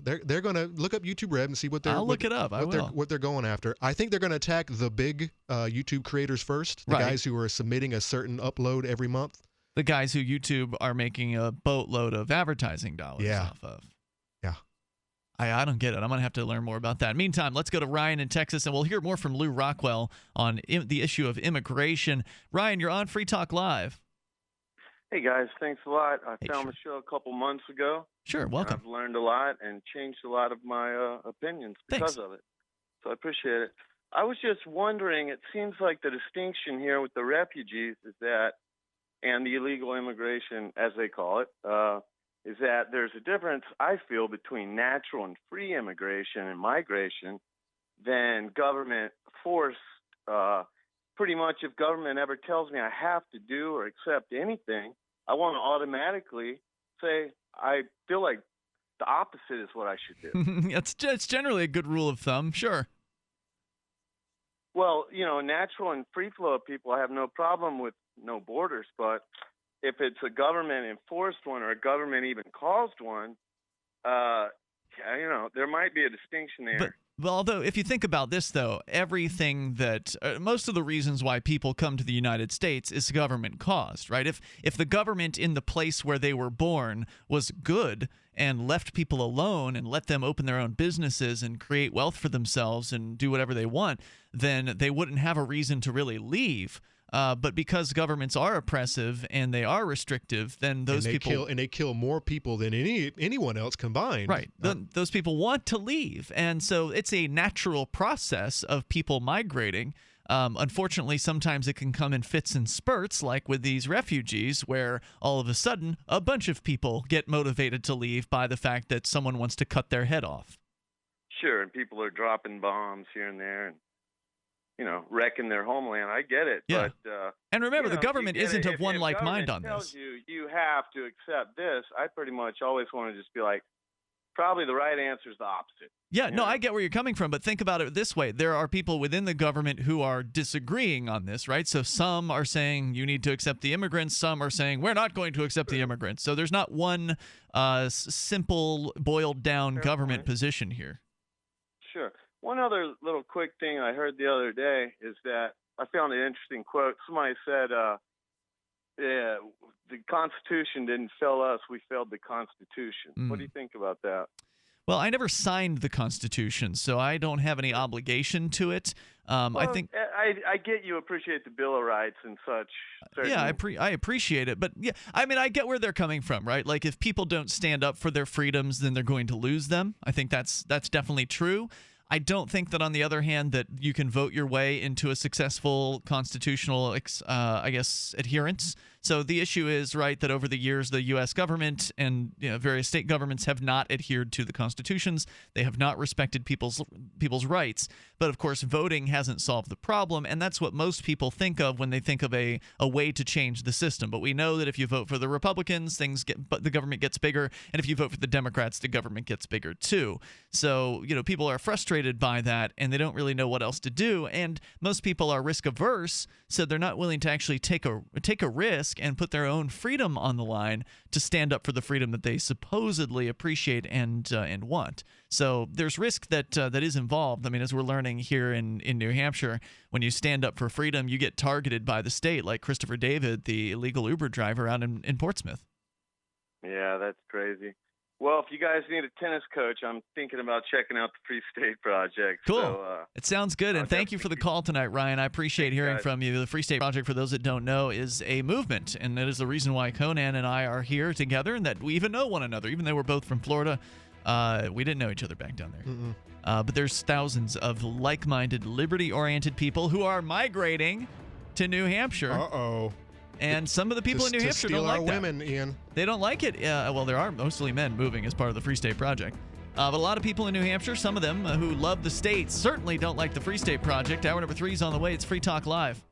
They're going to look up YouTube Red and see what they're. I'll look it up. What they're going after. I think they're going to attack the big YouTube creators first. The guys who are submitting a certain upload every month. The guys who YouTube are making a boatload of advertising dollars off of. I don't get it. I'm going to have to learn more about that. Meantime, let's go to Ryan in Texas, and we'll hear more from Lou Rockwell on the issue of immigration. Ryan, you're on Free Talk Live. Hey, guys. Thanks a lot. I found the show a couple months ago. Sure, welcome. I've learned a lot and changed a lot of my opinions because of it. So I appreciate it. I was just wondering, it seems like the distinction here with the refugees is that, and the illegal immigration, as they call it, is that there's a difference, I feel, between natural and free immigration and migration than government force. Pretty much if government ever tells me I have to do or accept anything, I want to automatically say I feel like the opposite is what I should do. It's generally a good rule of thumb, sure. Well, natural and free flow of people, I have no problem with no borders, but if it's a government-enforced one or a government even caused one, there might be a distinction there. But although, if you think about this, though, everything that most of the reasons why people come to the United States is government caused, right? If the government in the place where they were born was good and left people alone and let them open their own businesses and create wealth for themselves and do whatever they want, then they wouldn't have a reason to really leave. But because governments are oppressive and they are restrictive, then those people kill more people than anyone else combined. Right. Those people want to leave, and so it's a natural process of people migrating. Unfortunately, sometimes it can come in fits and spurts, like with these refugees, where all of a sudden a bunch of people get motivated to leave by the fact that someone wants to cut their head off. Sure, and people are dropping bombs here and there and wrecking their homeland. I get it. Yeah. But, and remember, the government isn't of one like mind on this. this. You have to accept this. I pretty much always want to just be like, probably the right answer is the opposite. Yeah, no, I get where you're coming from, but think about it this way. There are people within the government who are disagreeing on this, right? So some are saying you need to accept the immigrants. Some are saying we're not going to accept the immigrants. So there's not one simple, boiled-down government position here. Sure. One other little quick thing I heard the other day is that I found an interesting quote. Somebody said, the Constitution didn't fail us, we failed the Constitution. What do you think about that? Well, I never signed the Constitution, so I don't have any obligation to it. I think I get you appreciate the Bill of Rights and such. Certainly. Yeah, I appreciate it, but yeah, I mean, I get where they're coming from, right? Like, if people don't stand up for their freedoms, then they're going to lose them. I think that's definitely true. I don't think that, on the other hand, that you can vote your way into a successful constitutional, adherence. So the issue is, right, that over the years, the U.S. government and various state governments have not adhered to the constitutions. They have not respected people's rights. But, of course, voting hasn't solved the problem, and that's what most people think of when they think of a way to change the system. But we know that if you vote for the Republicans, the government gets bigger, and if you vote for the Democrats, the government gets bigger too. So, people are frustrated by that, and they don't really know what else to do. And most people are risk averse, so they're not willing to actually take a risk and put their own freedom on the line to stand up for the freedom that they supposedly appreciate and want. So there's risk that is involved. I mean, as we're learning here in New Hampshire, when you stand up for freedom, you get targeted by the state, like Christopher David, the illegal Uber driver out in Portsmouth. Yeah, that's crazy. Well, if you guys need a tennis coach, I'm thinking about checking out the Free State Project. Cool. So, it sounds good, and thank you for the call tonight, Ryan. I appreciate hearing from you. The Free State Project, for those that don't know, is a movement, and that is the reason why Conan and I are here together, and that we even know one another, even though we're both from Florida. We didn't know each other back down there. But there's thousands of like-minded, liberty-oriented people who are migrating to New Hampshire. Uh-oh. And some of the people in New Hampshire don't like that. Women, Ian. They don't like it. Well, there are mostly men moving as part of the Free State Project. But a lot of people in New Hampshire, some of them who love the state, certainly don't like the Free State Project. Hour number 3 is on the way. It's Free Talk Live.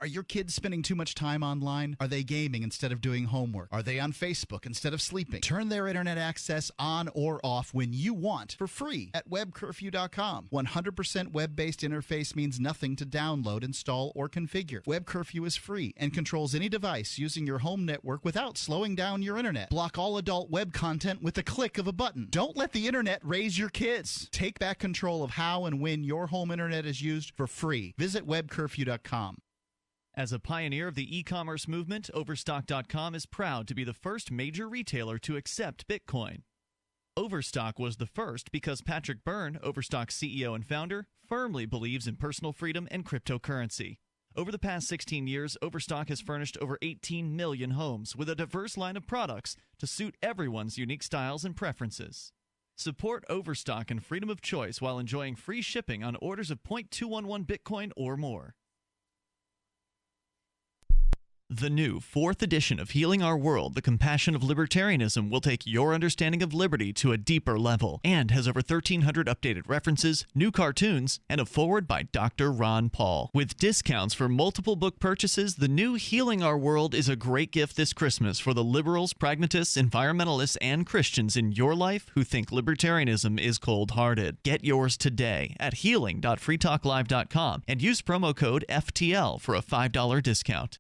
Are your kids spending too much time online? Are they gaming instead of doing homework? Are they on Facebook instead of sleeping? Turn their internet access on or off when you want for free at webcurfew.com. 100% web-based interface means nothing to download, install, or configure. Web Curfew is free and controls any device using your home network without slowing down your internet. Block all adult web content with the click of a button. Don't let the internet raise your kids. Take back control of how and when your home internet is used for free. Visit webcurfew.com. As a pioneer of the e-commerce movement, Overstock.com is proud to be the first major retailer to accept Bitcoin. Overstock was the first because Patrick Byrne, Overstock's CEO and founder, firmly believes in personal freedom and cryptocurrency. Over the past 16 years, Overstock has furnished over 18 million homes with a diverse line of products to suit everyone's unique styles and preferences. Support Overstock and freedom of choice while enjoying free shipping on orders of 0.211 Bitcoin or more. The new 4th edition of Healing Our World, The Compassion of Libertarianism, will take your understanding of liberty to a deeper level and has over 1,300 updated references, new cartoons, and a foreword by Dr. Ron Paul. With discounts for multiple book purchases, the new Healing Our World is a great gift this Christmas for the liberals, pragmatists, environmentalists, and Christians in your life who think libertarianism is cold-hearted. Get yours today at healing.freetalklive.com and use promo code FTL for a $5 discount.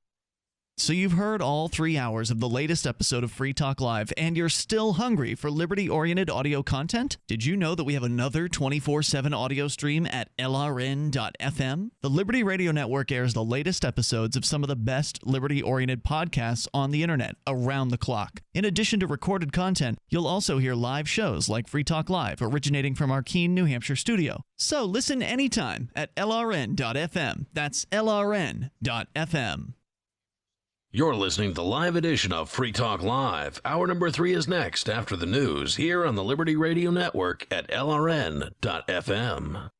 So you've heard all 3 hours of the latest episode of Free Talk Live, and you're still hungry for liberty-oriented audio content? Did you know that we have another 24/7 audio stream at LRN.FM? The Liberty Radio Network airs the latest episodes of some of the best liberty-oriented podcasts on the internet around the clock. In addition to recorded content, you'll also hear live shows like Free Talk Live, originating from our Keene, New Hampshire studio. So listen anytime at LRN.FM. That's LRN.FM. You're listening to the live edition of Free Talk Live. Hour number 3 is next after the news here on the Liberty Radio Network at LRN.FM.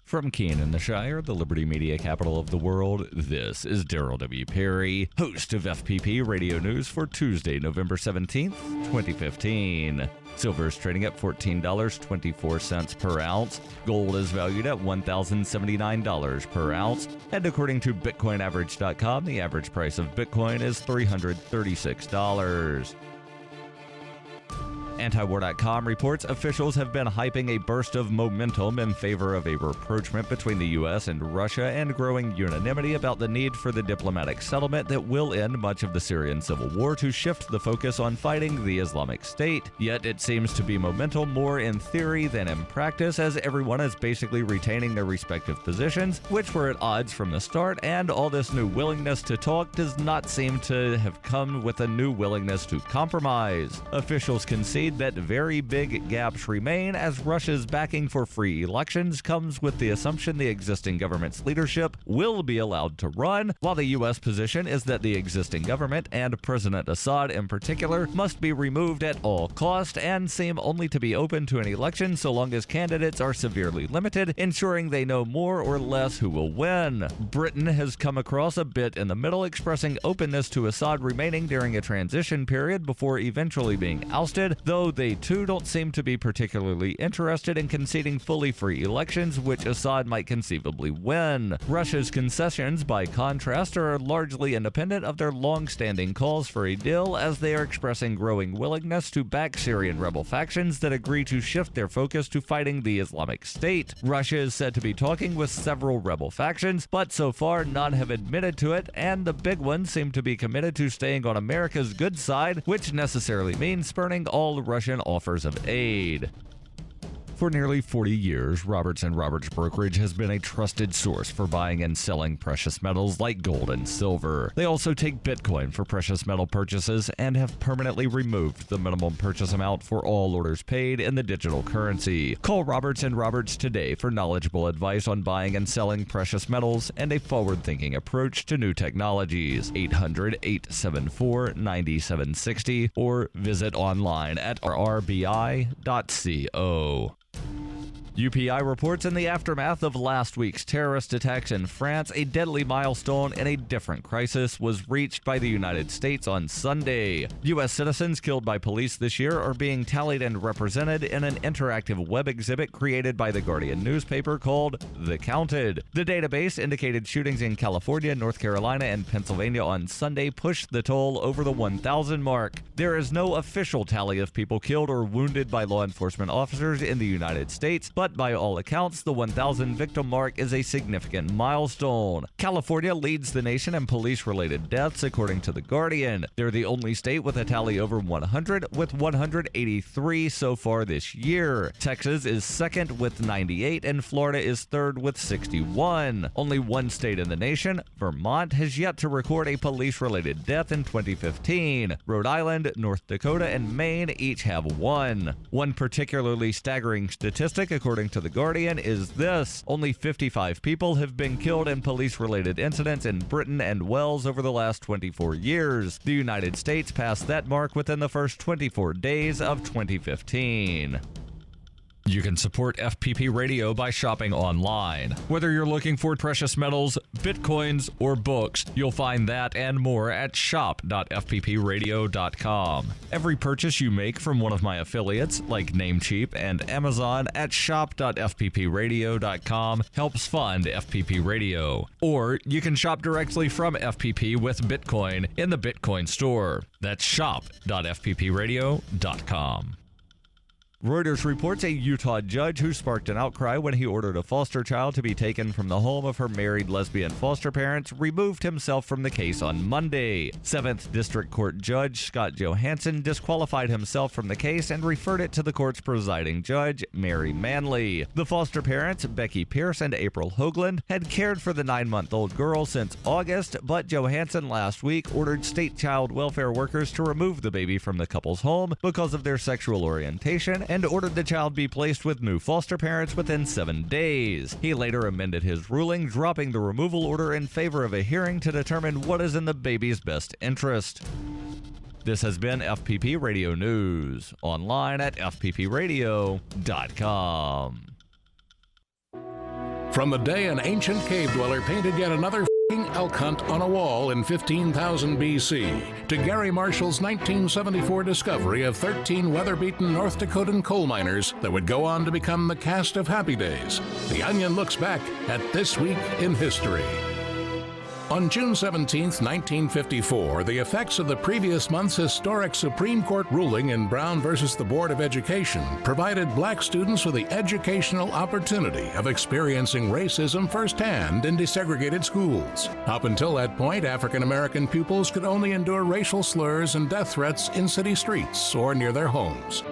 From Keene in the Shire, the Liberty Media capital of the world, this is Daryl W. Perry, host of FPP Radio News for Tuesday, November 17th, 2015. Silver is trading at $14.24 per ounce. Gold is valued at $1,079 per ounce. And according to BitcoinAverage.com, the average price of Bitcoin is $336. Antiwar.com reports officials have been hyping a burst of momentum in favor of a rapprochement between the U.S. and Russia and growing unanimity about the need for the diplomatic settlement that will end much of the Syrian civil war to shift the focus on fighting the Islamic State. Yet it seems to be momentum more in theory than in practice, as everyone is basically retaining their respective positions, which were at odds from the start, and all this new willingness to talk does not seem to have come with a new willingness to compromise. Officials concede that very big gaps remain, as Russia's backing for free elections comes with the assumption the existing government's leadership will be allowed to run, while the U.S. position is that the existing government, and President Assad in particular, must be removed at all cost and seem only to be open to an election so long as candidates are severely limited, ensuring they know more or less who will win. Britain has come across a bit in the middle, expressing openness to Assad remaining during a transition period before eventually being ousted, though they too don't seem to be particularly interested in conceding fully free elections, which Assad might conceivably win. Russia's concessions, by contrast, are largely independent of their long-standing calls for a deal, as they are expressing growing willingness to back Syrian rebel factions that agree to shift their focus to fighting the Islamic State. Russia is said to be talking with several rebel factions, but so far none have admitted to it, and the big ones seem to be committed to staying on America's good side, which necessarily means spurning all Russian offers of aid. For nearly 40 years, Roberts & Roberts Brokerage has been a trusted source for buying and selling precious metals like gold and silver. They also take Bitcoin for precious metal purchases and have permanently removed the minimum purchase amount for all orders paid in the digital currency. Call Roberts & Roberts today for knowledgeable advice on buying and selling precious metals and a forward-thinking approach to new technologies. 800-874-9760 or visit online at rrbi.co. UPI reports in the aftermath of last week's terrorist attacks in France, a deadly milestone in a different crisis was reached by the United States on Sunday. U.S. citizens killed by police this year are being tallied and represented in an interactive web exhibit created by the Guardian newspaper called The Counted. The database indicated shootings in California, North Carolina, and Pennsylvania on Sunday pushed the toll over the 1,000 mark. There is no official tally of people killed or wounded by law enforcement officers in the United States, but but by all accounts, the 1,000 victim mark is a significant milestone. California leads the nation in police-related deaths, according to The Guardian. They're the only state with a tally over 100, with 183 so far this year. Texas is second with 98, and Florida is third with 61. Only one state in the nation, Vermont, has yet to record a police-related death in 2015. Rhode Island, North Dakota, and Maine each have one. One particularly staggering statistic, according to The Guardian, is this. Only 55 people have been killed in police-related incidents in Britain and Wales over the last 24 years. The United States passed that mark within the first 24 days of 2015. You can support FPP Radio by shopping online. Whether you're looking for precious metals, bitcoins, or books, you'll find that and more at shop.fppradio.com. Every purchase you make from one of my affiliates, like Namecheap and Amazon, at shop.fppradio.com helps fund FPP Radio. Or you can shop directly from FPP with Bitcoin in the Bitcoin store. That's shop.fppradio.com. Reuters reports a Utah judge who sparked an outcry when he ordered a foster child to be taken from the home of her married lesbian foster parents removed himself from the case on Monday. 7th District Court Judge Scott Johansson disqualified himself from the case and referred it to the court's presiding judge, Mary Manley. The foster parents, Becky Pierce and April Hoagland, had cared for the 9-month-old girl since August, but Johansson last week ordered state child welfare workers to remove the baby from the couple's home because of their sexual orientation and ordered the child be placed with new foster parents within 7 days. He later amended his ruling, dropping the removal order in favor of a hearing to determine what is in the baby's best interest. This has been FPP Radio News, online at fppradio.com. From the day an ancient cave dweller painted yet another f***ing elk hunt on a wall in 15,000 BC, to Gary Marshall's 1974 discovery of 13 weather-beaten North Dakotan coal miners that would go on to become the cast of Happy Days, The Onion looks back at This Week in History. On June 17, 1954, the effects of the previous month's historic Supreme Court ruling in Brown versus the Board of Education provided black students with the educational opportunity of experiencing racism firsthand in desegregated schools. Up until that point, African American pupils could only endure racial slurs and death threats in city streets or near their homes.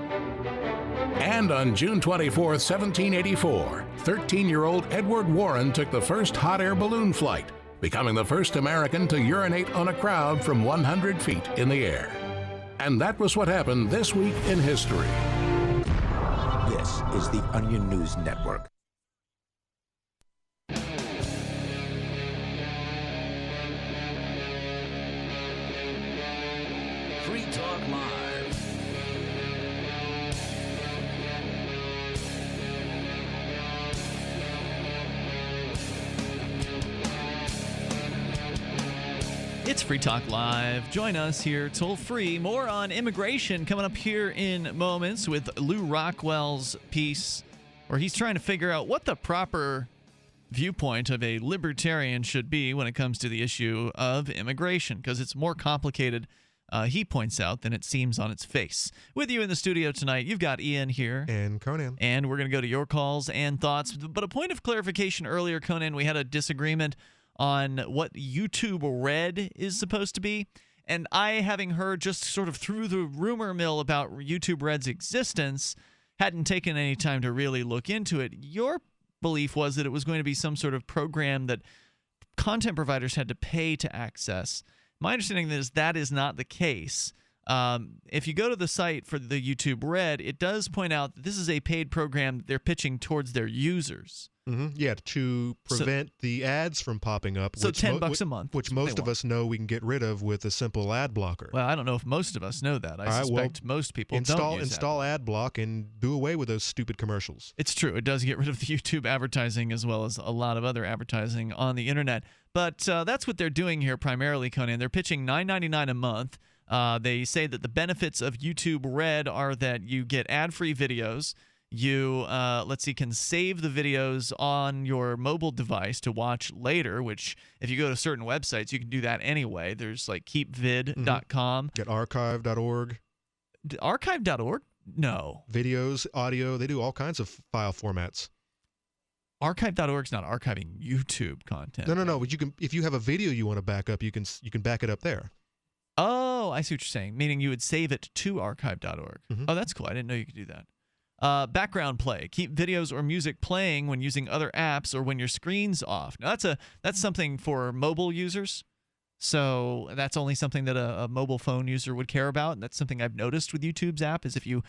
And on June 24, 1784, 13-year-old Edward Warren took the first hot air balloon flight, becoming the first American to urinate on a crowd from 100 feet in the air. And that was what happened this week in history. This is the Onion News Network. Free Talk Live. It's Free Talk Live. Join us here toll free. More on immigration coming up here in moments with Lou Rockwell's piece, where he's trying to figure out what the proper viewpoint of a libertarian should be when it comes to the issue of immigration, because it's more complicated, he points out, than it seems on its face. With you in the studio tonight, you've got Ian here. And Conan. And we're going to go to your calls and thoughts. But a point of clarification earlier, Conan, we had a disagreement on what YouTube Red is supposed to be. And I, having heard just sort of through the rumor mill about YouTube Red's existence, hadn't taken any time to really look into it. Your belief was that it was going to be some sort of program that content providers had to pay to access. My understanding is that is not the case. If you go to the site for the YouTube Red, it does point out that this is a paid program they're pitching towards their users. Mm-hmm. Yeah, to prevent the ads from popping up. So $10 a month. Which most of us know we can get rid of with a simple ad blocker. Well, I don't know if most of us know that. I suspect most people don't use install ad block and do away with those stupid commercials. It's true. It does get rid of the YouTube advertising as well as a lot of other advertising on the internet. But that's what they're doing here primarily, Conan. They're pitching $9.99 a month. They say that the benefits of YouTube Red are that you get ad-free videos. You, can save the videos on your mobile device to watch later, which if you go to certain websites, you can do that anyway. There's like keepvid.com. Get archive.org. Archive.org? No. Videos, audio, they do all kinds of file formats. Archive.org is not archiving YouTube content. No. But if you have a video you want to back up, you can back it up there. Oh, I see what you're saying. Meaning you would save it to archive.org. Mm-hmm. Oh, that's cool. I didn't know you could do that. Background play. Keep videos or music playing when using other apps or when your screen's off. Now that's something for mobile users. So that's only something that a mobile phone user would care about. And that's something I've noticed with YouTube's app is if you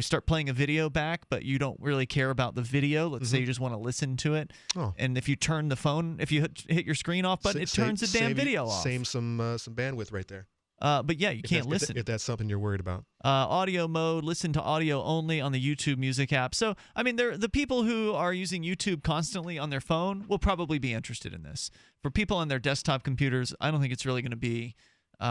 start playing a video back, but you don't really care about the video. Let's say you just want to listen to it. Oh. And if you turn the phone, if you hit your screen off button, it turns the damn video off. Save some bandwidth right there. But yeah, you can't listen. If that's something you're worried about. Audio mode, listen to audio only on the YouTube Music app. So, I mean, the people who are using YouTube constantly on their phone will probably be interested in this. For people on their desktop computers, I don't think it's really going to be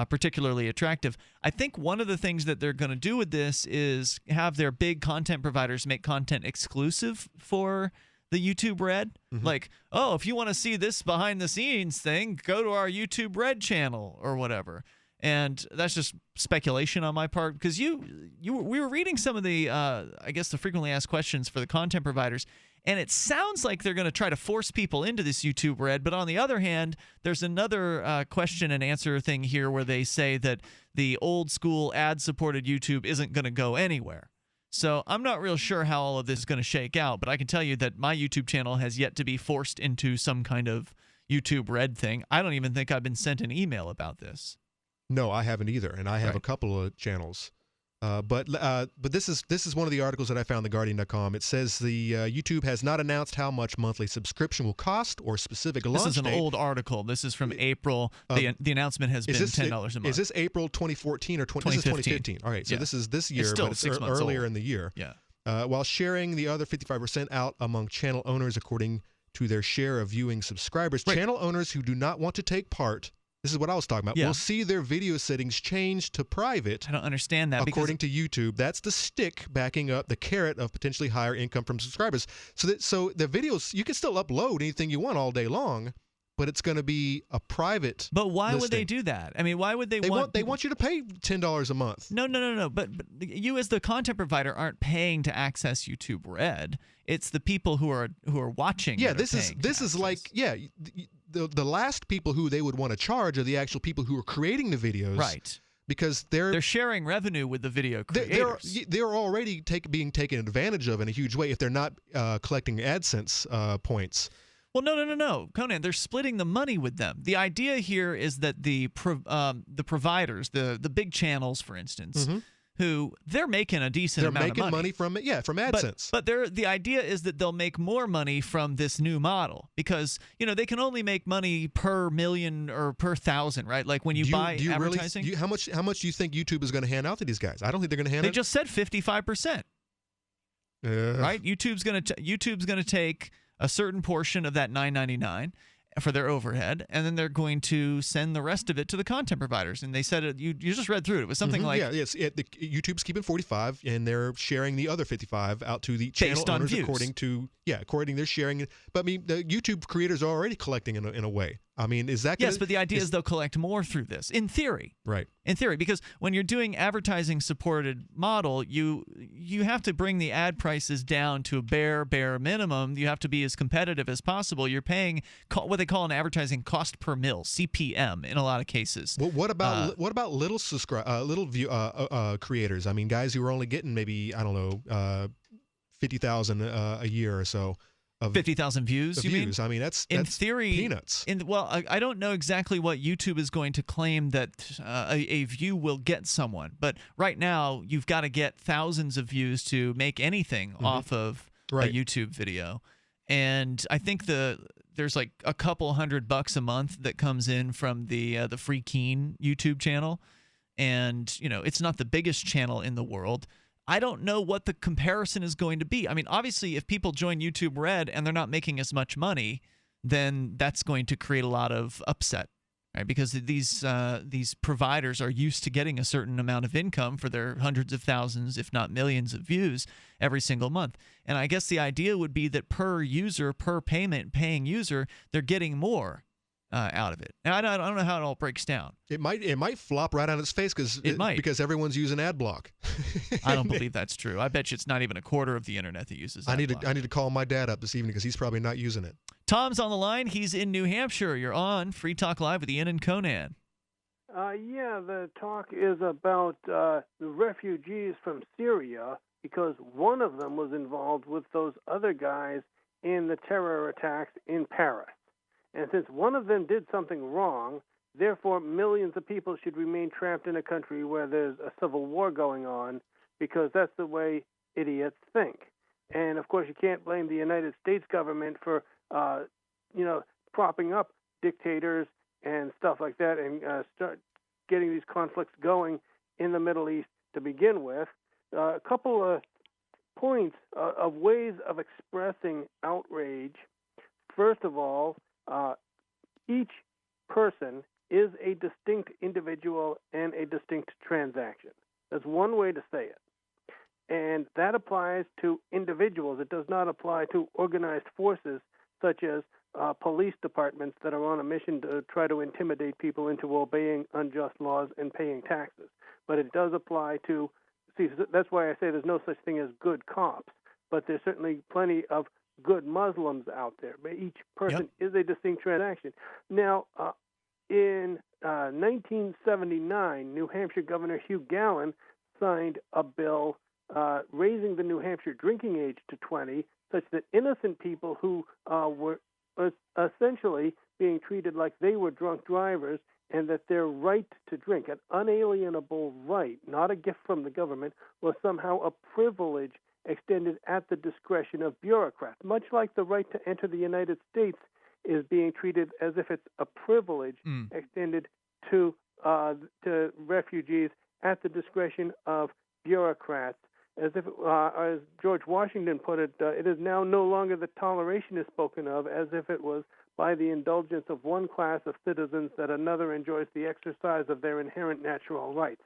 particularly attractive. I think one of the things that they're going to do with this is have their big content providers make content exclusive for the YouTube Red. Mm-hmm. Like, oh, if you want to see this behind-the-scenes thing, go to our YouTube Red channel or whatever. And that's just speculation on my part because we were reading some of the I guess the frequently asked questions for the content providers, and it sounds like they're going to try to force people into this YouTube Red. But on the other hand, there's another question and answer thing here where they say that the old school ad supported YouTube isn't going to go anywhere. So I'm not real sure how all of this is going to shake out, but I can tell you that my YouTube channel has yet to be forced into some kind of YouTube Red thing. I don't even think I've been sent an email about this. No, I haven't either, and I have a couple of channels. But this is one of the articles that I found on theguardian.com. It says the YouTube has not announced how much monthly subscription will cost or specific launch date. This is an old article. This is from April. The announcement has been $10 a month. Is this April 2014 or 2015? All right, so this is this year, it's still but it's 6 months earlier old. In the year. Yeah. While sharing the other 55% out among channel owners according to their share of viewing subscribers. Right. Channel owners who do not want to take part, this is what I was talking about, will see their video settings change to private. I don't understand that. According to YouTube, that's the stick backing up the carrot of potentially higher income from subscribers. So the videos, you can still upload anything you want all day long, but it's going to be a private But why listing. would they do that? I mean, why would they want... They want you to pay $10 a month. No. But you as the content provider aren't paying to access YouTube Red. It's the people who are watching. Yeah, this is like the last people who they would want to charge are the actual people who are creating the videos. Right. Because they're sharing revenue with the video creators. They're already being taken advantage of in a huge way if they're not collecting AdSense points. Well, no, Conan. They're splitting the money with them. The idea here is that the providers, the big channels, for instance, who they're making a decent amount of money. They're making money from AdSense. But the idea is that they'll make more money from this new model because they can only make money per million or per thousand, right? Like when you buy advertising. Really, how much do you think YouTube is going to hand out to these guys? I don't think they're going to hand. They just said 55%. Right? YouTube's going to take a certain portion of that $9.99 for their overhead, and then they're going to send the rest of it to the content providers. And they said it. You just read through it. It was something like YouTube's keeping 45, and they're sharing the other 55 out to the channel owners according to they're sharing. But I mean, the YouTube creators are already collecting in a way. I mean, is that yes? But the idea is they'll collect more through this, in theory. Right. In theory, because when you're doing advertising supported model, you have to bring the ad prices down to a bare minimum. You have to be as competitive as possible. You're paying what they call an advertising cost per mil, CPM, in a lot of cases. Well, what about little creators? I mean, guys who are only getting maybe 50,000 a year or so. 50,000 views, you mean? I mean, that's in theory peanuts. I don't know exactly what YouTube is going to claim that a view will get someone, but right now you've got to get thousands of views to make anything off of a YouTube video, and I think there's like a couple $100 a month that comes in from the Free Keen YouTube channel, and it's not the biggest channel in the world. I don't know what the comparison is going to be. I mean, obviously, if people join YouTube Red and they're not making as much money, then that's going to create a lot of upset, right? Because these providers are used to getting a certain amount of income for their hundreds of thousands, if not millions of views every single month. And I guess the idea would be that per user, per paying user, they're getting more. out of it. And I don't know how it all breaks down. It might flop right on its face because everyone's using ad block. I don't believe that's true. I bet you it's not even a quarter of the internet that uses ad block. I need to call my dad up this evening because he's probably not using it. Tom's on the line. He's in New Hampshire. You're on Free Talk Live with Ian and Conan. Yeah, the talk is about the refugees from Syria because one of them was involved with those other guys in the terror attacks in Paris. And since one of them did something wrong, therefore millions of people should remain trapped in a country where there's a civil war going on because that's the way idiots think. And, of course, you can't blame the United States government for, propping up dictators and stuff like that and start getting these conflicts going in the Middle East to begin with. A couple of points of ways of expressing outrage. First of all, each person is a distinct individual and a distinct transaction. That's one way to say it. And that applies to individuals. It does not apply to organized forces such as police departments that are on a mission to try to intimidate people into obeying unjust laws and paying taxes. But it does apply to, that's why I say there's no such thing as good cops, but there's certainly plenty of good Muslims out there. But each person is a distinct transaction. Now, in 1979, New Hampshire Governor Hugh Gallen signed a bill raising the New Hampshire drinking age to 20, such that innocent people who were essentially being treated like they were drunk drivers and that their right to drink, an unalienable right, not a gift from the government, was somehow a privilege extended at the discretion of bureaucrats, much like the right to enter the United States is being treated as if it's a privilege extended to refugees at the discretion of bureaucrats. As George Washington put it, it is now no longer the toleration is spoken of, as if it was by the indulgence of one class of citizens that another enjoys the exercise of their inherent natural rights.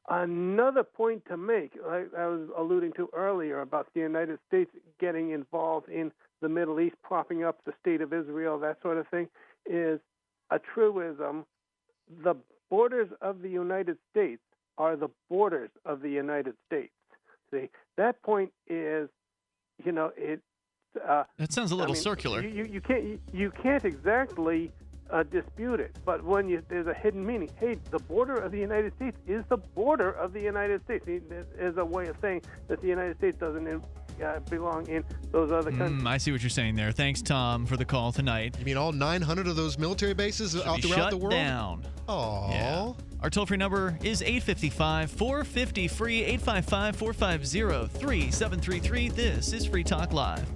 Another point to make, I was alluding to earlier about the United States getting involved in the Middle East, propping up the state of Israel, that sort of thing, is a truism. The borders of the United States are the borders of the United States. See, that point is, it. That sounds a little circular. You can't exactly dispute it, but when there's a hidden meaning. Hey, the border of the United States is the border of the United States. There's a way of saying that the United States doesn't belong in those other countries. I see what you're saying there. Thanks, Tom, for the call tonight. You mean all 900 of those military bases out throughout the world? Shut down. Aww. Yeah. Our toll-free number is 855-450-FREE, 855-450-3733. This is Free Talk Live.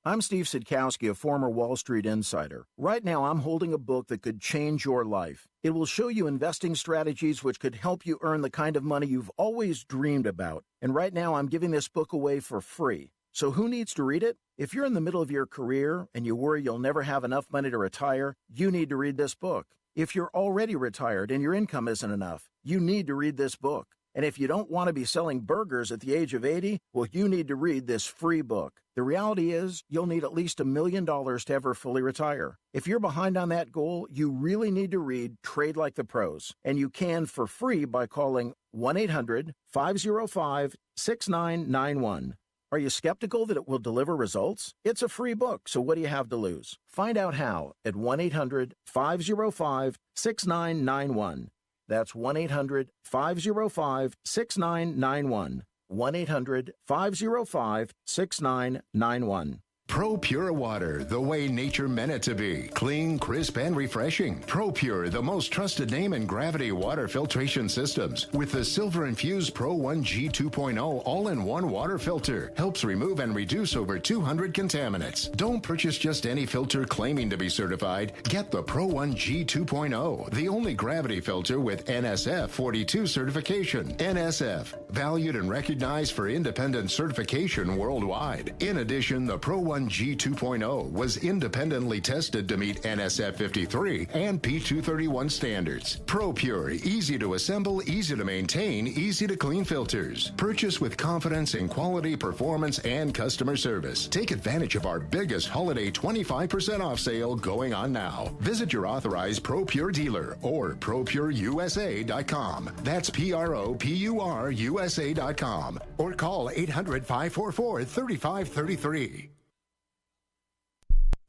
I'm Steve Sidkowski, a former Wall Street insider. Right now, I'm holding a book that could change your life. It will show you investing strategies which could help you earn the kind of money you've always dreamed about. And right now, I'm giving this book away for free. So who needs to read it? If you're in the middle of your career and you worry you'll never have enough money to retire, you need to read this book. If you're already retired and your income isn't enough, you need to read this book. And if you don't want to be selling burgers at the age of 80, well, you need to read this free book. The reality is, you'll need at least $1 million to ever fully retire. If you're behind on that goal, you really need to read Trade Like the Pros. And you can for free by calling 1-800-505-6991. Are you skeptical that it will deliver results? It's a free book, so what do you have to lose? Find out how at 1-800-505-6991. That's 1-800-505-6991. 1-800-505-6991. Pro Pure Water, the way nature meant it to be. Clean, crisp, and refreshing. Pro Pure, the most trusted name in gravity water filtration systems. With the silver-infused Pro 1G 2.0 all-in-one water filter. Helps remove and reduce over 200 contaminants. Don't purchase just any filter claiming to be certified. Get the Pro 1G 2.0, the only gravity filter with NSF 42 certification. NSF, valued and recognized for independent certification worldwide. In addition, the Pro 1 Pro1G 2.0 was independently tested to meet NSF 53 and P231 standards. ProPure, easy to assemble, easy to maintain, easy to clean filters. Purchase with confidence in quality, performance, and customer service. Take advantage of our biggest holiday 25% off sale going on now. Visit your authorized ProPure dealer or ProPureUSA.com. That's ProPureUSA.com. Or call 800-544-3533.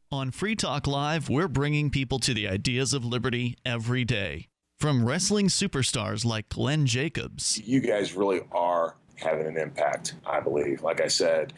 On Free Talk Live, we're bringing people to the ideas of liberty every day. From wrestling superstars like Glenn Jacobs. You guys really are having an impact, I believe. Like I said,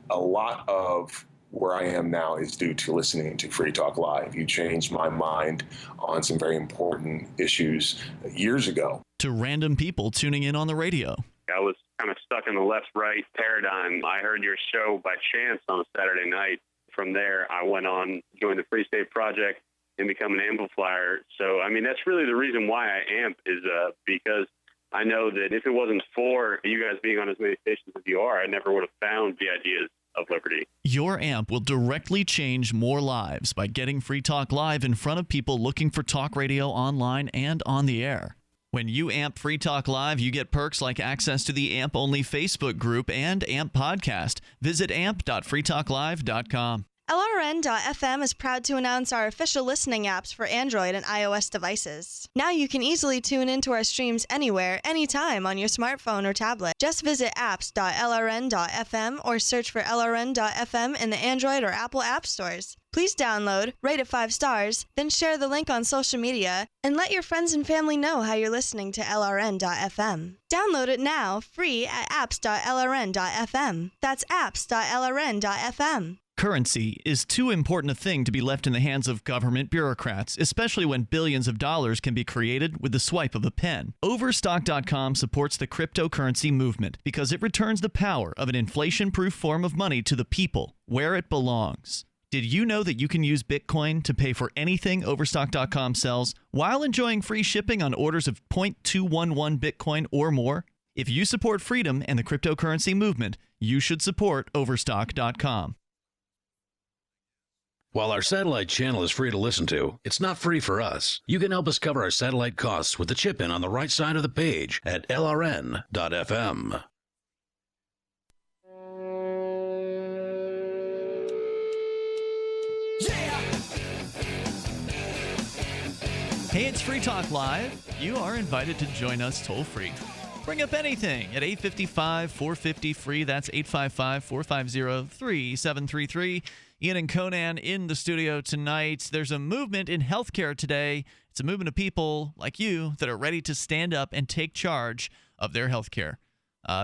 a lot of where I am now is due to listening to Free Talk Live. You changed my mind on some very important issues years ago. To random people tuning in on the radio. I was kind of stuck in the left-right paradigm. I heard your show by chance on a Saturday night. From there, I went on, joined the Free State Project, and become an amplifier. So, I mean, that's really the reason why I amp is because I know that if it wasn't for you guys being on as many stations as you are, I never would have found the ideas of liberty. Your amp will directly change more lives by getting Free Talk Live in front of people looking for talk radio online and on the air. When you amp Free Talk Live, you get perks like access to the AMP-only Facebook group and AMP podcast. Visit amp.freetalklive.com. LRN.FM is proud to announce our official listening apps for Android and iOS devices. Now you can easily tune into our streams anywhere, anytime on your smartphone or tablet. Just visit apps.lrn.fm or search for LRN.FM in the Android or Apple app stores. Please download, rate it 5 stars, then share the link on social media, and let your friends and family know how you're listening to LRN.FM. Download it now, free at apps.lrn.fm. That's apps.lrn.fm. Currency is too important a thing to be left in the hands of government bureaucrats, especially when billions of dollars can be created with the swipe of a pen. Overstock.com supports the cryptocurrency movement because it returns the power of an inflation-proof form of money to the people, where it belongs. Did you know that you can use Bitcoin to pay for anything Overstock.com sells while enjoying free shipping on orders of 0.211 Bitcoin or more? If you support freedom and the cryptocurrency movement, you should support Overstock.com. While our satellite channel is free to listen to, it's not free for us. You can help us cover our satellite costs with the chip-in on the right side of the page at lrn.fm. Hey, it's Free Talk Live. You are invited to join us toll-free. Bring up anything at 855-450-FREE. That's 855-450-3733. Ian and Conan in the studio tonight. There's a movement in healthcare today. It's a movement of people like you that are ready to stand up and take charge of their healthcare.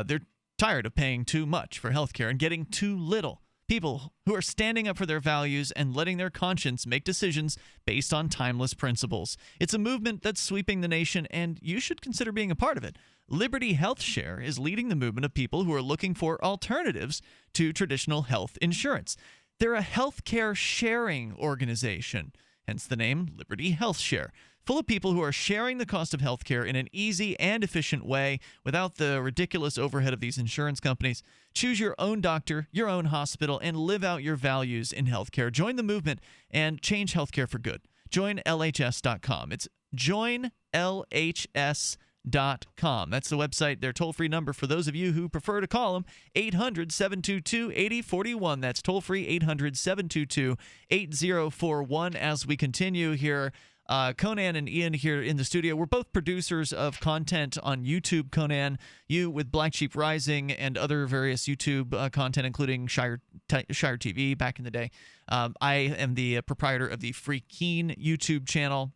They're tired of paying too much for healthcare and getting too little. People who are standing up for their values and letting their conscience make decisions based on timeless principles. It's a movement that's sweeping the nation, and you should consider being a part of it. Liberty Health Share is leading the movement of people who are looking for alternatives to traditional health insurance. They're a healthcare sharing organization, hence the name Liberty Health Share, full of people who are sharing the cost of healthcare in an easy and efficient way without the ridiculous overhead of these insurance companies. Choose your own doctor, your own hospital, and live out your values in healthcare. Join the movement and change healthcare for good. Join LHS.com. It's joinlhs.com. That's the website. Their toll-free number for those of you who prefer to call them, 800-722-8041. That's toll-free, 800-722-8041. As we continue here, Conan and Ian here in the studio. We're both producers of content on YouTube. Conan, you with Black Sheep Rising and other various YouTube content, including Shire TV back in the day. I am the proprietor of the Free Keen YouTube channel.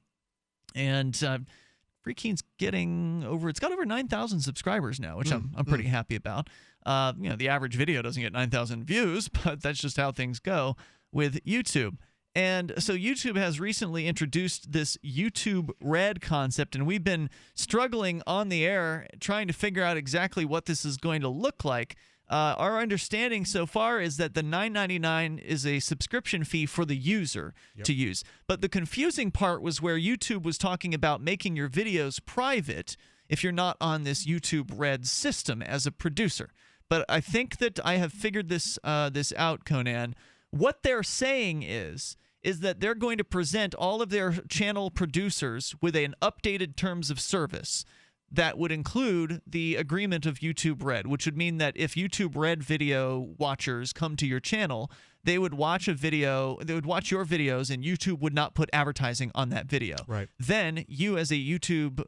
And Free Keen's it's got over 9,000 subscribers now, which I'm pretty happy about. The average video doesn't get 9,000 views, but that's just how things go with YouTube. And so YouTube has recently introduced this YouTube Red concept, and we've been struggling on the air trying to figure out exactly what this is going to look like. Our understanding so far is that the $9.99 is a subscription fee for the user to use. But the confusing part was where YouTube was talking about making your videos private if you're not on this YouTube Red system as a producer. But I think that I have figured this out, Conan. What they're saying is that they're going to present all of their channel producers with an updated terms of service that would include the agreement of YouTube Red, which would mean that if YouTube Red video watchers come to your channel, they would watch a video, they would watch your videos, and YouTube would not put advertising on that video. Right. Then you, as a YouTube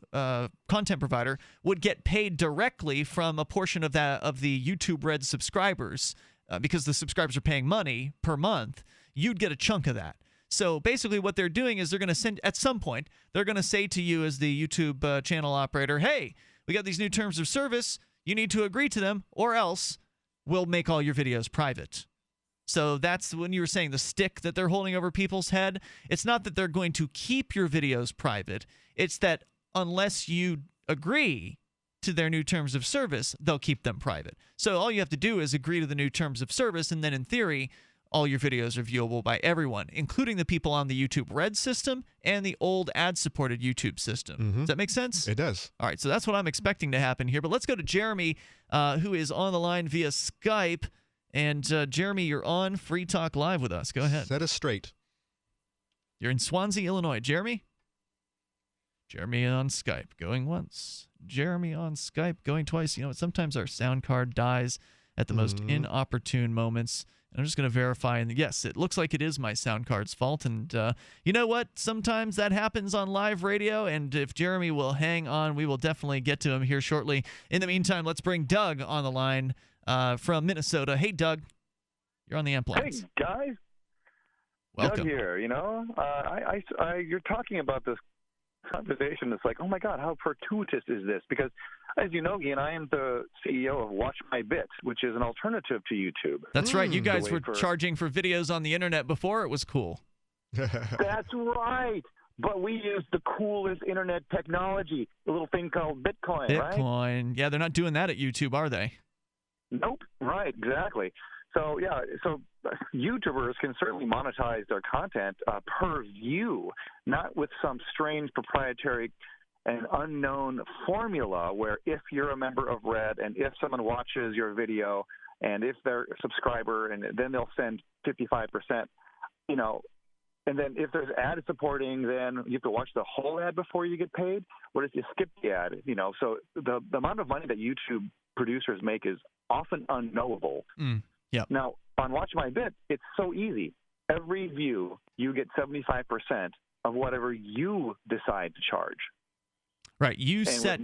content provider, would get paid directly from a portion of the YouTube Red subscribers, because the subscribers are paying money per month. You'd get a chunk of that. So basically what they're doing is they're going to send, at some point, they're going to say to you as the YouTube channel operator, hey, we got these new terms of service. You need to agree to them, or else we'll make all your videos private. So that's when you were saying the stick that they're holding over people's head. It's not that they're going to keep your videos private. It's that unless you agree to their new terms of service, they'll keep them private. So all you have to do is agree to the new terms of service, and then in theory, all your videos are viewable by everyone, including the people on the YouTube Red system and the old ad-supported YouTube system. Does that make sense? It does. All right, so that's what I'm expecting to happen here. But let's go to Jeremy, who is on the line via Skype. And Jeremy, you're on Free Talk Live with us. Go ahead. Set us straight. You're in Swansea, Illinois. Jeremy? Jeremy on Skype, going once. Jeremy on Skype, going twice. You know what? Sometimes our sound card dies at the most inopportune moments. And I'm just going to verify. And yes, it looks like it is my sound card's fault. And you know what? Sometimes that happens on live radio. And if Jeremy will hang on, we will definitely get to him here shortly. In the meantime, let's bring Doug on the line from Minnesota. Hey, Doug. You're on the amp lines. Hey, guys. Welcome. Doug here. You know, you're talking about this conversation. It's like, oh, my God, how fortuitous is this? Because, as you know, Ian, I am the CEO of Watch My Bit, which is an alternative to YouTube. That's right. You guys were charging for videos on the internet before it was cool. That's right. But we use the coolest internet technology, a little thing called Bitcoin, right? Bitcoin. Yeah, they're not doing that at YouTube, are they? Nope. Right. Exactly. So, yeah, so YouTubers can certainly monetize their content per view, not with some strange proprietary and unknown formula where if you're a member of Red and if someone watches your video and if they're a subscriber, and then they'll send 55%, you know, and then if there's ad supporting, then you have to watch the whole ad before you get paid. What if you skip the ad? You know, so the amount of money that YouTube producers make is often unknowable. Yep. Now, on Watch My Bit, it's so easy. Every view, you get 75% of whatever you decide to charge. Right. You set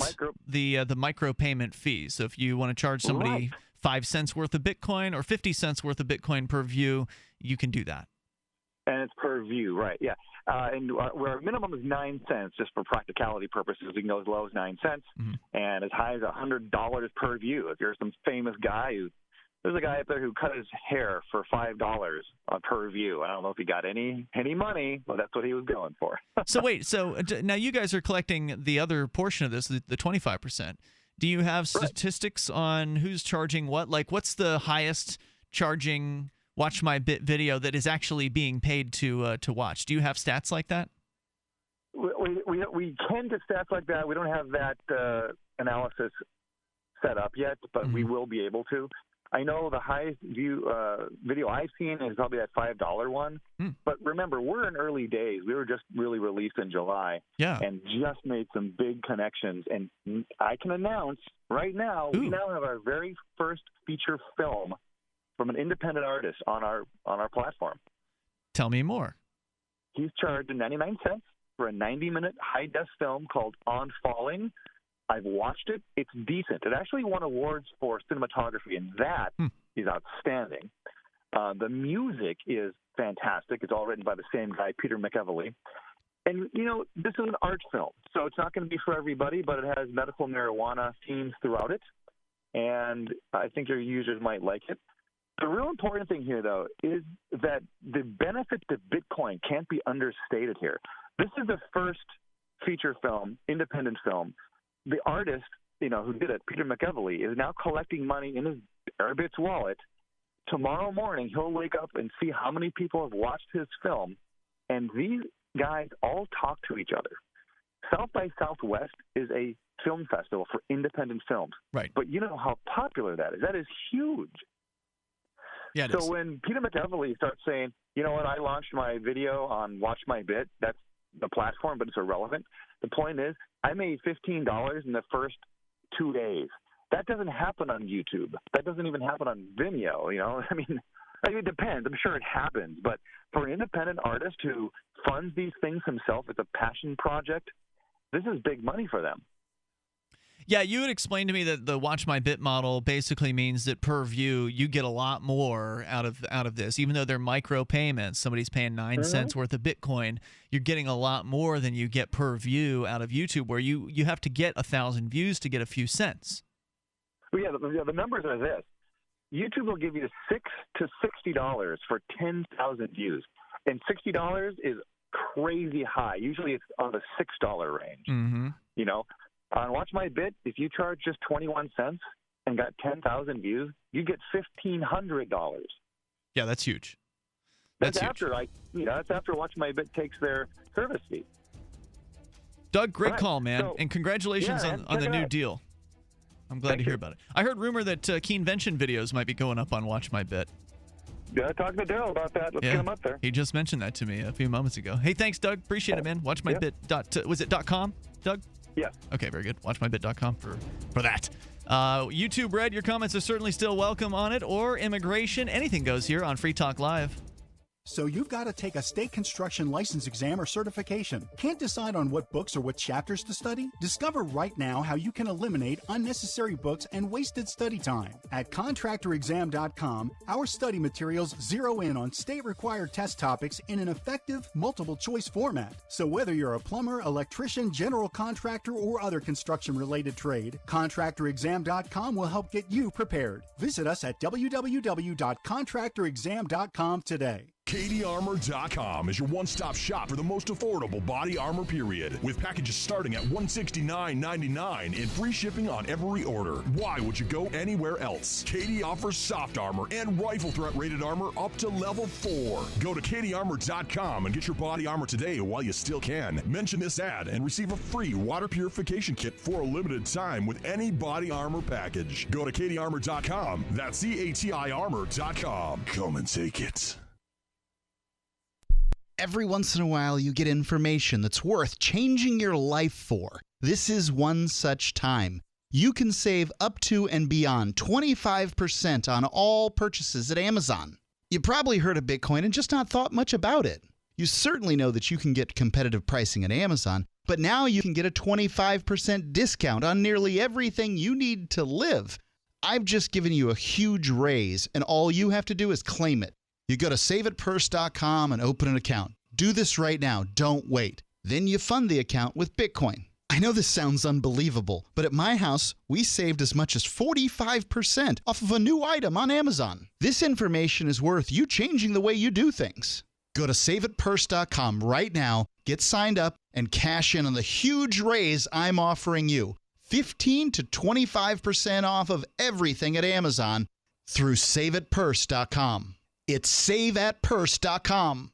the micropayment fees. So if you want to charge somebody 5 cents worth of Bitcoin or 50 cents worth of Bitcoin per view, you can do that. And it's per view, right? Yeah. And where our minimum is 9 cents, just for practicality purposes, we can go as low as 9 cents, and as high as $100 per view. If you're some famous guy there's a guy up there who cut his hair for $5 per view. I don't know if he got any money, but that's what he was going for. So wait, now you guys are collecting the other portion of this, the 25%. Do you have statistics on who's charging what? Like, what's the highest charging Watch My Bit video that is actually being paid to watch? Do you have stats like that? We can get stats like that. We don't have that analysis set up yet, but we will be able to. I know the highest video I've seen is probably that $5 one. But remember, we're in early days. We were just really released in July and just made some big connections. And I can announce right now, we now have our very first feature film from an independent artist on our platform. Tell me more. He's charged 99 cents for a 90-minute high-def film called On Falling. I've watched it. It's decent. It actually won awards for cinematography, and that is outstanding. The music is fantastic. It's all written by the same guy, Peter McEvely. And, you know, this is an art film, so it's not going to be for everybody, but it has medical marijuana themes throughout it, and I think your users might like it. The real important thing here, though, is that the benefit to Bitcoin can't be understated here. This is the first feature film, independent film. The artist, you know, who did it, Peter McEvely, is now collecting money in his Airbits wallet. Tomorrow morning, he'll wake up and see how many people have watched his film, and these guys all talk to each other. South by Southwest is a film festival for independent films. Right. But you know how popular that is. That is huge. Yeah, it so is. when Peter McEvely starts saying, you know what, I launched my video on Watch My Bit, that's the platform, but it's irrelevant. The point is, I made $15 in the first 2 days. That doesn't happen on YouTube. That doesn't even happen on Vimeo, you know? I mean, it depends. I'm sure it happens. But for an independent artist who funds these things himself, it's a passion project, this is big money for them. Yeah, you had explained to me that the Watch My Bit model basically means that per view you get a lot more out of this. Even though they're micro payments, somebody's paying 9 cents worth of Bitcoin, you're getting a lot more than you get per view out of YouTube, where you have to get 1,000 views to get a few cents. Well, yeah, the numbers are this. YouTube will give you $6 to $60 for 10,000 views. And $60 is crazy high. Usually it's on the $6 range. Mm-hmm. You know, on Watch My Bit, if you charge just 21 cents and got 10,000 views, you get $1,500. Yeah, that's huge. That's after that's after Watch My Bit takes their service fee. Doug, great call, man, and congratulations on the new deal. I'm glad to hear about it. I heard rumor that Keenvention videos might be going up on Watch My Bit. Yeah, talk to Daryl about that. Let's get him up there. He just mentioned that to me a few moments ago. Hey, thanks, Doug. Appreciate it, man. WatchMyBit. Was it .com, Doug? Yeah. Okay, very good. WatchMyBit.com for that. YouTube Red, your comments are certainly still welcome on it, or immigration. Anything goes here on Free Talk Live. So you've got to take a state construction license exam or certification. Can't decide on what books or what chapters to study? Discover right now how you can eliminate unnecessary books and wasted study time. At contractorexam.com, our study materials zero in on state-required test topics in an effective, multiple-choice format. So whether you're a plumber, electrician, general contractor, or other construction-related trade, contractorexam.com will help get you prepared. Visit us at www.contractorexam.com today. KDArmor.com is your one-stop shop for the most affordable body armor, period. With packages starting at $169.99 and free shipping on every order. Why would you go anywhere else? KD offers soft armor and rifle threat rated armor up to level 4. Go to KDArmor.com and get your body armor today while you still can. Mention this ad and receive a free water purification kit for a limited time with any body armor package. Go to KDArmor.com. That's CATI armor.com. Come and take it. Every once in a while, you get information that's worth changing your life for. This is one such time. You can save up to and beyond 25% on all purchases at Amazon. You probably heard of Bitcoin and just not thought much about it. You certainly know that you can get competitive pricing at Amazon, but now you can get a 25% discount on nearly everything you need to live. I've just given you a huge raise, and all you have to do is claim it. You go to saveitpurse.com and open an account. Do this right now. Don't wait. Then you fund the account with Bitcoin. I know this sounds unbelievable, but at my house, we saved as much as 45% off of a new item on Amazon. This information is worth you changing the way you do things. Go to saveitpurse.com right now, get signed up, and cash in on the huge raise I'm offering you. 15 to 25% off of everything at Amazon through saveitpurse.com. It's saveatpurse.com.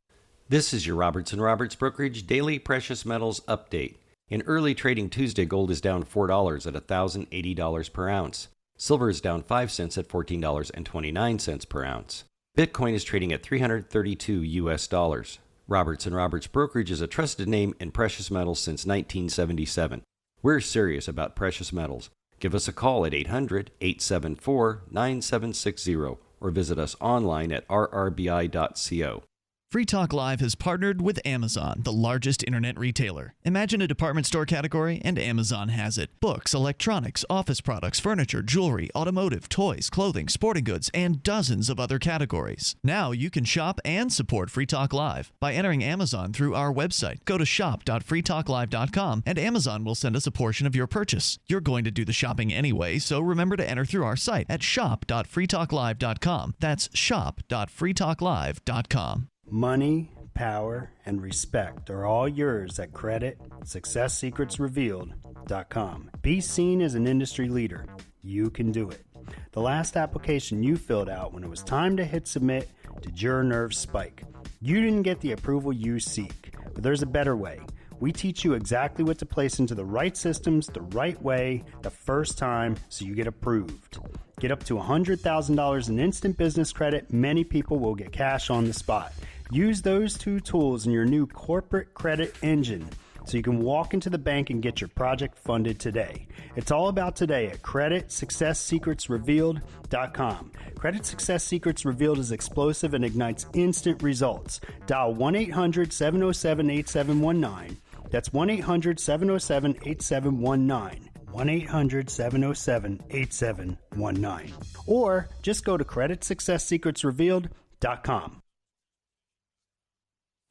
This is your Robertson Roberts Brokerage Daily Precious Metals Update. In early trading Tuesday, gold is down $4 at $1,080 per ounce. Silver is down 5 cents at $14.29 per ounce. Bitcoin is trading at $332 US. Robertson Roberts Brokerage is a trusted name in precious metals since 1977. We're serious about precious metals. Give us a call at 800-874-9760 or visit us online at rrbi.co. Free Talk Live has partnered with Amazon, the largest internet retailer. Imagine a department store category, and Amazon has it. Books, electronics, office products, furniture, jewelry, automotive, toys, clothing, sporting goods, and dozens of other categories. Now you can shop and support Free Talk Live by entering Amazon through our website. Go to shop.freetalklive.com, and Amazon will send us a portion of your purchase. You're going to do the shopping anyway, so remember to enter through our site at shop.freetalklive.com. That's shop.freetalklive.com. Money, power, and respect are all yours at creditsuccesssecretsrevealed.com. Be seen as an industry leader. You can do it. The last application you filled out when it was time to hit submit, did your nerves spike? You didn't get the approval you seek, but there's a better way. We teach you exactly what to place into the right systems the right way the first time so you get approved. Get up to $100,000 in instant business credit. Many people will get cash on the spot. Use those two tools in your new corporate credit engine so you can walk into the bank and get your project funded today. It's all about today at CreditSuccessSecretsRevealed.com. Credit Success Secrets Revealed is explosive and ignites instant results. Dial 1-800-707-8719. That's 1-800-707-8719. 1-800-707-8719. Or just go to CreditSuccessSecretsRevealed.com.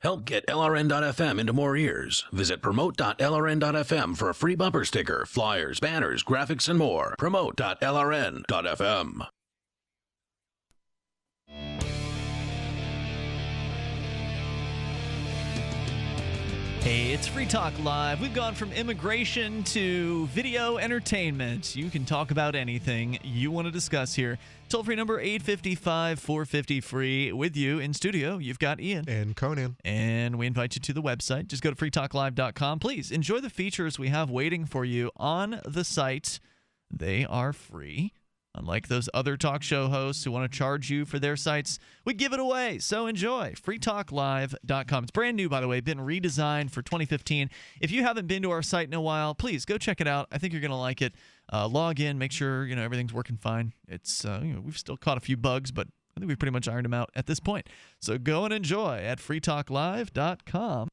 Help get LRN.FM into more ears. Visit promote.lrn.fm for a free bumper sticker, flyers, banners, graphics, and more. Promote.lrn.fm. Hey, it's Free Talk Live. We've gone from immigration to video entertainment. You can talk about anything you want to discuss here. Toll-free number 855-450-FREE. With you in studio, you've got Ian. And Conan. And we invite you to the website. Just go to freetalklive.com. Please enjoy the features we have waiting for you on the site. They are free. Unlike those other talk show hosts who want to charge you for their sites, we give it away. So enjoy. freetalklive.com. It's brand new, by the way, been redesigned for 2015. If you haven't been to our site in a while, please go check it out. I think you're going to like it. Log in, make sure everything's working fine. It's we've still caught a few bugs, but I think we've pretty much ironed them out at this point. So go and enjoy at freetalklive.com.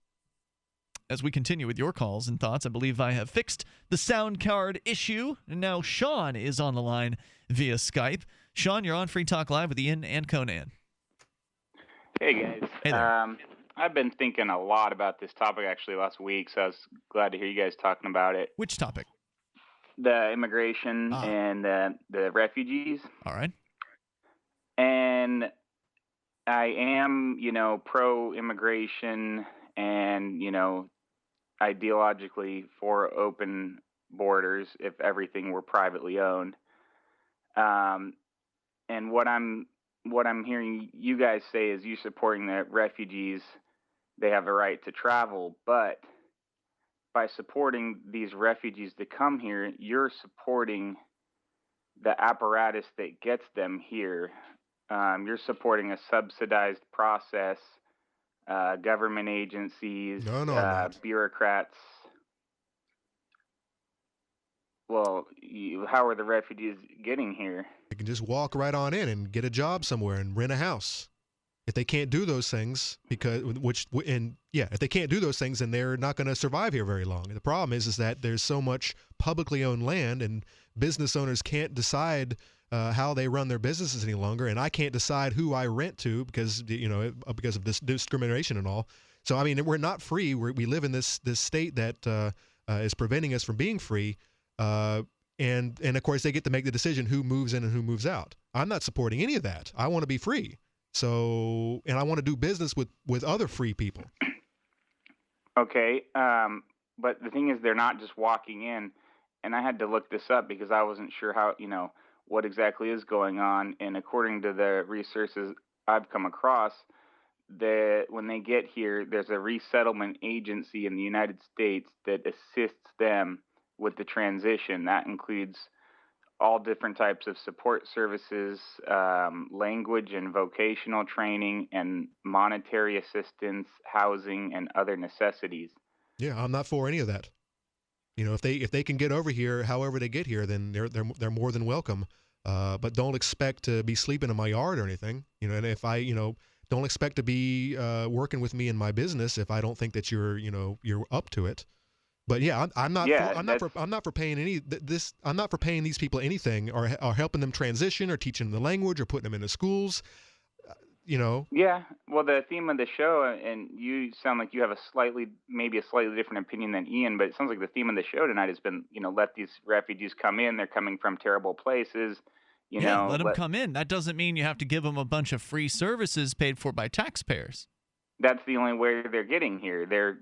As we continue with your calls and thoughts, I believe I have fixed the sound card issue, and now Sean is on the line via Skype. Sean, you're on Free Talk Live with Ian and Conan. Hey, guys. Hey there. I've been thinking a lot about this topic actually last week, so I was glad to hear you guys talking about it. Which topic? The immigration and the refugees. All right. And I am, pro-immigration and, ideologically for open borders if everything were privately owned. And what I'm hearing you guys say is you supporting the refugees. They have a right to travel, but by supporting these refugees to come here, you're supporting the apparatus that gets them here. You're supporting a subsidized process. Government agencies, bureaucrats. Well, how are the refugees getting here? They can just walk right on in and get a job somewhere and rent a house. If they can't do those things, if they can't do those things, then they're not going to survive here very long. And the problem is that there's so much publicly owned land, and business owners can't decide how they run their businesses any longer, and I can't decide who I rent to because of this discrimination and all. So I mean, we're not free. We live in this state that is preventing us from being free, and of course they get to make the decision who moves in and who moves out. I'm not supporting any of that. I want to be free. So, and I want to do business with other free people. Okay, but the thing is, they're not just walking in, and I had to look this up because I wasn't sure how what exactly is going on. And according to the resources I've come across, when they get here, there's a resettlement agency in the United States that assists them with the transition. That includes all different types of support services, language and vocational training, and monetary assistance, housing, and other necessities. Yeah, I'm not for any of that. If they can get over here, however they get here, then they're more than welcome. But don't expect to be sleeping in my yard or anything. And if I don't expect to be working with me in my business if I don't think that you're up to it. But yeah, I'm not for paying I'm not for paying these people anything or helping them transition or teaching them the language or putting them into schools. Yeah. Well, the theme of the show, and you sound like you have maybe a slightly different opinion than Ian, but it sounds like the theme of the show tonight has been, let these refugees come in. They're coming from terrible places. Let them come in. That doesn't mean you have to give them a bunch of free services paid for by taxpayers. That's the only way they're getting here. They're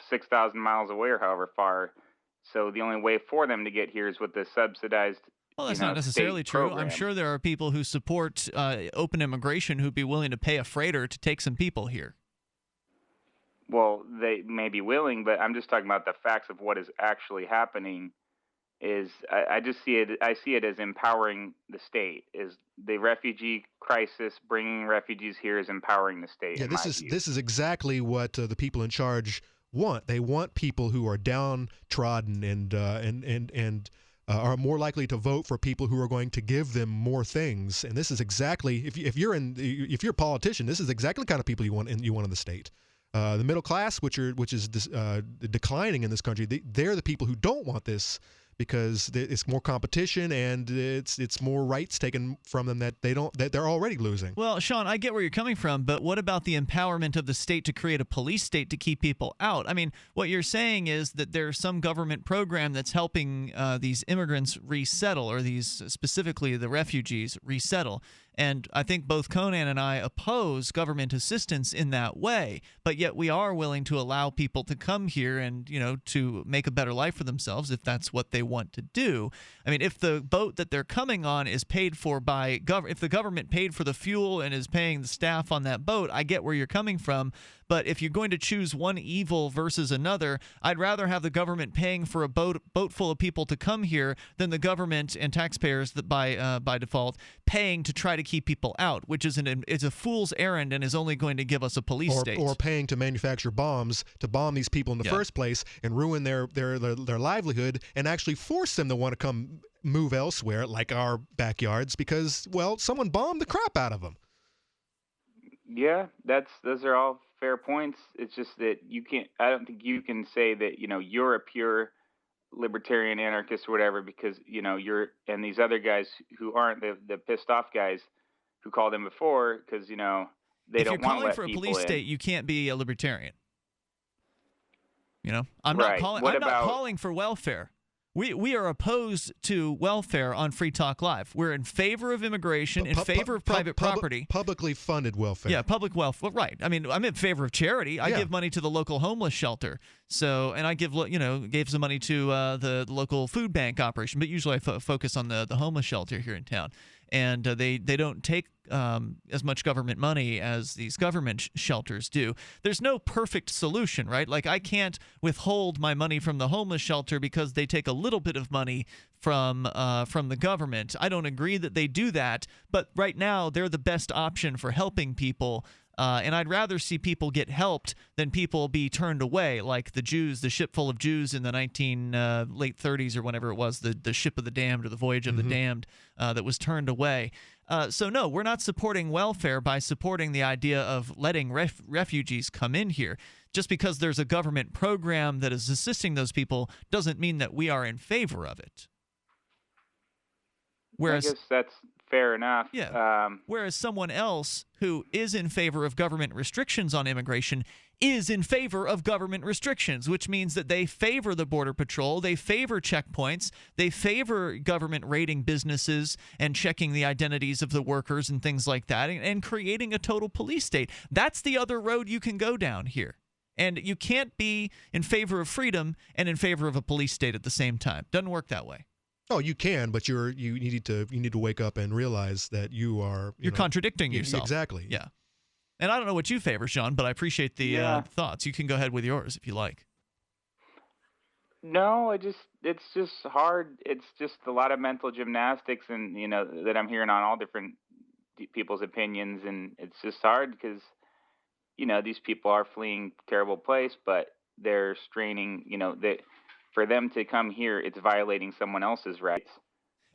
6,000 miles away or however far. So the only way for them to get here is with the subsidized. Well, that's not necessarily true. I'm sure there are people who support open immigration who'd be willing to pay a freighter to take some people here. Well, they may be willing, but I'm just talking about the facts of what is actually happening. is I just see it as empowering the state. Is the refugee crisis, bringing refugees here, is empowering the state. Yeah, this is exactly what the people in charge want. They want people who are downtrodden and are more likely to vote for people who are going to give them more things. And this is exactly, if you're a politician, this is exactly the kind of people you want in the state. The middle class, which is declining in this country, they're the people who don't want this, because it's more competition and it's more rights taken from them that they're already losing. Well, Sean, I get where you're coming from, but what about the empowerment of the state to create a police state to keep people out? I mean, what you're saying is that there's some government program that's helping these immigrants resettle, or these, specifically the refugees, resettle. And I think both Conan and I oppose government assistance in that way, but yet we are willing to allow people to come here and, to make a better life for themselves if that's what they want to do. I mean, if the boat that they're coming on is paid for by if the government paid for the fuel and is paying the staff on that boat, I get where you're coming from. But if you're going to choose one evil versus another, I'd rather have the government paying for a boat full of people to come here than the government and taxpayers that by default paying to try to keep people out, which is a fool's errand and is only going to give us a police state. Or paying to manufacture bombs to bomb these people in the first place and ruin their livelihood, and actually force them to want to come move elsewhere, like our backyards, because, well, someone bombed the crap out of them. Yeah, those are all fair points. It's just that I don't think you can say that, you're a pure libertarian anarchist or whatever, because, and these other guys who aren't the pissed off guys who called in before, because, they don't want to let people in. If you're calling for a police state, you can't be a libertarian. I'm not calling for welfare. We are opposed to welfare on Free Talk Live. We're in favor of immigration, in favor of private property. Publicly funded welfare. Yeah, public welfare. Right. I mean, I'm in favor of charity. I give money to the local homeless shelter. So, and I gave some money to the local food bank operation, but usually I focus on the homeless shelter here in town. And they don't take as much government money as these government shelters do. There's no perfect solution, right? Like, I can't withhold my money from the homeless shelter because they take a little bit of money from the government. I don't agree that they do that, but right now they're the best option for helping people. And I'd rather see people get helped than people be turned away, like the Jews, the ship full of Jews in the late 30s or whenever it was, the ship of the damned, or the voyage of the damned, that was turned away. So no, we're not supporting welfare by supporting the idea of letting refugees come in here. Just because there's a government program that is assisting those people doesn't mean that we are in favor of it. Whereas, I guess that's fair enough. Yeah. Whereas someone else who is in favor of government restrictions on immigration is in favor of government restrictions, which means that they favor the Border Patrol, they favor checkpoints, they favor government raiding businesses and checking the identities of the workers and things like that, and creating a total police state. That's the other road you can go down here. And you can't be in favor of freedom and in favor of a police state at the same time. Doesn't work that way. Oh, you can, but you need to wake up and realize that you're contradicting yourself. Exactly. Yeah. And I don't know what you favor, Sean, but I appreciate the thoughts. You can go ahead with yours if you like. No, it's just hard. It's just a lot of mental gymnastics, and that I'm hearing on all different people's opinions, and it's just hard because these people are fleeing a terrible place, but they're straining. For them to come here, it's violating someone else's rights.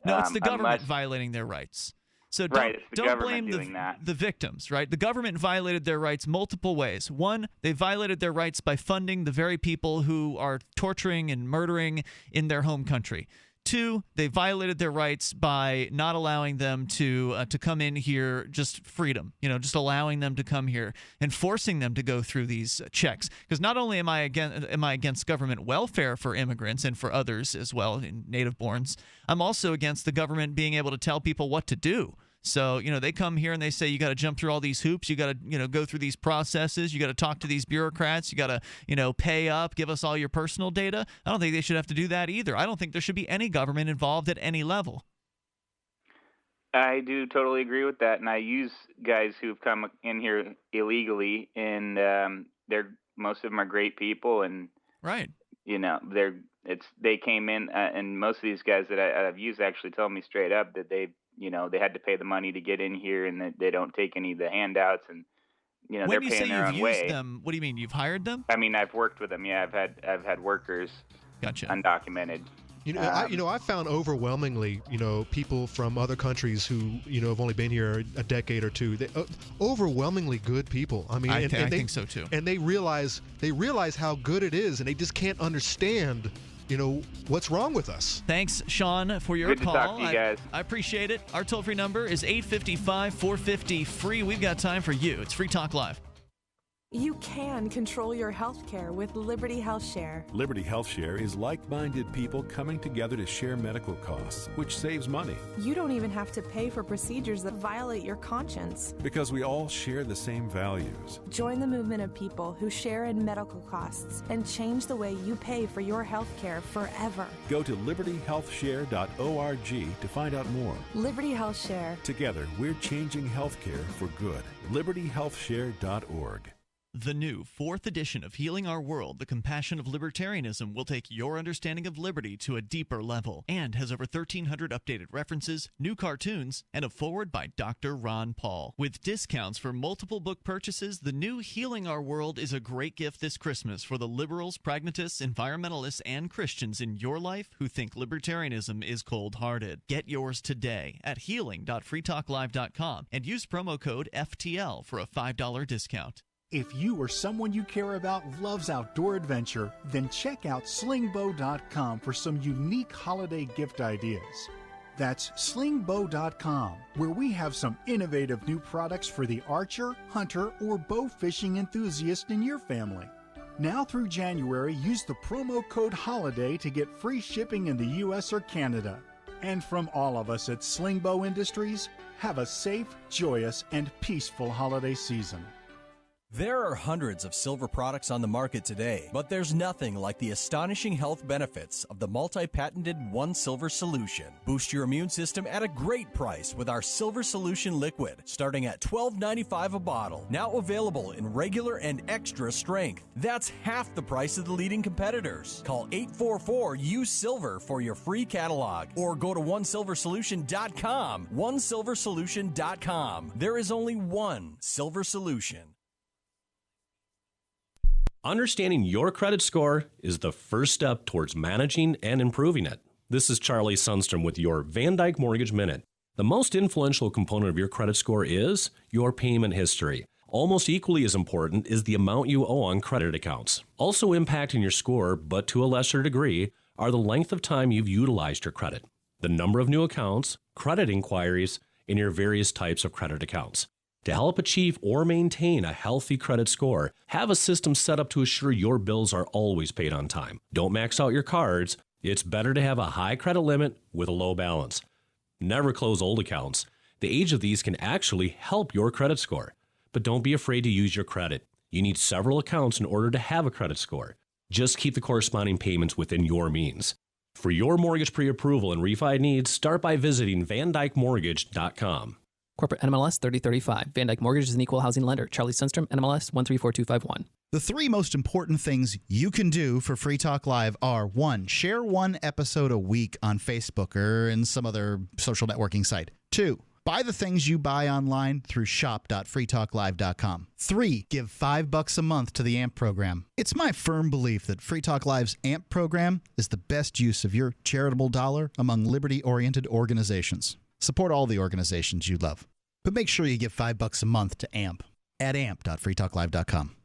No, it's the government violating their rights. So don't blame the victims, right? The government violated their rights multiple ways. One, they violated their rights by funding the very people who are torturing and murdering in their home country. Two, they violated their rights by not allowing them to come in here, just freedom, just allowing them to come here and forcing them to go through these checks. Because not only am I against government welfare for immigrants and for others as well, in native-borns, I'm also against the government being able to tell people what to do. So, they come here and they say, you got to jump through all these hoops. You got to, go through these processes. You got to talk to these bureaucrats. You got to, pay up, give us all your personal data. I don't think they should have to do that either. I don't think there should be any government involved at any level. I do totally agree with that. And I use guys who've come in here illegally, and most of them are great people. And right. they came in, and most of these guys that I've used actually tell me straight up that they had to pay the money to get in here, and that they don't take any of the handouts, and when they're you paying say their you've own used way. them, what do you mean? You've hired them? I mean, I've worked with them. Yeah, I've had workers. Gotcha. Undocumented. I found overwhelmingly, people from other countries who, have only been here a decade or two. Overwhelmingly good people. I mean, I think so too. And they realize how good it is, and they just can't understand, what's wrong with us. Thanks, Sean, for your Good call. to talk to you guys. I appreciate it. Our toll-free number is 855-450-FREE. We've got time for you. It's Free Talk Live. You can control your health care with Liberty Health Share. Liberty Health Share is like-minded people coming together to share medical costs, which saves money. You don't even have to pay for procedures that violate your conscience. Because we all share the same values. Join the movement of people who share in medical costs and change the way you pay for your health care forever. Go to libertyhealthshare.org to find out more. Liberty Health Share. Together, we're changing healthcare for good. libertyhealthshare.org. The new 4th edition of Healing Our World, The Compassion of Libertarianism, will take your understanding of liberty to a deeper level and has over 1,300 updated references, new cartoons, and a foreword by Dr. Ron Paul. With discounts for multiple book purchases, the new Healing Our World is a great gift this Christmas for the liberals, pragmatists, environmentalists, and Christians in your life who think libertarianism is cold-hearted. Get yours today at healing.freetalklive.com and use promo code FTL for a $5 discount. If you or someone you care about loves outdoor adventure, then check out slingbow.com for some unique holiday gift ideas. That's slingbow.com, where we have some innovative new products for the archer, hunter, or bow fishing enthusiast in your family. Now through January, use the promo code HOLIDAY to get free shipping in the U.S. or Canada. And from all of us at Slingbow Industries, have a safe, joyous, and peaceful holiday season. There are hundreds of silver products on the market today, but there's nothing like the astonishing health benefits of the multi-patented One Silver Solution. Boost your immune system at a great price with our Silver Solution Liquid, starting at $12.95 a bottle. Now available in regular and extra strength. That's half the price of the leading competitors. Call 844-USILVER for your free catalog, or go to onesilversolution.com. onesilversolution.com. There is only one Silver Solution. Understanding your credit score is the first step towards managing and improving it. This is Charlie Sundstrom with your Van Dyke Mortgage Minute. The most influential component of your credit score is your payment history. Almost equally as important is the amount you owe on credit accounts. Also impacting your score, but to a lesser degree, are the length of time you've utilized your credit, the number of new accounts, credit inquiries, and your various types of credit accounts. To help achieve or maintain a healthy credit score, have a system set up to assure your bills are always paid on time. Don't max out your cards. It's better to have a high credit limit with a low balance. Never close old accounts. The age of these can actually help your credit score. But don't be afraid to use your credit. You need several accounts in order to have a credit score. Just keep the corresponding payments within your means. For your mortgage pre-approval and refi needs, start by visiting VanDykeMortgage.com. Corporate NMLS 3035. Van Dyke Mortgage is an equal housing lender. Charlie Sundstrom, NMLS 134251. The three most important things you can do for Free Talk Live are: 1, share one episode a week on Facebook or in some other social networking site. 2, buy the things you buy online through shop.freetalklive.com. 3, give $5 a month to the AMP program. It's my firm belief that Free Talk Live's AMP program is the best use of your charitable dollar among liberty-oriented organizations. Support all the organizations you love, but make sure you give $5 a month to AMP at amp.freetalklive.com.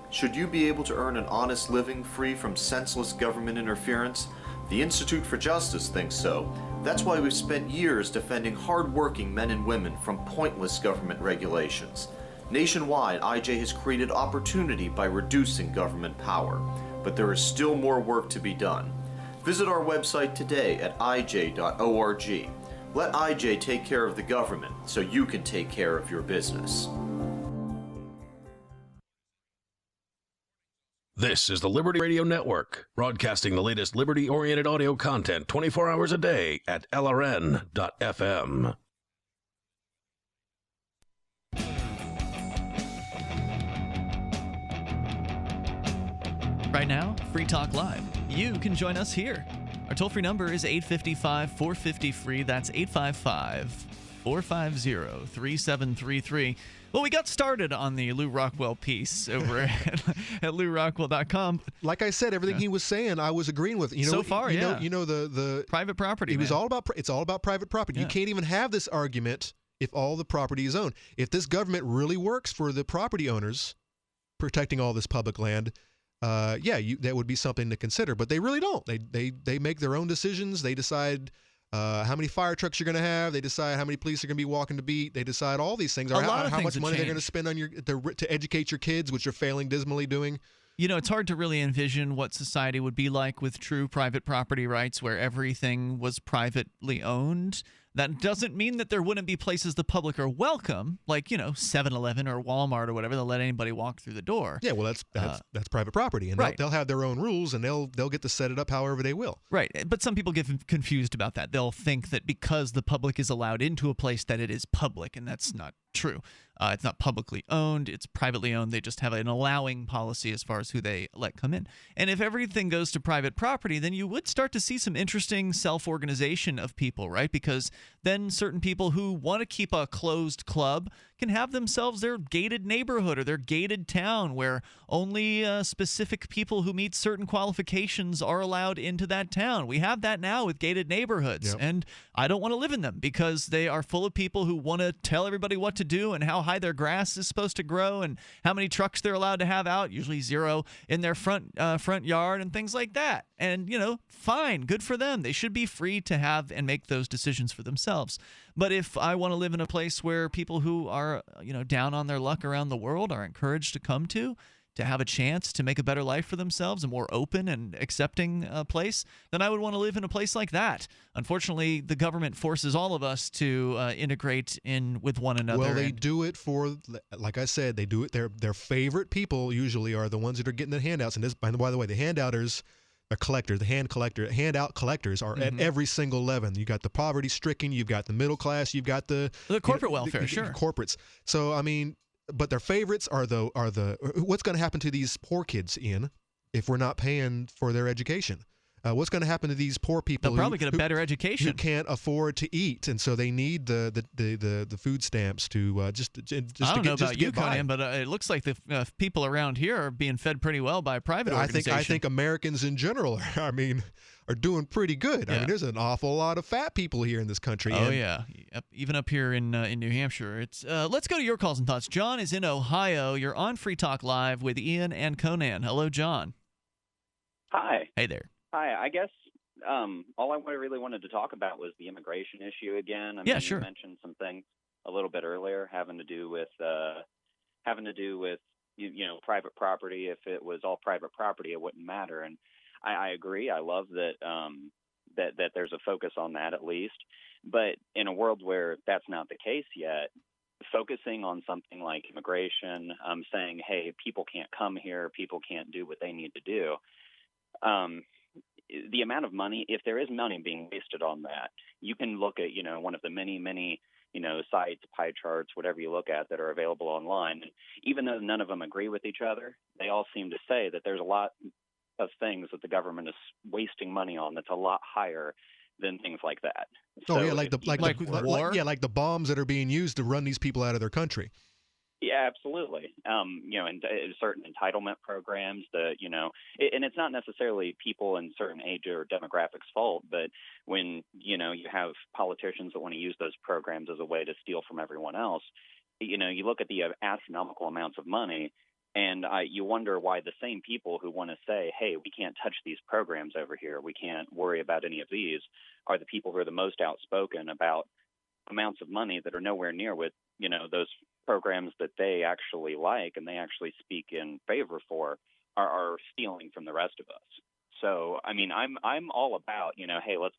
Should you be able to earn an honest living free from senseless government interference? The Institute for Justice thinks so. That's why we've spent years defending hard-working men and women from pointless government regulations. Nationwide, IJ has created opportunity by reducing government power, but there is still more work to be done. Visit our website today at ij.org. Let IJ take care of the government so you can take care of your business. This is the Liberty Radio Network, broadcasting the latest liberty-oriented audio content 24 hours a day at LRN.FM. Right now, Free Talk Live. You can join us here. Our toll-free number is 855-450-FREE. That's 855-450-3733. Well, we got started on the Lou Rockwell piece over at LouRockwell.com. Like I said, everything he was saying, I was agreeing with. So far, you know the private property. It was all about. It's all about private property. Yeah. You can't even have this argument if all the property is owned. If this government really works for the property owners, protecting all this public land, that would be something to consider. But they really don't. They make their own decisions. They decide how many fire trucks you're going to have. They decide how many police are going to be walking the beat. They decide all these things. Or how much money they're going to spend on to educate your kids, which you're failing dismally doing. You know, it's hard to really envision what society would be like with true private property rights where everything was privately owned. That doesn't mean that there wouldn't be places the public are welcome, like, 7-Eleven or Walmart or whatever. They'll let anybody walk through the door. Yeah, well, that's private property, and right. they'll have their own rules, and they'll get to set it up however they will. Right, but some people get confused about that. They'll think that because the public is allowed into a place that it is public, and that's not true. It's not publicly owned. It's privately owned. They just have an allowing policy as far as who they let come in. And if everything goes to private property, then you would start to see some interesting self-organization of people, right? Because then certain people who want to keep a closed club can have themselves their gated neighborhood or their gated town where only specific people who meet certain qualifications are allowed into that town. We have that now with gated neighborhoods, and I don't want to live in them because they are full of people who want to tell everybody what to do and how high their grass is supposed to grow and how many trucks they're allowed to have out, usually 0 in their front yard and things like that. And, fine, good for them. They should be free to have and make those decisions for themselves. But if I want to live in a place where people who are, down on their luck around the world are encouraged to come to have a chance to make a better life for themselves, a more open and accepting place, then I would want to live in a place like that. Unfortunately, the government forces all of us to integrate in with one another. Well, they do it for, like I said, they do it. Their favorite people usually are the ones that are getting the handouts. And this, by the way, the handouters, the collectors, handout collectors are at every single level. You got the poverty-stricken, you've got the middle class, you've got the corporate welfare, sure, corporates. So I mean. But their favorites are the what's going to happen to these poor kids, Ian, if we're not paying for their education? What's going to happen to these poor people? They'll probably get a better education. Who can't afford to eat, and so they need the food stamps to just I don't know about you, Conan, but it looks like the people around here are being fed pretty well by private organizations. I think Americans in general, are doing pretty good. Yeah. I mean, there's an awful lot of fat people here in this country. Oh, yeah. Even up here in New Hampshire. It's let's go to your calls and thoughts. John is in Ohio. You're on Free Talk Live with Ian and Conan. Hello, John. Hi. Hey there. Hi. I guess all I really wanted to talk about was the immigration issue again. I mean, sure. You mentioned some things a little bit earlier having to do with private property. If it was all private property, it wouldn't matter. And I agree. I love that that there's a focus on that at least. But in a world where that's not the case yet, focusing on something like immigration, saying, hey, people can't come here, people can't do what they need to do. The amount of money, if there is money being wasted on that, you can look at, one of the many, sites, pie charts, whatever you look at that are available online. And even though none of them agree with each other, they all seem to say that there's a lot of things that the government is wasting money on that's a lot higher than things like that. Oh, yeah, like the bombs that are being used to run these people out of their country. Yeah, absolutely. And certain entitlement programs that, and it's not necessarily people in certain age or demographics' fault, but when, you have politicians that want to use those programs as a way to steal from everyone else, you look at the astronomical amounts of money, and you wonder why the same people who want to say, hey, we can't touch these programs over here, we can't worry about any of these, are the people who are the most outspoken about amounts of money that are nowhere near with, those programs that they actually like and they actually speak in favor for are stealing from the rest of us. So, I mean, I'm all about, hey, let's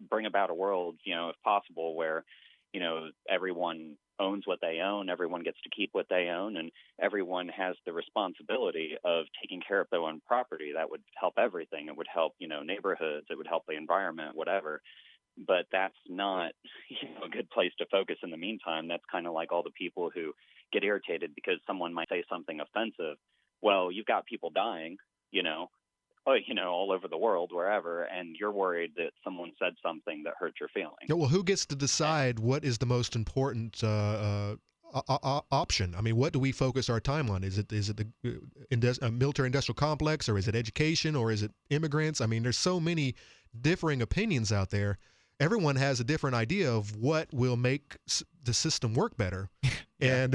bring about a world, if possible, where, everyone owns what they own, everyone gets to keep what they own, and everyone has the responsibility of taking care of their own property. That would help everything. It would help, neighborhoods. It would help the environment, whatever. But that's not a good place to focus in the meantime. That's kind of like all the people who get irritated because someone might say something offensive. Well, you've got people dying, all over the world, wherever, and you're worried that someone said something that hurt your feelings. Yeah, well, who gets to decide what is the most important option? I mean, what do we focus our time on? Is it the military-industrial complex, or is it education, or is it immigrants? I mean, there's so many differing opinions out there. Everyone has a different idea of what will make the system work better, and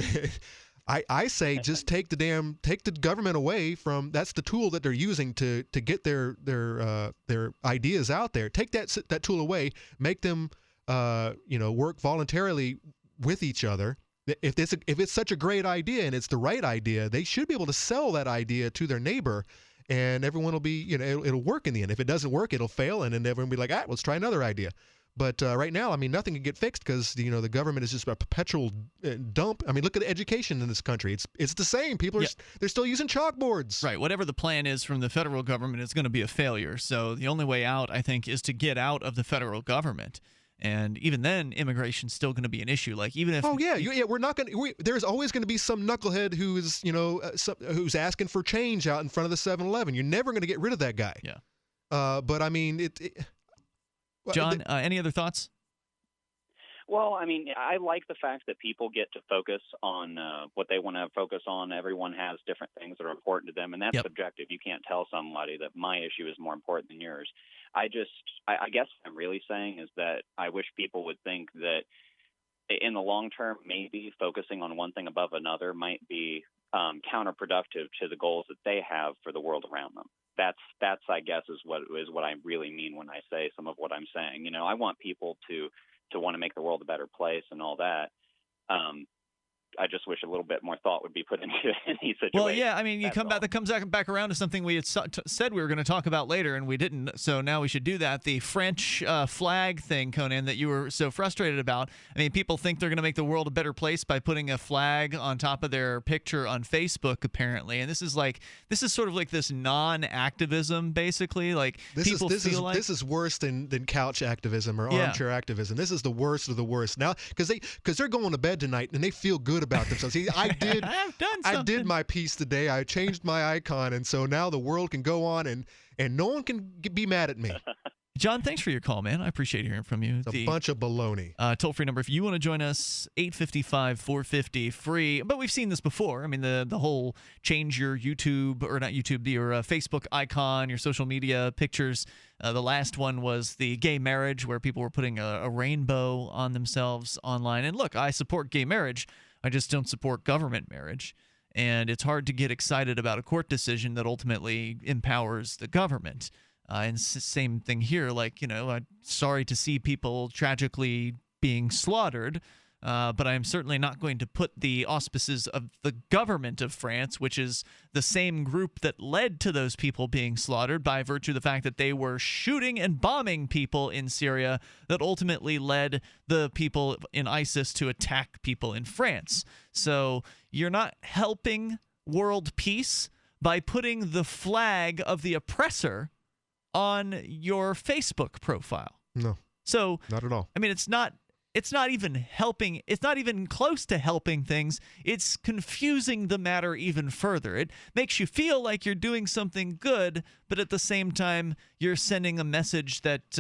I say just take the government away from. That's the tool that they're using to get their ideas out there. Take that tool away. Make them work voluntarily with each other. If it's such a great idea and it's the right idea, they should be able to sell that idea to their neighbor, and everyone will be it'll work in the end. If it doesn't work, it'll fail, and then everyone will be like, let's try another idea. But right now, I mean, nothing can get fixed because the government is just a perpetual dump. I mean, look at the education in this country; it's the same. People they're still using chalkboards. Right. Whatever the plan is from the federal government is going to be a failure. So the only way out, I think, is to get out of the federal government. And even then, immigration's still going to be an issue. Like even if we're not going to. There's always going to be some knucklehead who's who's asking for change out in front of the 7-Eleven. You're never going to get rid of that guy. Yeah. But I mean John, any other thoughts? Well, I mean, I like the fact that people get to focus on what they want to focus on. Everyone has different things that are important to them, and that's subjective. You can't tell somebody that my issue is more important than yours. I guess what I'm really saying is that I wish people would think that in the long term, maybe focusing on one thing above another might be counterproductive to the goals that they have for the world around them. That's I guess is what I really mean when I say some of what I'm saying. I want people to want to make the world a better place and all that. I just wish a little bit more thought would be put into any situation. Well, yeah, I mean, that comes back around to something we had said we were going to talk about later, and we didn't. So now we should do that. The French flag thing, Conan, that you were so frustrated about. I mean, people think they're going to make the world a better place by putting a flag on top of their picture on Facebook, apparently. And this is sort of like this non-activism, basically. Like this is worse than couch activism or armchair activism. This is the worst of the worst. Now, because they're going to bed tonight and they feel good about themselves. See, I did my piece today. I changed my icon, and so now the world can go on, and no one can be mad at me. John, thanks for your call, man. I appreciate hearing from you. It's a bunch of baloney. Toll-free number, if you want to join us, 855-450 free. But we've seen this before. I mean, the whole change your YouTube, or not YouTube, your Facebook icon, your social media pictures. The last one was the gay marriage, where people were putting a rainbow on themselves online. And look, I support gay marriage. I just don't support government marriage. And it's hard to get excited about a court decision that ultimately empowers the government. And same thing here, like, I'm sorry to see people tragically being slaughtered, but I'm certainly not going to put the auspices of the government of France, which is the same group that led to those people being slaughtered by virtue of the fact that they were shooting and bombing people in Syria, that ultimately led the people in ISIS to attack people in France. So you're not helping world peace by putting the flag of the oppressor on your Facebook profile. No. So not at all. I mean, it's not even helping. It's not even close to helping things. It's confusing the matter even further. It makes you feel like you're doing something good, but at the same time, you're sending a message that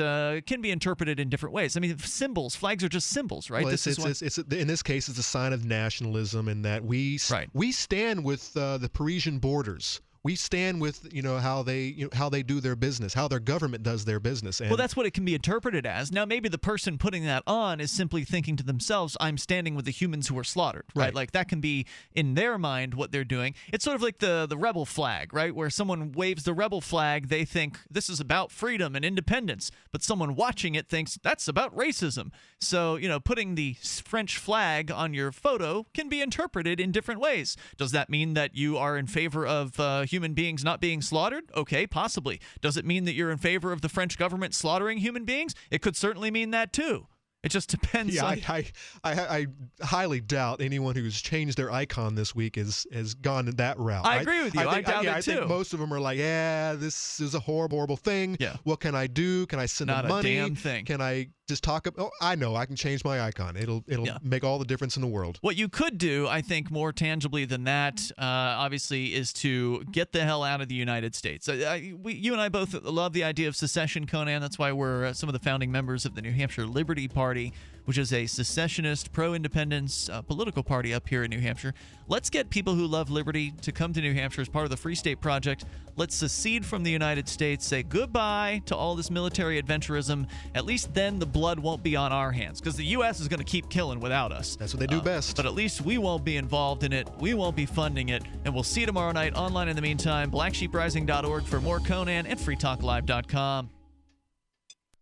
can be interpreted in different ways. I mean, flags are just symbols, right? Well, in this case, it's a sign of nationalism, in that we stand with the Parisian borders. We stand with how they do their business, how their government does their business. And well, that's what it can be interpreted as. Now, maybe the person putting that on is simply thinking to themselves, "I'm standing with the humans who were slaughtered." Right? Like that can be in their mind what they're doing. It's sort of like the rebel flag, right? Where someone waves the rebel flag, they think this is about freedom and independence, but someone watching it thinks that's about racism. So putting the French flag on your photo can be interpreted in different ways. Does that mean that you are in favor of human beings not being slaughtered? Okay, possibly. Does it mean that you're in favor of the French government slaughtering human beings? It could certainly mean that too. It just depends. Yeah, I highly doubt anyone who's changed their icon this week has gone that route. I agree with you. I doubt it too. I think most of them are like, this is a horrible thing. Yeah. What can I do? Can I send them money? Not a damn thing. Can I Just talk. I know I can change my icon. It'll make all the difference in the world. What you could do, I think, more tangibly than that, obviously, is to get the hell out of the United States. You and I both love the idea of secession, Conan. That's why we're some of the founding members of the New Hampshire Liberty Party, which is a secessionist, pro-independence political party up here in New Hampshire. Let's get people who love liberty to come to New Hampshire as part of the Free State Project. Let's secede from the United States, say goodbye to all this military adventurism. At least then the blood won't be on our hands, because the U.S. is going to keep killing without us. That's what they do best. But at least we won't be involved in it. We won't be funding it. And we'll see you tomorrow night online in the meantime. BlackSheepRising.org for more Conan and FreeTalkLive.com.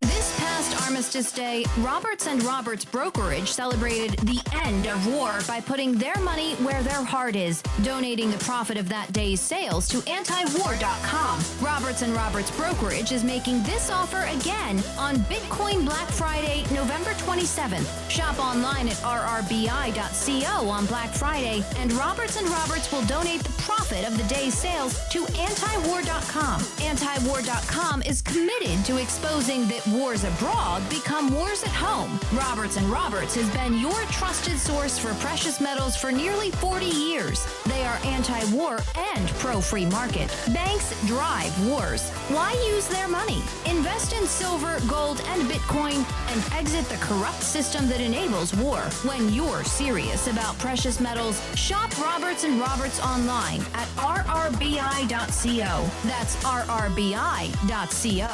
This past Armistice Day, Roberts & Roberts Brokerage celebrated the end of war by putting their money where their heart is, donating the profit of that day's sales to antiwar.com. Roberts & Roberts Brokerage is making this offer again on Bitcoin Black Friday, November 27th. Shop online at rrbi.co on Black Friday, and Roberts & Roberts will donate the profit of the day's sales to antiwar.com. Antiwar.com is committed to exposing that wars abroad become wars at home. Roberts & Roberts has been your trusted source for precious metals for nearly 40 years. They are anti-war and pro-free market. Banks drive wars. Why use their money? Invest in silver, gold, and Bitcoin and exit the corrupt system that enables war. When you're serious about precious metals, shop Roberts & Roberts online at rrbi.co. That's rrbi.co.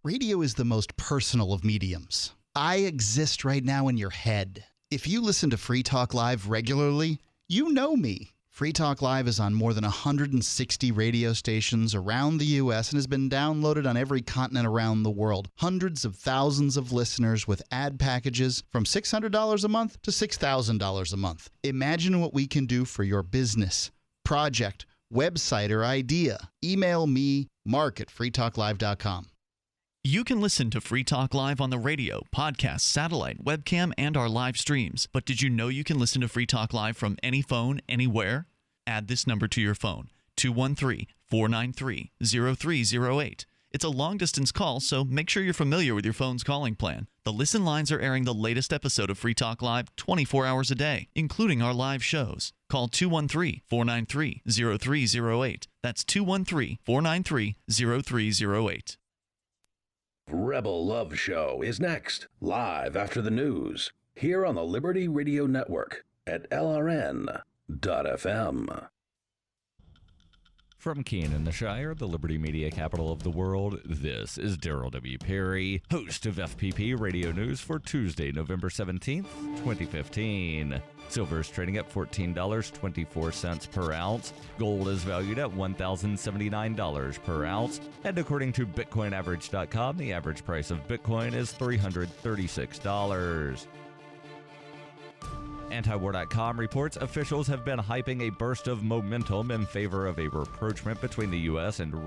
Radio is the most personal of mediums. I exist right now in your head. If you listen to Free Talk Live regularly, you know me. Free Talk Live is on more than 160 radio stations around the U.S. and has been downloaded on every continent around the world. Hundreds of thousands of listeners with ad packages from $600 a month to $6,000 a month. Imagine what we can do for your business, project, website, or idea. Email me, mark@freetalklive.com. You can listen to Free Talk Live on the radio, podcast, satellite, webcam, and our live streams. But did you know you can listen to Free Talk Live from any phone, anywhere? Add this number to your phone, 213-493-0308. It's a long-distance call, so make sure you're familiar with your phone's calling plan. The listen lines are airing the latest episode of Free Talk Live 24 hours a day, including our live shows. Call 213-493-0308. That's 213-493-0308. Rebel Love Show is next, live after the news, here on the Liberty Radio Network at LRN.FM. From Keene in the Shire, the Liberty Media capital of the world, this is Daryl W. Perry, host of FPP Radio News for Tuesday, November 17th, 2015. Silver is trading at $14.24 per ounce. Gold is valued at $1,079 per ounce. And according to BitcoinAverage.com, the average price of Bitcoin is $336. Antiwar.com reports officials have been hyping a burst of momentum in favor of a rapprochement between the U.S. and Russia